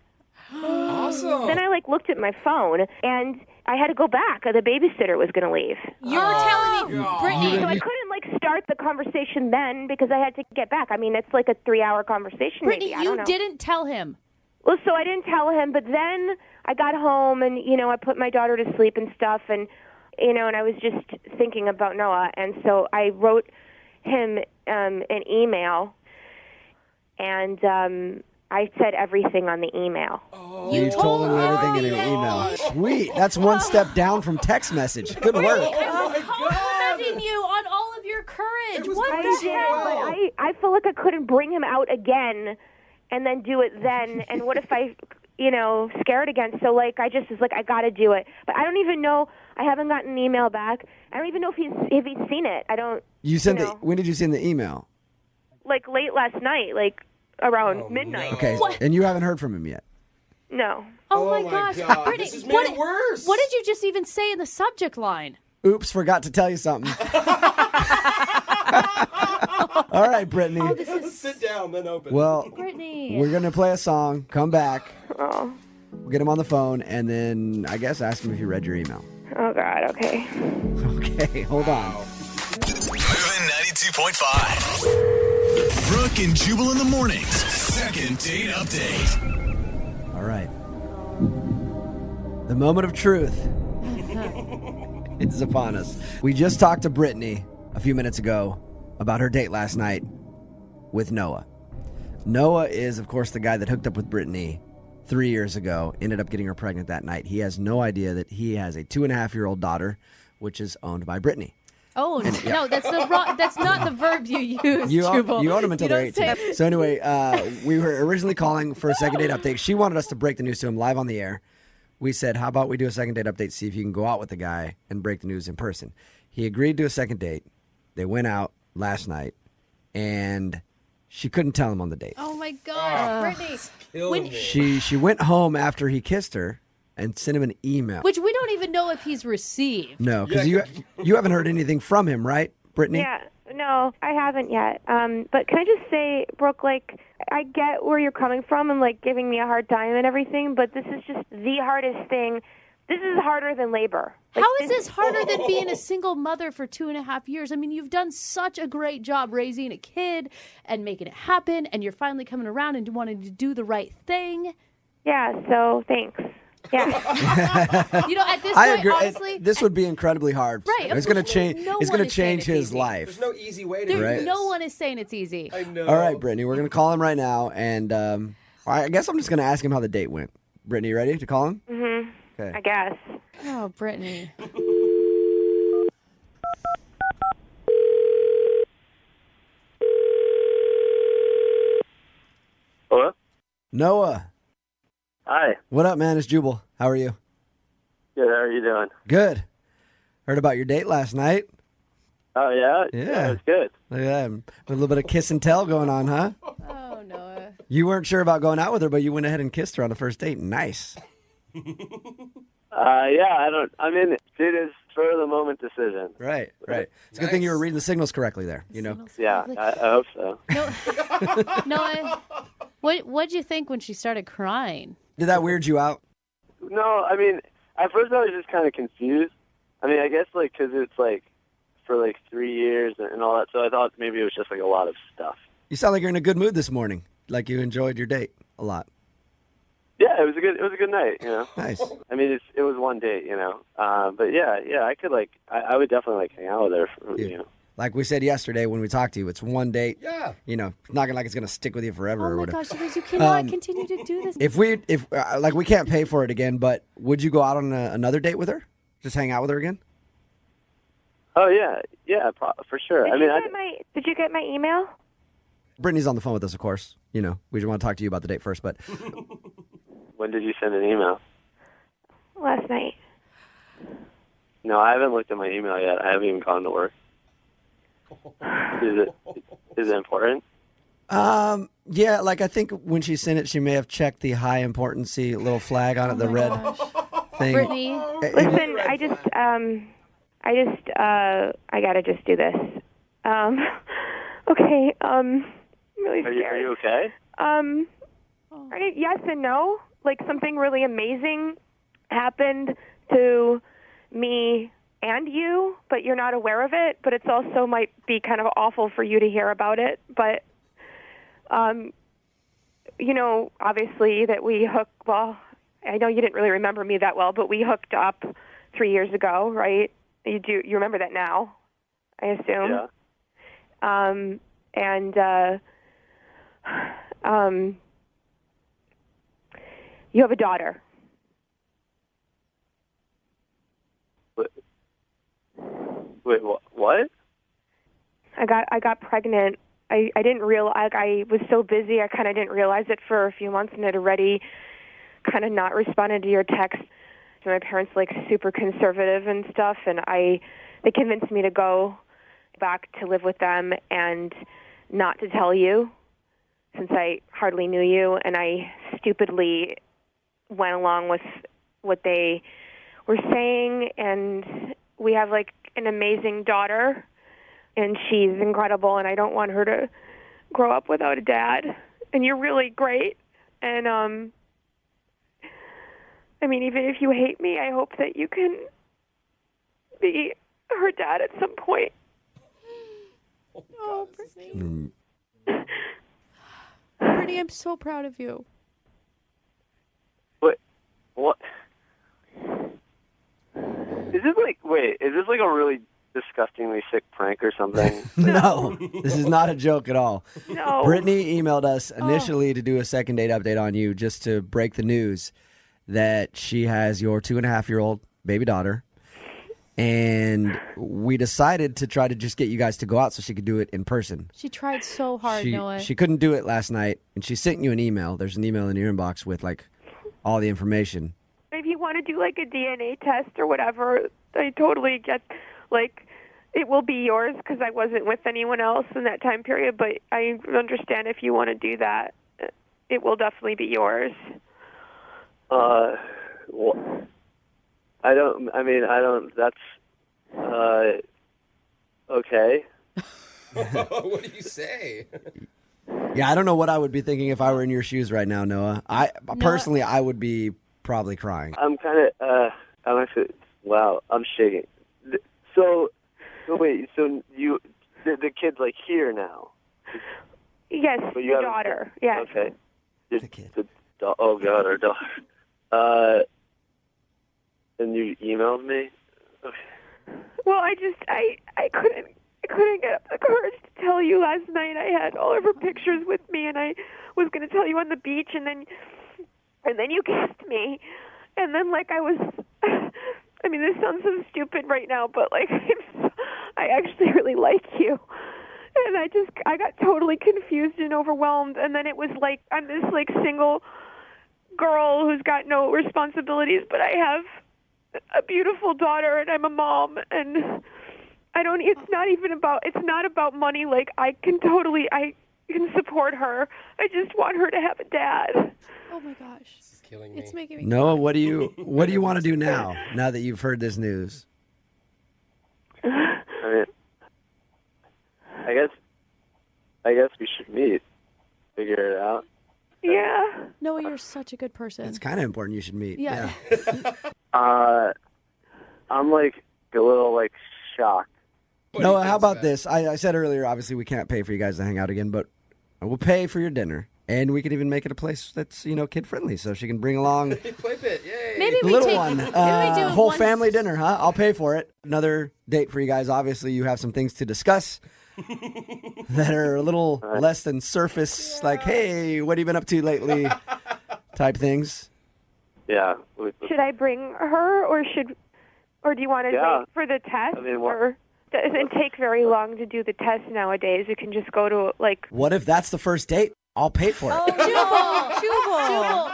E: awesome.
U: Then I looked at my phone, and I had to go back. The babysitter was going to leave.
P: You're telling me, Brittany.
U: So I couldn't start the conversation then because I had to get back. I mean, it's like a 3-hour conversation.
P: Brittany,
U: maybe. I don't
P: you
U: know.
P: didn't tell him.
U: Well, so I didn't tell him, but then I got home and, I put my daughter to sleep and stuff and, and I was just thinking about Noah. And so I wrote him an email and I said everything on the email.
F: You told him everything in an email. Sweet. That's one step down from text message. Good work.
P: I was complimenting you on all of your courage. What the hell?
U: But I feel like I couldn't bring him out again and then do it then. And what if I, scared again? So, I just was like, I got to do it. But I don't even know. I haven't gotten an email back. I don't even know if he's seen it. I don't.
F: You sent when did you send the email?
U: Late last night, around midnight.
F: Okay.
U: What?
F: And you haven't heard from him yet?
U: No.
P: Oh my gosh. Brittany,
E: this has made it worse.
P: What did you just even say in the subject line?
F: Oops, forgot to tell you something. All right, Brittany.
E: Sit down, then open.
F: Well,
P: Brittany.
F: we're going to play a song, come back.
U: Oh.
F: We'll get him on the phone, and then I guess ask him if he read your email.
U: Oh, God, okay.
F: Okay, hold on.
A: Moving 92.5. Brooke and Jubal in the mornings. Second date update.
F: All right. The moment of truth is upon us. We just talked to Brittany a few minutes ago about her date last night with Noah. Noah is, of course, the guy that hooked up with Brittany 3 years ago, ended up getting her pregnant that night. He has no idea that he has a 2.5-year-old daughter, which is owned by Brittany.
P: Oh, no, that's not the verb you use, Jubal.
F: You own them until they're
P: You don't
F: 18. So anyway, we were originally calling for a second date update. She wanted us to break the news to him live on the air. We said, how about we do a second date update, see if you can go out with the guy and break the news in person. He agreed to a second date. They went out last night, and she couldn't tell him on the date.
P: Oh, my God, Brittany.
F: She went home after he kissed her and sent him an email.
P: Which we don't even know if he's received.
F: No, because you haven't heard anything from him, right, Brittany?
U: Yeah, no, I haven't yet. But can I just say, Brooke, I get where you're coming from and, giving me a hard time and everything, but this is just the hardest thing. This is harder than labor.
P: How is this harder than being a single mother for 2.5 years? I mean, you've done such a great job raising a kid and making it happen, and you're finally coming around and wanting to do the right thing.
U: Yeah, so thanks. Yeah.
P: At this
F: I
P: point,
F: agree.
P: honestly,
F: This would be incredibly hard.
P: Right,
F: It's going to change.
P: no
F: It's
P: one
F: going to
P: is saying
F: change
P: it's
F: his
P: easy.
F: life.
E: There's no easy way to do
F: Right.
E: this.
P: no one is saying it's easy.
E: I know.
F: All right, Brittany, we're going to call him right now, and I guess I'm just going to ask him how the date went. Brittany, you ready to call him?
U: Mm-hmm.
F: Okay.
U: I guess.
P: Oh, Brittany.
O: Hello?
F: Noah.
O: Hi.
F: What up, man? It's Jubal. How are you?
O: Good. How are you doing?
F: Good. Heard about your date last night.
O: Oh, yeah?
F: Yeah.
O: It was good.
F: Look at that. A little bit of kiss and tell going on, huh?
P: Oh, Noah.
F: You weren't sure about going out with her, but you went ahead and kissed her on the first date. Nice.
O: It is spur of the moment decision.
F: Right. It's a good thing you were reading the signals correctly there,
O: Yeah, I hope so.
P: Noah, what'd you think when she started crying?
F: Did that weird you out?
O: No, at first I was just kind of confused. I guess, because it's, for, 3 years and all that, so I thought maybe it was just, a lot of stuff.
F: You sound like you're in a good mood this morning. Like you enjoyed your date a lot.
O: Yeah, it was a good night,
F: Nice.
O: It was one date, but yeah, I could, I would definitely, hang out with her,
F: Like we said yesterday when we talked to you, it's one date.
E: Yeah.
F: It's not like it's going to stick with you forever
P: Oh
F: or
P: my
F: whatever.
P: gosh, you guys, you cannot continue to do this.
F: If we can't pay for it again, but would you go out on another date with her? Just hang out with her again?
O: Oh, yeah, for sure.
U: Did you get my email?
F: Brittany's on the phone with us, of course. We just want to talk to you about the date first, but
O: When did you send an email?
U: Last night.
O: No, I haven't looked at my email yet. I haven't even gone to work. Is it important?
F: Yeah, I think when she sent it, she may have checked the high importancy little flag on it, the red thing.
P: Brittany.
U: Listen, I gotta just do this. Okay, really scared.
O: Are you okay?
U: Yes and no. Something really amazing happened to me and you, but you're not aware of it. But it's also might be kind of awful for you to hear about it. But, you know, obviously that well, I know you didn't really remember me that well, but we hooked up 3 years ago, right? You remember that now, I assume?
O: Yeah.
U: You have a daughter.
O: Wait, what?
U: I got pregnant. I didn't realize. I was so busy. I kind of didn't realize it for a few months, and had already kind of not responded to your text. So my parents like super conservative and stuff, and they convinced me to go back to live with them and not to tell you, since I hardly knew you, and I stupidly went along with what they were saying. And we have like an amazing daughter, and she's incredible, and I don't want her to grow up without a dad. And you're really great. And I mean, even if you hate me, I hope that you can be her dad at some point.
C: Oh, Brittany. Brittany, I'm so proud of you.
O: What? Is this like a really disgustingly sick prank or something?
F: No, this is not a joke at all.
U: No.
F: Brittany emailed us initially to do a second date update on you, just to break the news that she has your 2.5-year-old baby daughter. And we decided to try to just get you guys to go out so she could do it in person.
C: She tried so hard, Noah.
F: She couldn't do it last night, and she sent you an email. There's an email in your inbox with like all the information.
U: If you want to do like a DNA test or whatever, I totally get, like, it will be yours because I wasn't with anyone else in that time period, but I understand if you want to do that, it will definitely be yours.
O: Well, that's, okay.
E: What do you say?
F: Yeah, I don't know what I would be thinking if I were in your shoes right now, Noah. Personally, I would be probably crying.
O: I'm kind of, I'm actually, wow, I'm shaking. So wait, so the kid's like here now?
U: Yes, your daughter, yes.
O: Okay. The kid. Oh, God, our daughter. And you emailed me? Okay.
U: Well, I couldn't get up the courage to tell you last night. I had all of her pictures with me, and I was going to tell you on the beach, and then you kissed me, and then like I was. I mean, this sounds so stupid right now, but like I actually really like you, and I got totally confused and overwhelmed, and then it was like I'm this like single girl who's got no responsibilities, but I have a beautiful daughter, and I'm a mom, and it's not about money. Like I can support her. I just want her to have a dad.
C: Oh my gosh.
E: This is killing me.
C: It's making me
F: Noah, what do you want to do now that you've heard this news?
O: I mean, I guess we should meet, figure it out.
U: Yeah.
C: Noah, you're such a good person.
F: It's kind of important you should meet.
C: Yeah.
O: I'm like a little like shocked.
F: Noah, how about this? I said earlier, obviously we can't pay for you guys to hang out again, but we'll pay for your dinner. And we could even make it a place that's, kid-friendly, so she can bring along
E: Play pit, yay.
C: Maybe
F: the
C: we
F: little
C: take,
F: one.
C: maybe we do
F: Whole
C: one-
F: family dinner, huh? I'll pay for it. Another date for you guys. Obviously, you have some things to discuss that are a little less than surface, like, hey, what have you been up to lately type things.
O: Yeah.
U: Should I bring her, or do you want to wait for the test?
O: I mean,
U: or it doesn't take very long to do the test nowadays. You can just go to like.
F: What if that's the first date? I'll pay for it.
C: Jubal.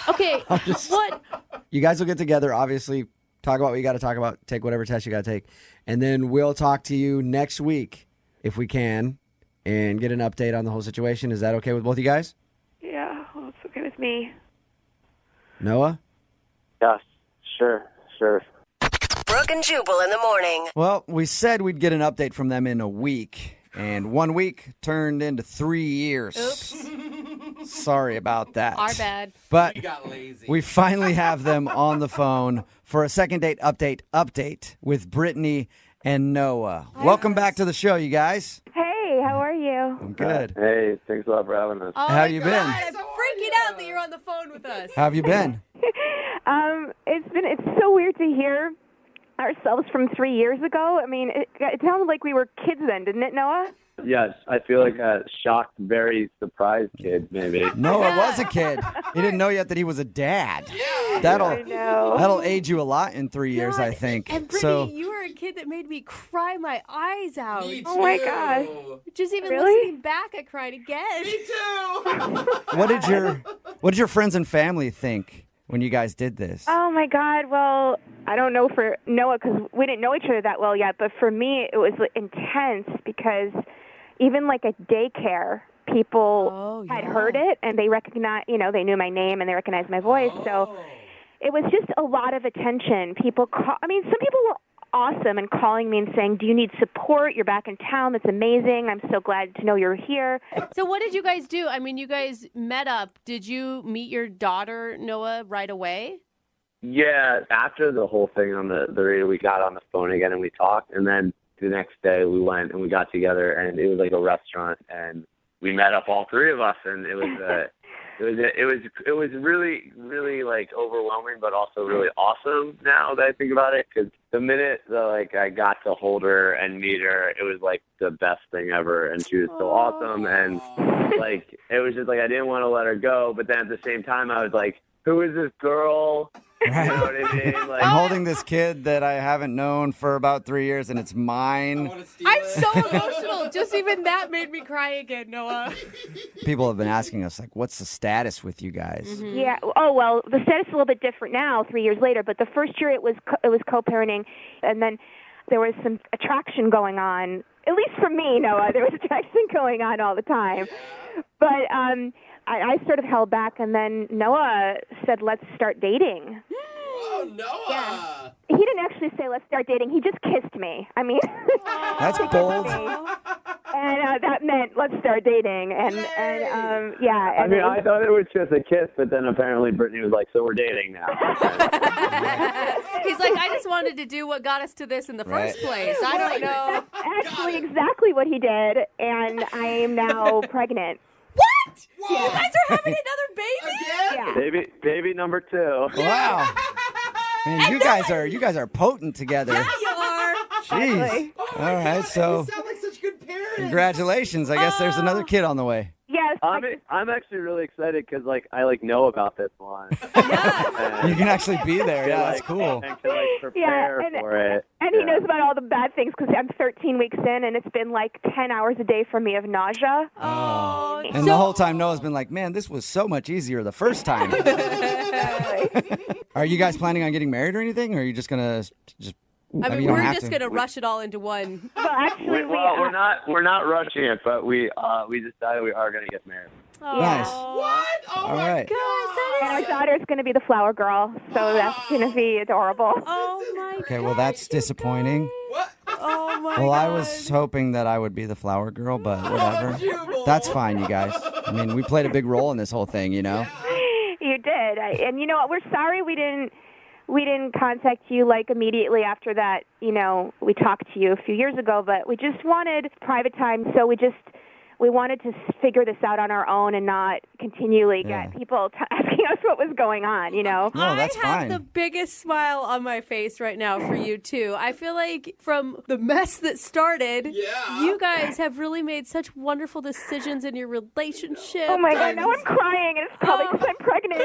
C: Okay, what?
F: You guys will get together, obviously, talk about what you got to talk about, take whatever test you got to take, and then we'll talk to you next week, if we can, and get an update on the whole situation. Is that okay with both you guys?
U: Yeah, well, it's okay with me.
F: Noah?
O: Yeah, sure.
G: Brooke and Jubal in the morning.
B: Well, we said we'd get an update from them in a week, and 1 week turned into 3 years.
C: Oops.
B: Sorry about that.
C: Our bad.
B: But
E: We got lazy.
B: we finally have them on the phone for a second date update with Brittany and Noah. Welcome back to the show, you guys.
U: Hey, how are you?
B: I'm good.
S: Hey, thanks a lot for having us.
C: Oh
B: How you been?
C: I'm freaking out that you're on the phone with us.
B: How have you been?
U: It's so weird to hear ourselves from 3 years ago. I mean, it sounded like we were kids then, didn't it, Noah?
S: Yes, I feel like a shocked, very surprised kid, maybe.
B: Noah was a kid. He didn't know yet that he was a dad.
U: I know.
B: That'll age you a lot in 3 years, I think.
C: And Brittany, you were a kid that made me cry my eyes out.
U: Oh my gosh.
C: Just even
U: Really?
C: listening back, I cried again. Me too.
B: what did your friends and family think when you guys did this?
U: Oh my God. Well, I don't know for Noah because we didn't know each other that well yet. But for me, it was intense because even like at daycare, people had heard it and they recognized, they knew my name and they recognized my voice. So it was just a lot of attention. Some people were awesome and calling me and saying, "Do you need support? You're back in town. That's amazing. I'm so glad to know you're here."
C: So what did you guys do? I mean, you guys met up. Did you meet your daughter, Noah, right away?
S: Yeah, after the whole thing on the radio, we got on the phone again and we talked, and then the next day we went and we got together, and it was like a restaurant, and we met up, all three of us, and it was it was really, really like overwhelming, but also really awesome now that I think about it, because the minute that I got to hold her and meet her, it was like the best thing ever, and she was so awesome, and like it was just like I didn't want to let her go, but then at the same time I was like, who is this girl?
B: Right.
S: You know what I mean? Like,
B: I'm holding this kid that I haven't known for about 3 years, and it's mine.
C: I'm so emotional. Just even that made me cry again, Noah.
B: People have been asking us, what's the status with you guys?
U: Mm-hmm. Yeah. Oh, well, the status is a little bit different now, 3 years later. But the first year it was co-parenting, and then there was some attraction going on. At least for me, Noah, there was attraction going on all the time. But I sort of held back, and then Noah said, "Let's start dating."
E: Oh, Noah!
U: Yeah. He didn't actually say, "Let's start dating." He just kissed me. I mean,
B: that's bold.
U: And that meant let's start dating. And yeah.
S: I mean, I thought it was just a kiss, but then apparently Brittany was like, "So we're dating now."
C: He's like, I just wanted to do what got us to this in the first place. I don't know.
U: That's actually exactly what he did, and I am now pregnant.
C: What?
U: Yeah.
C: You guys are having another baby?
U: Yeah.
S: Baby number 2.
B: Wow. Man, you guys are potent together.
C: Yeah, you are.
B: Jeez. All right, so
E: sound like such good parents.
B: congratulations. I guess there's another kid on the way.
U: Yes.
S: I'm actually really excited because I know about this one.
B: You can actually be there. Yeah, that's cool.
S: And can prepare for it.
U: And he knows about all the bad things because I'm 13 weeks in, and it's been 10 hours a day for me of nausea.
C: Oh.
B: And the whole time Noah's been like, man, this was so much easier the first time. Are you guys planning on getting married or anything? Or are you just going to just...
C: I mean, we're just going to rush it all into one.
U: Well, actually,
S: we're not rushing it, but we decided we are going to get married.
B: Nice.
E: What? Oh
B: All
E: my
B: right.
E: gosh.
U: And our daughter's going to be the flower girl, so that's going to be adorable.
C: Oh, my
B: Okay, well, that's disappointing.
C: Oh, my
B: Well, I was hoping that I would be the flower girl, but whatever. That's fine, you guys. I mean, we played a big role in this whole thing, you know?
U: You did. And you know what? We're sorry we didn't contact you immediately after that. We talked to you a few years ago, but we just wanted private time, so we wanted to figure this out on our own and not continually get people asking us what was going on,
B: No, that's
C: I have
B: fine.
C: the biggest smile on my face right now for you, too. I feel like from the mess that started, you guys have really made such wonderful decisions in your relationship.
U: Oh, my God. Now I'm crying, and it's probably because I'm pregnant.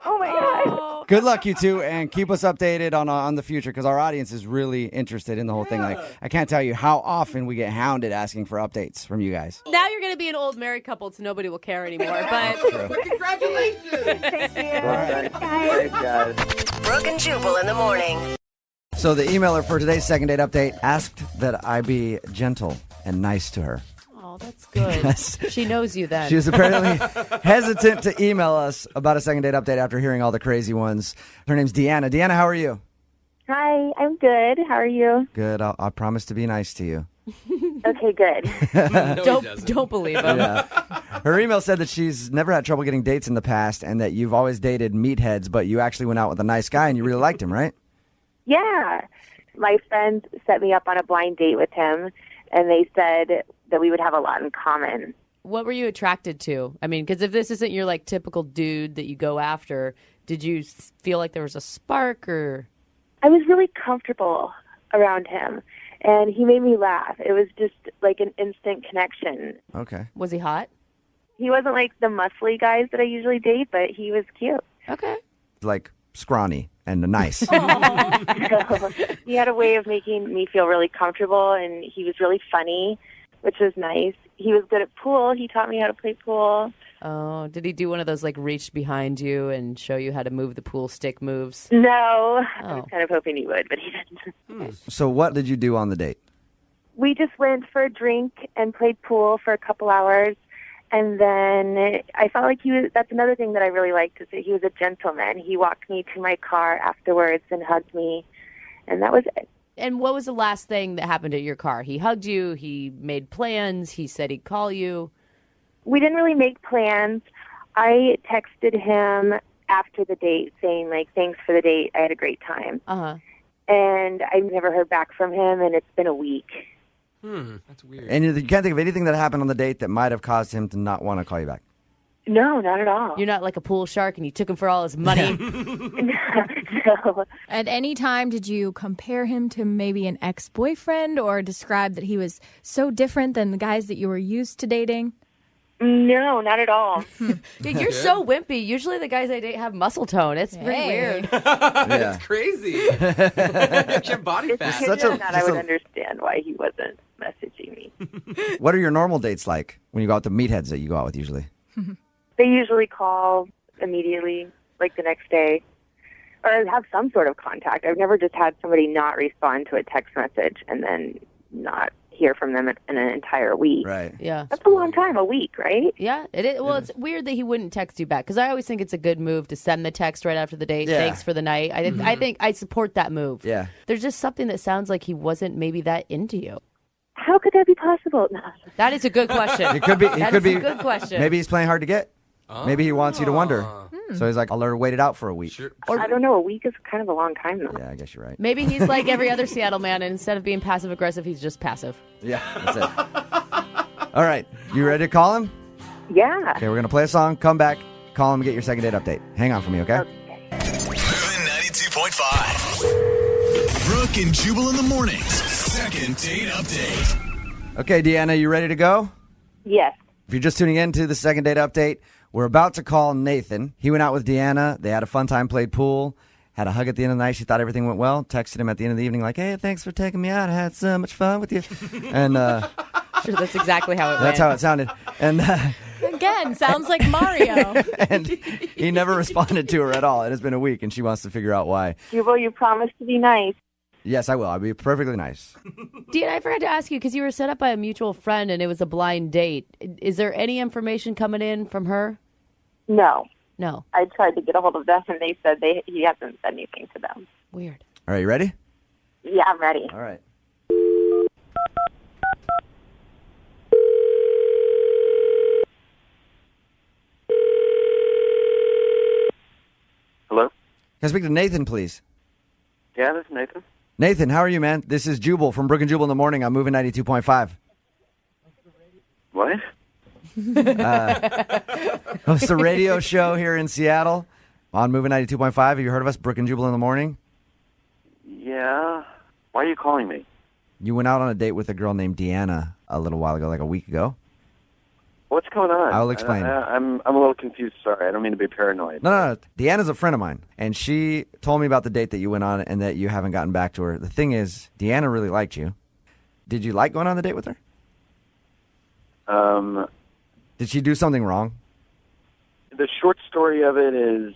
U: Oh, my God.
B: Good luck, you two, and keep us updated on the future because our audience is really interested in the whole thing. I can't tell you how often we get hounded asking for updates from you guys.
C: Now you're going to be an old married couple, so nobody will care anymore. But
E: Congratulations.
U: Thank you.
B: All right.
S: Thanks, guys.
G: Brooke and Jubal in the morning.
B: So the emailer for today's second date update asked that I be gentle and nice to her.
C: oh, that's good.
B: Yes.
C: She knows you then.
B: She was apparently hesitant to email us about a second date update after hearing all the crazy ones. Her name's Deanna. Deanna, how are you?
U: Hi, I'm good. How are you?
B: Good. I promise to be nice to you.
U: Okay, good.
C: Don't believe him.
B: Yeah. Her email said that she's never had trouble getting dates in the past and that you've always dated meatheads, but you actually went out with a nice guy and you really liked him, right?
U: Yeah. My friends set me up on a blind date with him, and they said that we would have a lot in common.
C: What were you attracted to? I mean, because if this isn't your like typical dude that you go after, did you feel like there was a spark or?
U: I was really comfortable around him, and he made me laugh. It was just like an instant connection.
B: Okay.
C: Was he hot?
U: He wasn't like the muscly guys that I usually date, but he was cute.
C: Okay.
B: Like scrawny and nice.
U: So, he had a way of making me feel really comfortable, and he was really funny, which was nice. He was good at pool. He taught me how to play pool.
C: Oh, did he do one of those like reach behind you and show you how to move the pool stick moves?
U: No, I was kind of hoping he would, but he didn't.
B: So what did you do on the date?
U: We just went for a drink and played pool for a couple hours. And then I felt like that's another thing that I really liked, is that he was a gentleman. He walked me to my car afterwards and hugged me, and that was it.
C: And what was the last thing that happened at your car? He hugged you, he made plans, he said he'd call you.
U: We didn't really make plans. I texted him after the date saying, like, thanks for the date. I had a great time.
C: Uh-huh.
U: And I never heard back from him, and it's been a week.
E: That's weird.
B: And you can't think of anything that happened on the date that might have caused him to not want to call you back?
U: No, not at all.
C: You're not like a pool shark and you took him for all his money.
U: No.
J: At any time, did you compare him to maybe an ex-boyfriend or describe that he was so different than the guys that you were used to dating?
U: No, not at all.
C: You're so wimpy. Usually the guys I date have muscle tone. It's pretty weird.
E: That's crazy. You have body fat.
U: I would understand why he wasn't messaging me.
B: What are your normal dates like when you go out to meatheads that you go out with usually?
U: They usually call immediately, like the next day, or have some sort of contact. I've never just had somebody not respond to a text message and then not hear from them in an entire week.
B: Right.
C: Yeah.
U: That's a long time, a week, right?
C: Yeah, it is. Well, it's weird that he wouldn't text you back, because I always think it's a good move to send the text right after the date.
B: Yeah.
C: Thanks for the night. I think I support that move.
B: Yeah.
C: There's just something that sounds like he wasn't maybe that into you.
U: How could that be possible? No.
C: That is a good question.
B: It could be.
C: That
B: It could
C: is
B: be.
C: a good question.
B: Maybe he's playing hard to get. Maybe he wants you to wonder. So he's like, I'll let her wait it out for a week.
U: I don't know. A week is kind of a long time, though.
B: Yeah, I guess you're right.
C: Maybe he's like every other Seattle man, and instead of being passive aggressive, he's just passive.
B: Yeah, that's it. All right, you ready to call him?
U: Yeah.
B: Okay, we're gonna play a song. Come back, call him, and get your second date update. Hang on for me, okay?
A: Moving 92.5. Brooke and Jubal in the mornings. Second date update.
B: Okay, Deanna, you ready to go?
U: Yes.
B: If you're just tuning in to the second date update, we're about to call Nathan. He went out with Deanna. They had a fun time, played pool, had a hug at the end of the night. She thought everything went well. Texted him at the end of the evening like, hey, thanks for taking me out. I had so much fun with you. And
C: Sure, that's exactly how it went.
B: that's how it sounded. And
J: Again, sounds like Mario.
B: and he never responded to her at all. It has been a week, and she wants to figure out why.
U: Jubal, you promised to be nice.
B: Yes, I will. I'll be perfectly nice.
C: Dean, I forgot to ask you, because you were set up by a mutual friend and it was a blind date. Is there any information coming in from her?
U: No.
C: No.
U: I tried to get a hold of them, and they said he hasn't said anything to them.
C: Weird.
B: All right, you ready?
U: Yeah, I'm ready.
B: All right.
O: Hello?
B: Can I speak to Nathan, please?
O: Yeah, this is Nathan.
B: Nathan, how are you, man? This is Jubal from Brooke and Jubal in the morning. I'm moving 92.5.
O: What?
B: Host a radio show here in Seattle on Moving 92.5. Have you heard of us, Brooke and Jubal in the morning?
O: Yeah. Why are you calling me?
B: You went out on a date with a girl named Deanna a little while ago, like a week ago.
O: What's going on?
B: I'll explain.
O: I'm a little confused. Sorry, I don't mean to be paranoid.
B: No. Deanna's a friend of mine, and she told me about the date that you went on and that you haven't gotten back to her. The thing is, Deanna really liked you. Did you like going on the date with her? Did she do something wrong?
O: The short story of it is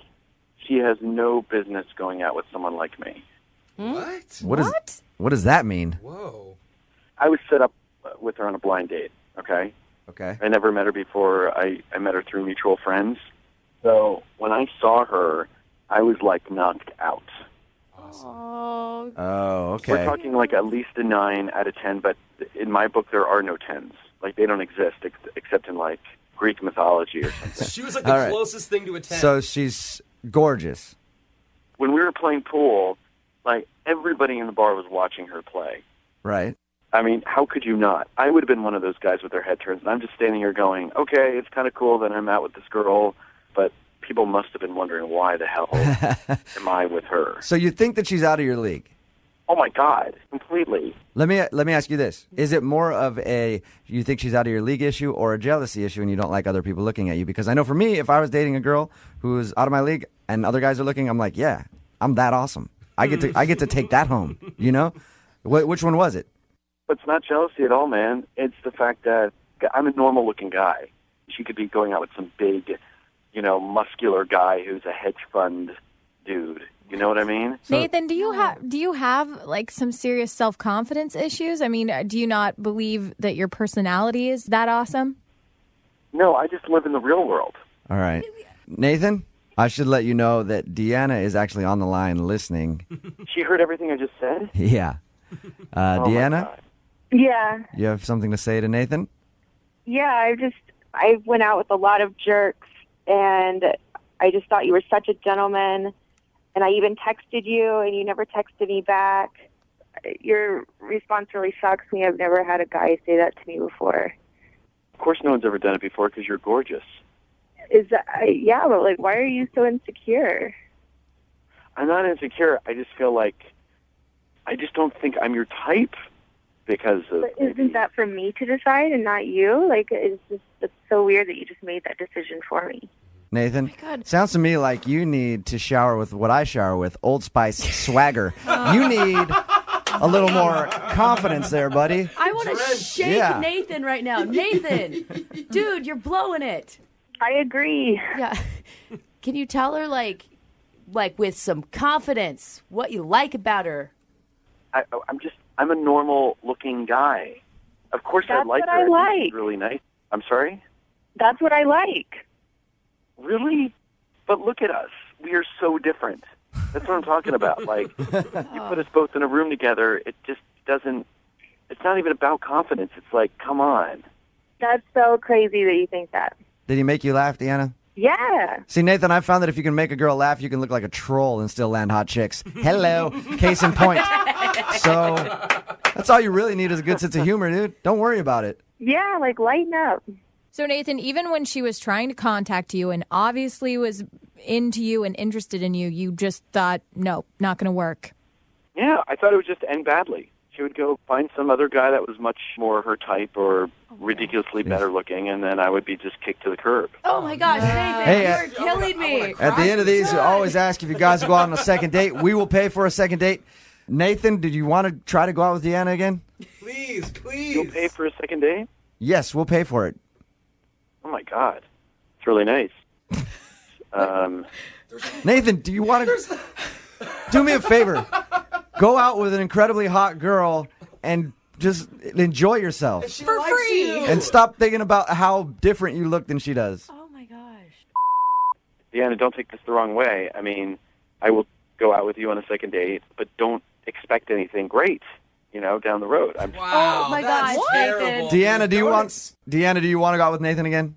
O: she has no business going out with someone like me.
E: What?
B: What does that mean?
E: Whoa.
O: I was set up with her on a blind date, okay?
B: Okay.
O: I never met her before. I met her through mutual friends. So when I saw her, I was like knocked out.
C: Oh.
B: Oh, okay.
M: We're talking like at least a 9 out of 10, but in my book there are no 10s. Like they don't exist except in like Greek mythology or something.
E: She was like the
B: All right.
E: closest thing to a 10.
B: So she's gorgeous.
M: When we were playing pool, like everybody in the bar was watching her play.
B: Right.
M: I mean, how could you not? I would have been one of those guys with their head turns, and I'm just standing here going, okay, it's kind of cool that I'm out with this girl, but people must have been wondering why the hell am I with her?
B: So you think that she's out of your league?
M: Oh my God, completely.
B: Let me ask you this. Is it more of a you think she's out of your league issue or a jealousy issue and you don't like other people looking at you? Because I know for me, if I was dating a girl who's out of my league and other guys are looking, I'm like, yeah, I'm that awesome. I get to take that home, you know? Which one was it?
M: But it's not jealousy at all, man. It's the fact that I'm a normal-looking guy. She could be going out with some big, muscular guy who's a hedge fund dude. You know what I mean?
J: Nathan, do you have like some serious self-confidence issues? I mean, do you not believe that your personality is that awesome?
M: No, I just live in the real world.
B: All right. Nathan, I should let you know that Deanna is actually on the line listening.
M: She heard everything I just said?
B: Yeah. Deanna,
N: Yeah.
B: you have something to say to Nathan?
N: Yeah, I went out with a lot of jerks, and I just thought you were such a gentleman, and I even texted you, and you never texted me back. Your response really shocks me. I've never had a guy say that to me before.
M: Of course no one's ever done it before because you're gorgeous.
N: Yeah, but like, why are you so insecure?
M: I'm not insecure. I just feel like I just don't think I'm your type because of...
N: But isn't that for me to decide and not you? Like, it's so weird that you just made that decision for me.
B: Nathan, sounds to me like you need to shower with what I shower with, Old Spice swagger. You need a little more confidence there, buddy.
P: I want to shake
B: Yeah.
P: Nathan right now. Nathan, dude, you're blowing it.
N: I agree.
P: Yeah. Can you tell her, like with some confidence, what you like about her?
M: I'm a normal-looking guy. Of course I like
N: what
M: her.
N: I
M: think
N: like.
M: she's really nice. I'm sorry?
N: That's what I like.
M: Really? But look at us. We are so different. That's what I'm talking about. Like, you put us both in a room together, it just doesn't... It's not even about confidence. It's like, come on.
N: That's so crazy that you think that.
B: Did he make you laugh, Deanna?
N: Yeah.
B: See, Nathan, I found that if you can make a girl laugh, you can look like a troll and still land hot chicks. Hello, case in point. So that's all you really need is a good sense of humor, dude. Don't worry about it.
N: Yeah, like, lighten up.
J: So, Nathan, even when she was trying to contact you and obviously was into you and interested in you, you just thought, no, not going to work.
M: Yeah, I thought it would just end badly. She would go find some other guy that was much more her type or ridiculously better looking, and then I would be just kicked to the curb.
P: Oh, my gosh, Nathan,
B: Hey,
P: you're killing me.
B: At the end of these, you always ask if you guys will go out on a second date. We will pay for a second date. Nathan, did you want to try to go out with Deanna again?
E: Please.
M: You'll pay for a second date?
B: Yes, we'll pay for it.
M: Oh, my God. It's really nice.
B: Nathan, do you want to... Do me a favor. Go out with an incredibly hot girl and just enjoy yourself.
P: For free.
B: And stop thinking about how different you look than she does.
P: Oh, my gosh.
M: Deanna, don't take this the wrong way. I mean, I will go out with you on a second date, but don't expect anything great, down the road.
P: Oh, my gosh, Nathan.
B: Deanna, do you want to go out with Nathan again?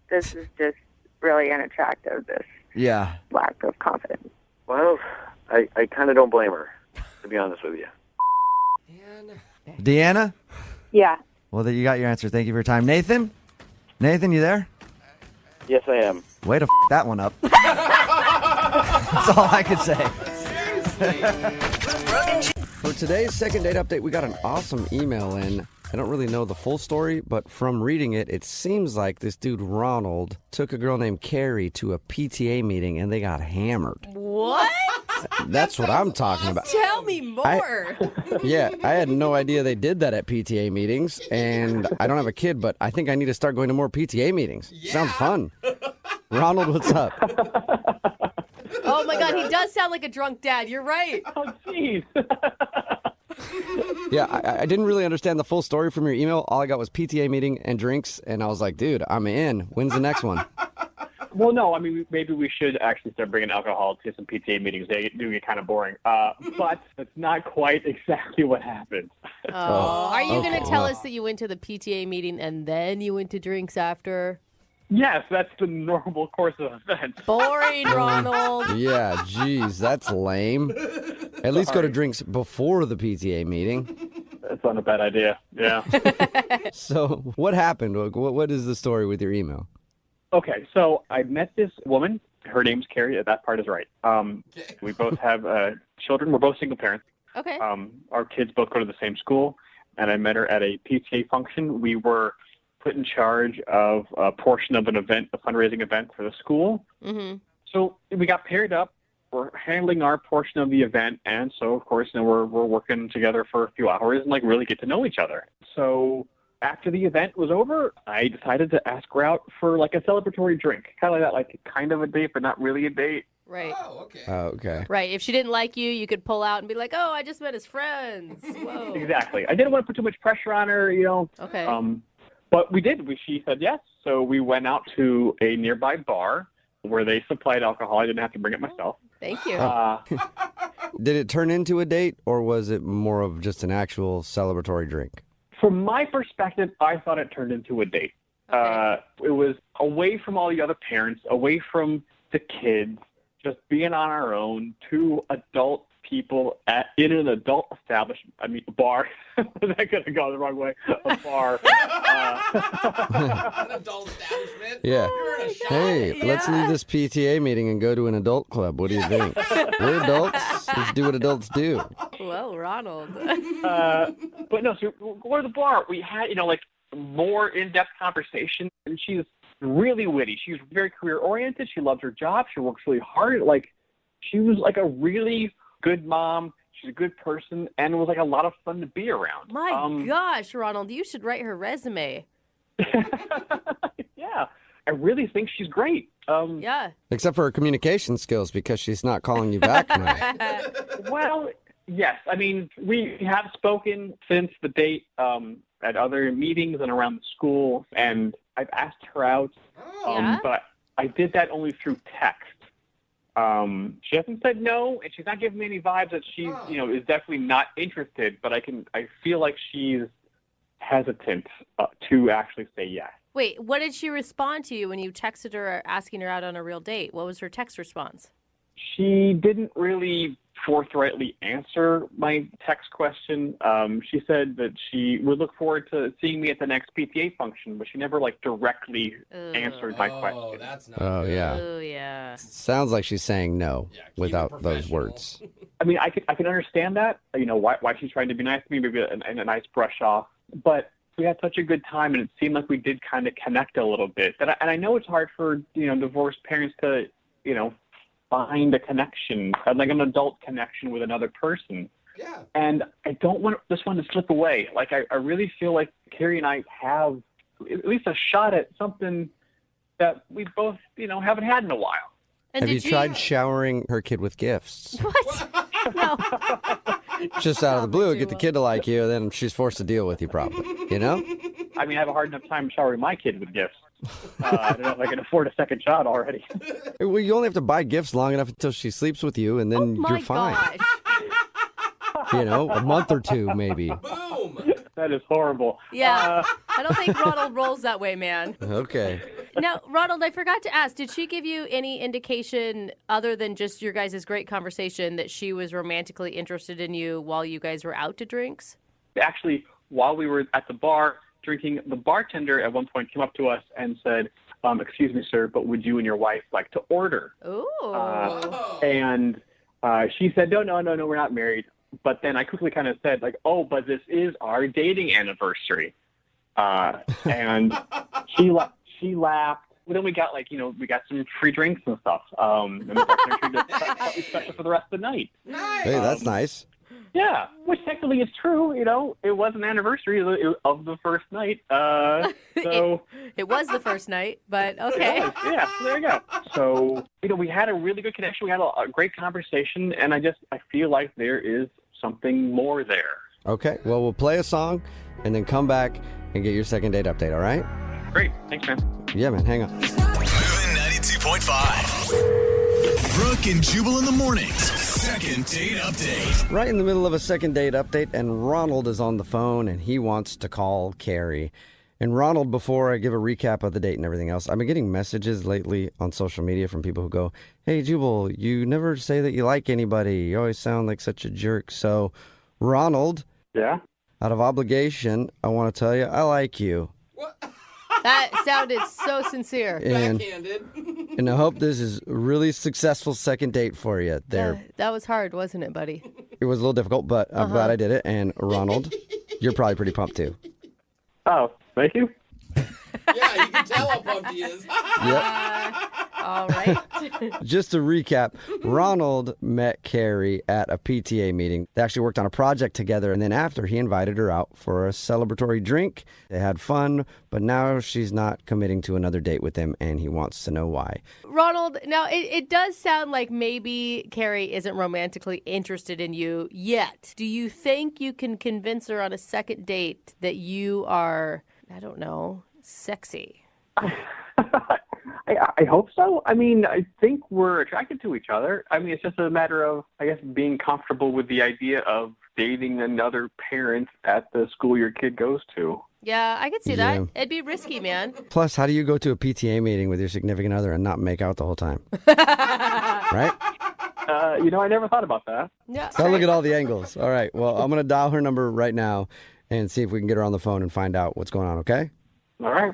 N: This is just really unattractive, this
B: Yeah.
N: lack of confidence.
M: Well, I kind of don't blame her, to be honest with you.
B: Deanna?
N: Yeah.
B: Well, you got your answer. Thank you for your time. Nathan, you there?
M: Yes, I am.
B: Way to that one up. That's all I could say. For today's second date update, we got an awesome email in. I don't really know the full story, but from reading it, it seems like this dude Ronald took a girl named Carrie to a PTA meeting and they got hammered.
P: What?
B: That's what I'm talking about.
P: Tell me more.
B: I had no idea they did that at PTA meetings, and I don't have a kid, but I think I need to start going to more PTA meetings. Sounds fun. Ronald, what's up?
P: Oh, my God, he does sound like a drunk dad. You're right.
H: Oh, jeez.
B: Yeah, I didn't really understand the full story from your email. All I got was PTA meeting and drinks, and I was like, dude, I'm in. When's the next one?
Q: Well, no, I mean, maybe we should actually start bringing alcohol to some PTA meetings. They do get kind of boring. But that's not quite exactly what happened.
C: Oh, are you going to tell us that you went to the PTA meeting and then you went to drinks after?
Q: Yes, that's the normal course of events.
C: Boring, Ronald.
F: Yeah, geez, that's lame. At least go to drinks before the PTA meeting.
Q: That's not a bad idea, yeah.
F: So what happened? What is the story with your email?
Q: Okay, so I met this woman. Her name's Carrie. That part is right. We both have children. We're both single parents.
C: Okay.
Q: Our kids both go to the same school, and I met her at a PTA function. We were put in charge of a portion of an event, a fundraising event for the school.
C: Mm-hmm.
Q: So we got paired up. We're handling our portion of the event, and so, of course, we're working together for a few hours and, really get to know each other. So after the event was over, I decided to ask her out for, a celebratory drink. Kind of like that, kind of a date, but not really a date.
C: Right.
F: Oh, okay.
C: Right. If she didn't like you, you could pull out and be like, oh, I just met his friends. Whoa.
Q: Exactly. I didn't want to put too much pressure on her,
C: Okay.
Q: But we did. She said yes. So we went out to a nearby bar where they supplied alcohol. I didn't have to bring it myself.
C: Thank you.
F: Did it turn into a date, or was it more of just an actual celebratory drink?
Q: From my perspective, I thought it turned into a date.
C: Okay.
Q: It was away from all the other parents, away from the kids, just being on our own, two adult people in an adult establishment. I mean, a bar. That could have gone the wrong way. A bar.
E: An adult establishment?
F: Yeah.
E: You're in a shop.
F: Hey, let's leave this PTA meeting and go to an adult club. What do you think? We're adults. Let's do what adults do.
C: Well, Ronald.
Q: But no, so we go to the bar. We had, more in-depth conversation, and she's really witty. She's very career-oriented. She loves her job. She works really hard. She was a really good mom. She's a good person, and it was a lot of fun to be around.
C: My gosh, Ronald, you should write her resume.
Q: Yeah, I really think she's great.
C: Yeah.
F: Except for her communication skills, because she's not calling you back now.
Q: Well, yes. I mean, we have spoken since the date at other meetings and around the school, and I've asked her out, but I did that only through text. She hasn't said no, and she's not giving me any vibes that she's, is definitely not interested, but I feel like she's hesitant to actually say yes.
C: Wait, what did she respond to you when you texted her asking her out on a real date? What was her text response?
Q: She didn't really forthrightly answer my text question. She said that she would look forward to seeing me at the next PTA function, but she never directly answered my question.
E: That's not
F: Oh,
E: good.
F: yeah.
C: Oh, yeah.
F: Sounds like she's saying no without those words.
Q: I mean, I can understand that, why she's trying to be nice to me, maybe a nice brush off, but we had such a good time, and it seemed like we did kind of connect a little bit. And I know it's hard for, divorced parents to, find a connection, like an adult connection with another person.
E: Yeah.
Q: And I don't want this one to slip away. I really feel like Carrie and I have at least a shot at something that we both, haven't had in a while.
C: And
F: Have you tried showering her kid with gifts?
C: What? No.
F: Just out of the blue, get the kid to like you, and then she's forced to deal with you probably,
Q: I mean, I have a hard enough time showering my kid with gifts. I don't know if I can afford a second shot already.
F: Well, you only have to buy gifts long enough until she sleeps with you, and then you're fine.
C: Gosh.
F: A month or two maybe.
E: Boom.
Q: That is horrible.
C: Yeah. I don't think Ronald rolls that way, man.
F: Okay.
C: Now, Ronald, I forgot to ask, did she give you any indication other than just your guys' great conversation that she was romantically interested in you while you guys were out to drinks?
Q: Actually, while we were at the bar drinking, the bartender at one point came up to us and said, excuse me, sir, but would you and your wife like to order?
C: Ooh.
Q: And she said, no, we're not married. But then I quickly kind of said, but this is our dating anniversary. And she laughed. But then we got we got some free drinks and stuff. And the bartender treated us something special for the rest of the night.
E: Nice.
F: Hey, that's nice.
Q: Yeah, which technically is true. It was an anniversary of the first night. So
C: it was the first night, but okay.
Q: Yeah, there you go. So we had a really good connection. We had a great conversation, and I feel like there is something more there.
F: Okay, well, we'll play a song and then come back and get your second date update, all right?
Q: Great. Thanks, man.
F: Yeah, man, hang on.
A: Moving 92.5 102.5. Brooke and Jubal in the mornings. Second date update.
B: Right in the middle of a second date update, and Ronald is on the phone, and he wants to call Carrie. And Ronald, before I give a recap of the date and everything else, I've been getting messages lately on social media from people who go, "Hey, Jubal, you never say that you like anybody. You always sound like such a jerk." So, Ronald,
Q: Yeah?
B: out of obligation, I want to tell you I like you.
C: That sounded so sincere.
B: And I hope this is a really successful second date for you there.
C: That was hard, wasn't it, buddy?
B: It was a little difficult, but I'm glad I did it. And Ronald, you're probably pretty pumped too.
Q: Oh, thank you.
E: Yeah, you can tell how pumped he is.
C: All right.
B: Just to recap, Ronald met Carrie at a PTA meeting. They actually worked on a project together, and then after, he invited her out for a celebratory drink. They had fun, but now she's not committing to another date with him, and he wants to know why.
C: Ronald, now it does sound like maybe Carrie isn't romantically interested in you yet. Do you think you can convince her on a second date that you are, I don't know, sexy?
Q: I hope so. I mean, I think we're attracted to each other. I mean, it's just a matter of, I guess, being comfortable with the idea of dating another parent at the school your kid goes to.
C: Yeah, I could see that. It'd be risky, man.
B: Plus, how do you go to a PTA meeting with your significant other and not make out the whole time? Right?
Q: I never thought about that.
C: Yeah.
B: So look at all the angles. All right. Well, I'm going to dial her number right now and see if we can get her on the phone and find out what's going on, okay?
Q: All right.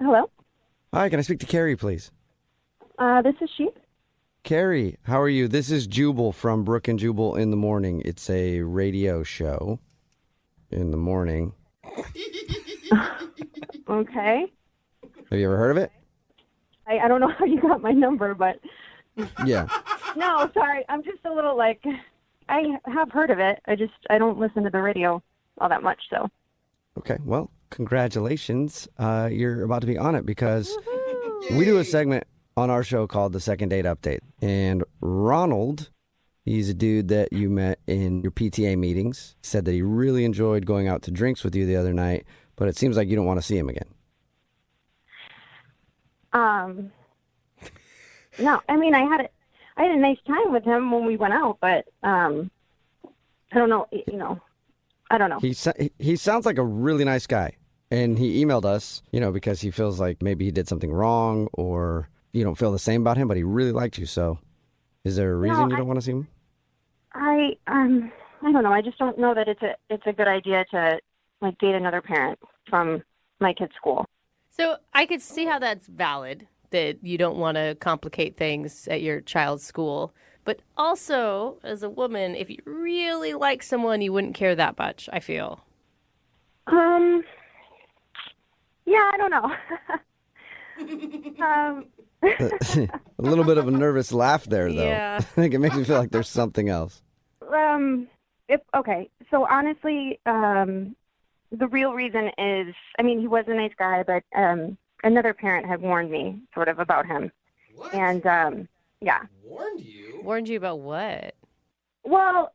R: Hello?
B: Hi, can I speak to Carrie, please?
R: This is she.
B: Carrie, how are you? This is Jubal from Brooke and Jubal in the Morning. It's a radio show in the morning.
R: Okay.
B: Have you ever heard of it?
R: I don't know how you got my number, but...
B: Yeah.
R: No, sorry. I'm just a little like... I have heard of it. I don't listen to the radio all that much, so...
B: Okay, well, congratulations. You're about to be on it because we do a segment on our show called The Second Date Update. And Ronald, he's a dude that you met in your PTA meetings, said that he really enjoyed going out to drinks with you the other night, but it seems like you don't want to see him again.
R: No, I mean, I had a nice time with him when we went out, but I don't know, I don't know.
B: He sounds like a really nice guy, and he emailed us, because he feels like maybe he did something wrong or you don't feel the same about him, but he really liked you. So is there a reason you don't want to see him?
R: I don't know. I just don't know that it's a good idea to like date another parent from my kid's school.
C: So I could see how that's valid, that you don't want to complicate things at your child's school. But also, as a woman, if you really like someone, you wouldn't care that much, I feel.
R: Yeah, I don't know.
B: A little bit of a nervous laugh there, though.
C: Yeah.
B: I think it makes me feel like there's something else.
R: Okay. So honestly, the real reason is, I mean, he was a nice guy, but another parent had warned me sort of about him.
E: What?
R: And, yeah.
E: Warned you?
C: Warned you about what?
R: Well,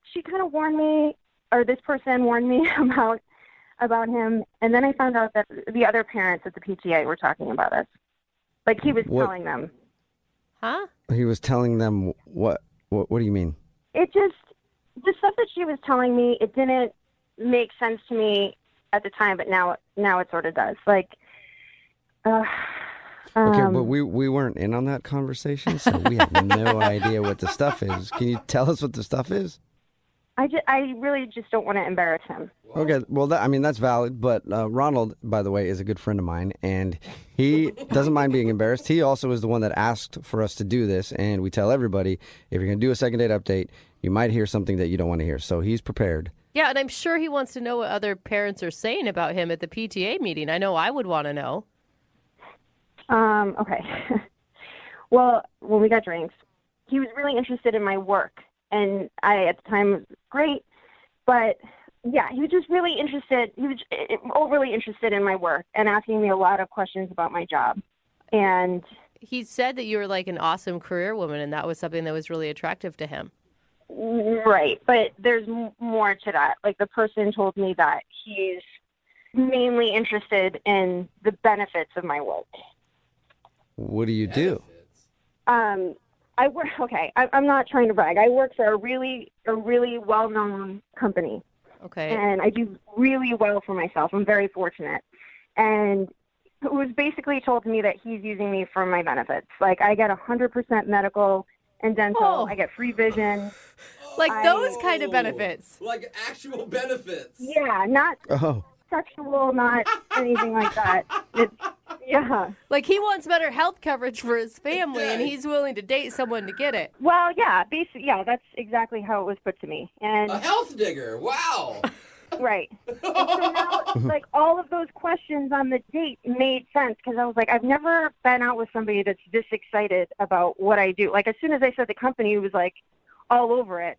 R: she kind of warned me, or this person warned me about him, and then I found out that the other parents at the PTA were talking about us. Like, he was telling them.
C: Huh?
B: He was telling them what? What do you mean?
R: It just, the stuff that she was telling me, it didn't make sense to me at the time, but now it sort of does. Like,
B: Okay, but we weren't in on that conversation, so we have no idea what the stuff is. Can you tell us what the stuff is?
R: I really just don't want to embarrass him.
B: Okay, well, that's valid, but Ronald, by the way, is a good friend of mine, and he doesn't mind being embarrassed. He also is the one that asked for us to do this, and we tell everybody, if you're going to do a second date update, you might hear something that you don't want to hear, so he's prepared.
C: Yeah, and I'm sure he wants to know what other parents are saying about him at the PTA meeting. I know I would want to know.
R: Okay. Well, when we got drinks, he was really interested in my work, and I, at the time, was great, but yeah, he was just really interested. He was overly interested in my work and asking me a lot of questions about my job. And
C: he said that you were like an awesome career woman, and that was something that was really attractive to him.
R: Right, but there's more to that. Like, the person told me that he's mainly interested in the benefits of my work.
B: What do you do?
R: I work. Okay, I'm not trying to brag. I work for a really well-known company.
C: Okay.
R: And I do really well for myself. I'm very fortunate. And it was basically told to me that he's using me for my benefits. Like, I get 100% medical and dental.
C: Oh.
R: I get free vision.
C: Like those kind of benefits.
E: Like actual benefits.
R: Yeah, not sexual, not anything like that. Yeah.
C: Like he wants better health coverage for his family, and he's willing to date someone to get it.
R: Well, yeah, basically, yeah, that's exactly how it was put to me. And
E: A health digger. Wow.
R: right. And so now, like, all of those questions on the date made sense because I was like, I've never been out with somebody that's this excited about what I do. Like, as soon as I said the company, it was like all over it.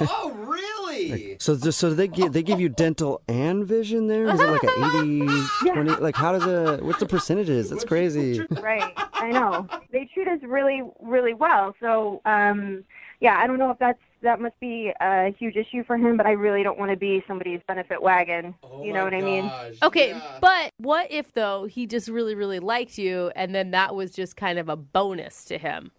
E: Oh, really?
F: So they give you dental and vision there? Is it like a 80, 20? Like, what's the percentages? That's crazy.
R: Right. I know. They treat us really, really well. So, yeah, I don't know if that must be a huge issue for him, but I really don't want to be somebody's benefit wagon. You know what I mean?
C: Okay, but what if, though, he just really, really liked you, and then that was just kind of a bonus to him?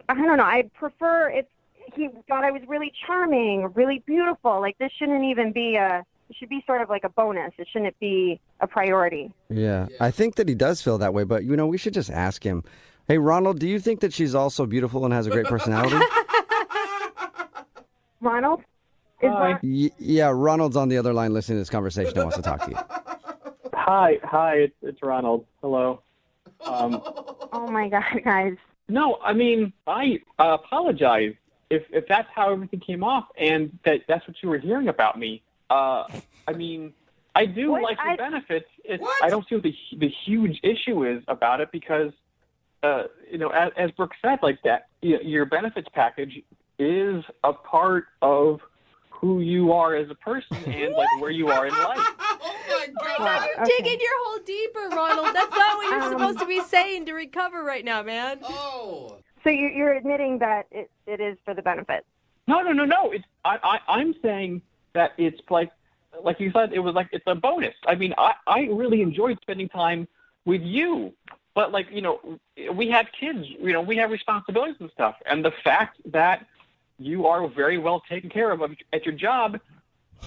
R: I don't know. I prefer if he thought I was really charming, really beautiful. Like, this shouldn't even be it should be sort of like a bonus. It shouldn't be a priority.
F: Yeah, I think that he does feel that way, but, we should just ask him. Hey, Ronald, do you think that she's also beautiful and has a great personality?
R: Ronald?
F: Yeah, Ronald's on the other line listening to this conversation and wants to talk to you.
Q: Hi, it's Ronald. Hello.
R: Oh my God, guys.
Q: No, I mean, I apologize if that's how everything came off and that's what you were hearing about me. I mean, I do like the benefits. I don't see what the huge issue is about it because, as Brooke said, like that, your benefits package is a part of who you are as a person and like where you are in life.
E: Oh my God.
C: Wow, you're digging your hole deeper, Ronald. That's not what you're supposed to be saying to recover right now, man.
E: Oh.
R: So you're admitting that it is for the benefit?
Q: No. I'm saying that it's like you said, it was like it's a bonus. I mean, I really enjoyed spending time with you, but we have kids, we have responsibilities and stuff, and the fact that you are very well taken care of at your job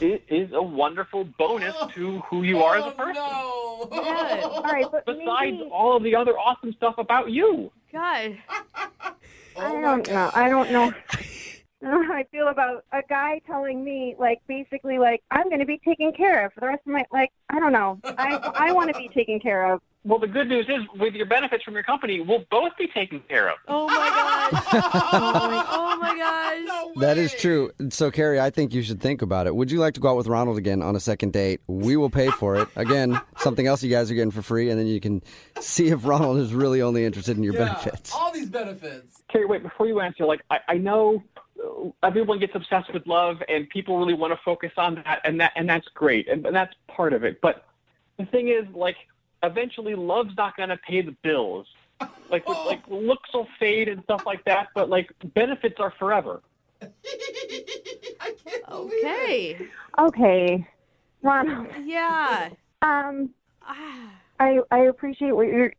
Q: is a wonderful bonus to who you are as a person.
E: No.
R: Yeah. All right, but
Q: besides all of the other awesome stuff about you.
C: God.
R: I don't know. I don't know how I feel about a guy telling me, like, basically, like, I'm going to be taken care of for the rest of my, like, I don't know. I want to be taken care of.
Q: Well, the good news is, with your benefits from your company, we'll both be taken care of.
C: Oh, my gosh. Oh, my gosh.
E: No way.
F: That is true. So, Carrie, I think you should think about it. Would you like to go out with Ronald again on a second date? We will pay for it. Again, something else you guys are getting for free, and then you can see if Ronald is really only interested in your benefits.
E: All these benefits.
Q: Carrie, wait, before you answer, I know everyone gets obsessed with love, and people really want to focus on that, and that's great, and that's part of it. But the thing is, eventually love's not going to pay the bills. Looks will fade and stuff like that, but benefits are forever.
E: I can't believe it.
R: Okay, Ronald.
C: Yeah.
R: I appreciate what you're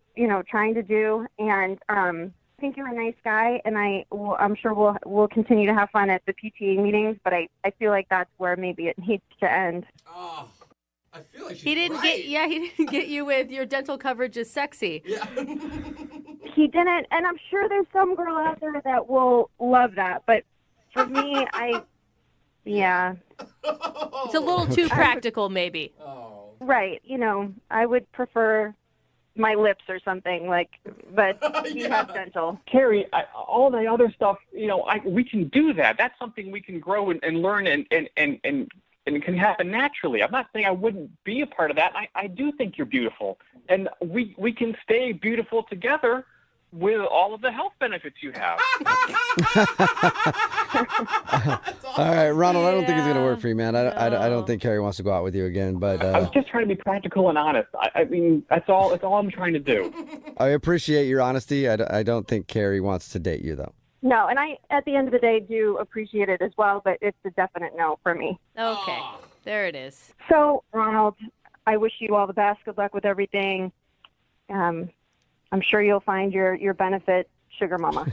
R: trying to do, and I think you're a nice guy, and I'm sure we'll continue to have fun at the PTA meetings, but I feel like that's where maybe it needs to end.
E: Oh, I feel like she's
C: he didn't get you with your dental coverage is sexy.
E: Yeah.
R: He didn't, and I'm sure there's some girl out there that will love that, but for me, yeah.
C: It's a little too practical, maybe.
E: Oh.
R: Right, I would prefer my lips or something, but he has dental.
Q: Carrie, all the other stuff, we can do that. That's something we can grow and learn and it can happen naturally. I'm not saying I wouldn't be a part of that. I do think you're beautiful. And we can stay beautiful together with all of the health benefits you have.
F: All right, Ronald, I don't think it's going to work for you, man. I don't think Carrie wants to go out with you again. But
Q: I was just trying to be practical and honest. I mean, that's all I'm trying to do.
F: I appreciate your honesty. I don't think Carrie wants to date you, though.
R: No, and I, at the end of the day, do appreciate it as well, but it's a definite no for me.
C: Okay, there it is.
R: So, Ronald, I wish you all the best. Good luck with everything. I'm sure you'll find your benefit sugar mama.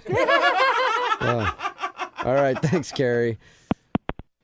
F: All right, thanks, Carrie.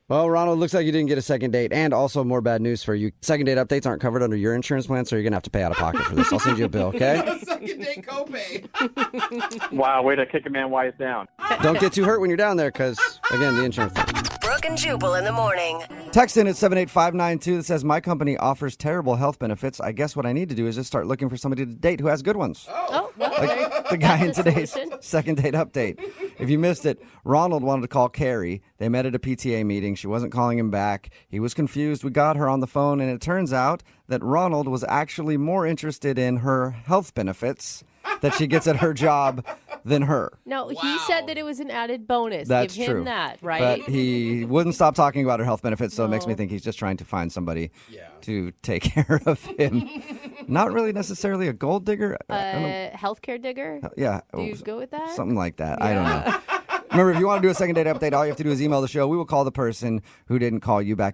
F: Well, Ronald, looks like you didn't get a second date, and also more bad news for you. Second date updates aren't covered under your insurance plan, so you're going to have to pay out of pocket for this. I'll send you a bill, okay?
E: Second date copay.
Q: Wow, way to kick a man while he's down.
F: Don't get too hurt when you're down there because, again, the insurance thing.
G: Brooke and Jubal in the morning.
B: Text in at 78592 that says, my company offers terrible health benefits. I guess what I need to do is just start looking for somebody to date who has good ones.
C: Oh, well,
B: Like the guy in
C: that's a
B: today's
C: solution.
B: second date update. If you missed it, Ronald wanted to call Carrie. They met at a PTA meeting. She wasn't calling him back. He was confused. We got her on the phone, and it turns out that Ronald was actually more interested in her health benefits that she gets at her job than her.
C: No, he said that it was an added bonus.
B: That's
C: Give him
B: true.
C: that, right?
B: But he wouldn't stop talking about her health benefits, so it makes me think he's just trying to find somebody to take care of him. Not really necessarily a gold digger. I don't know.
C: Healthcare digger?
B: Yeah.
C: Do you go with that?
B: Something like that. I don't know. Remember, if you want to do a second date update, all you have to do is email the show. We will call the person who didn't call you back.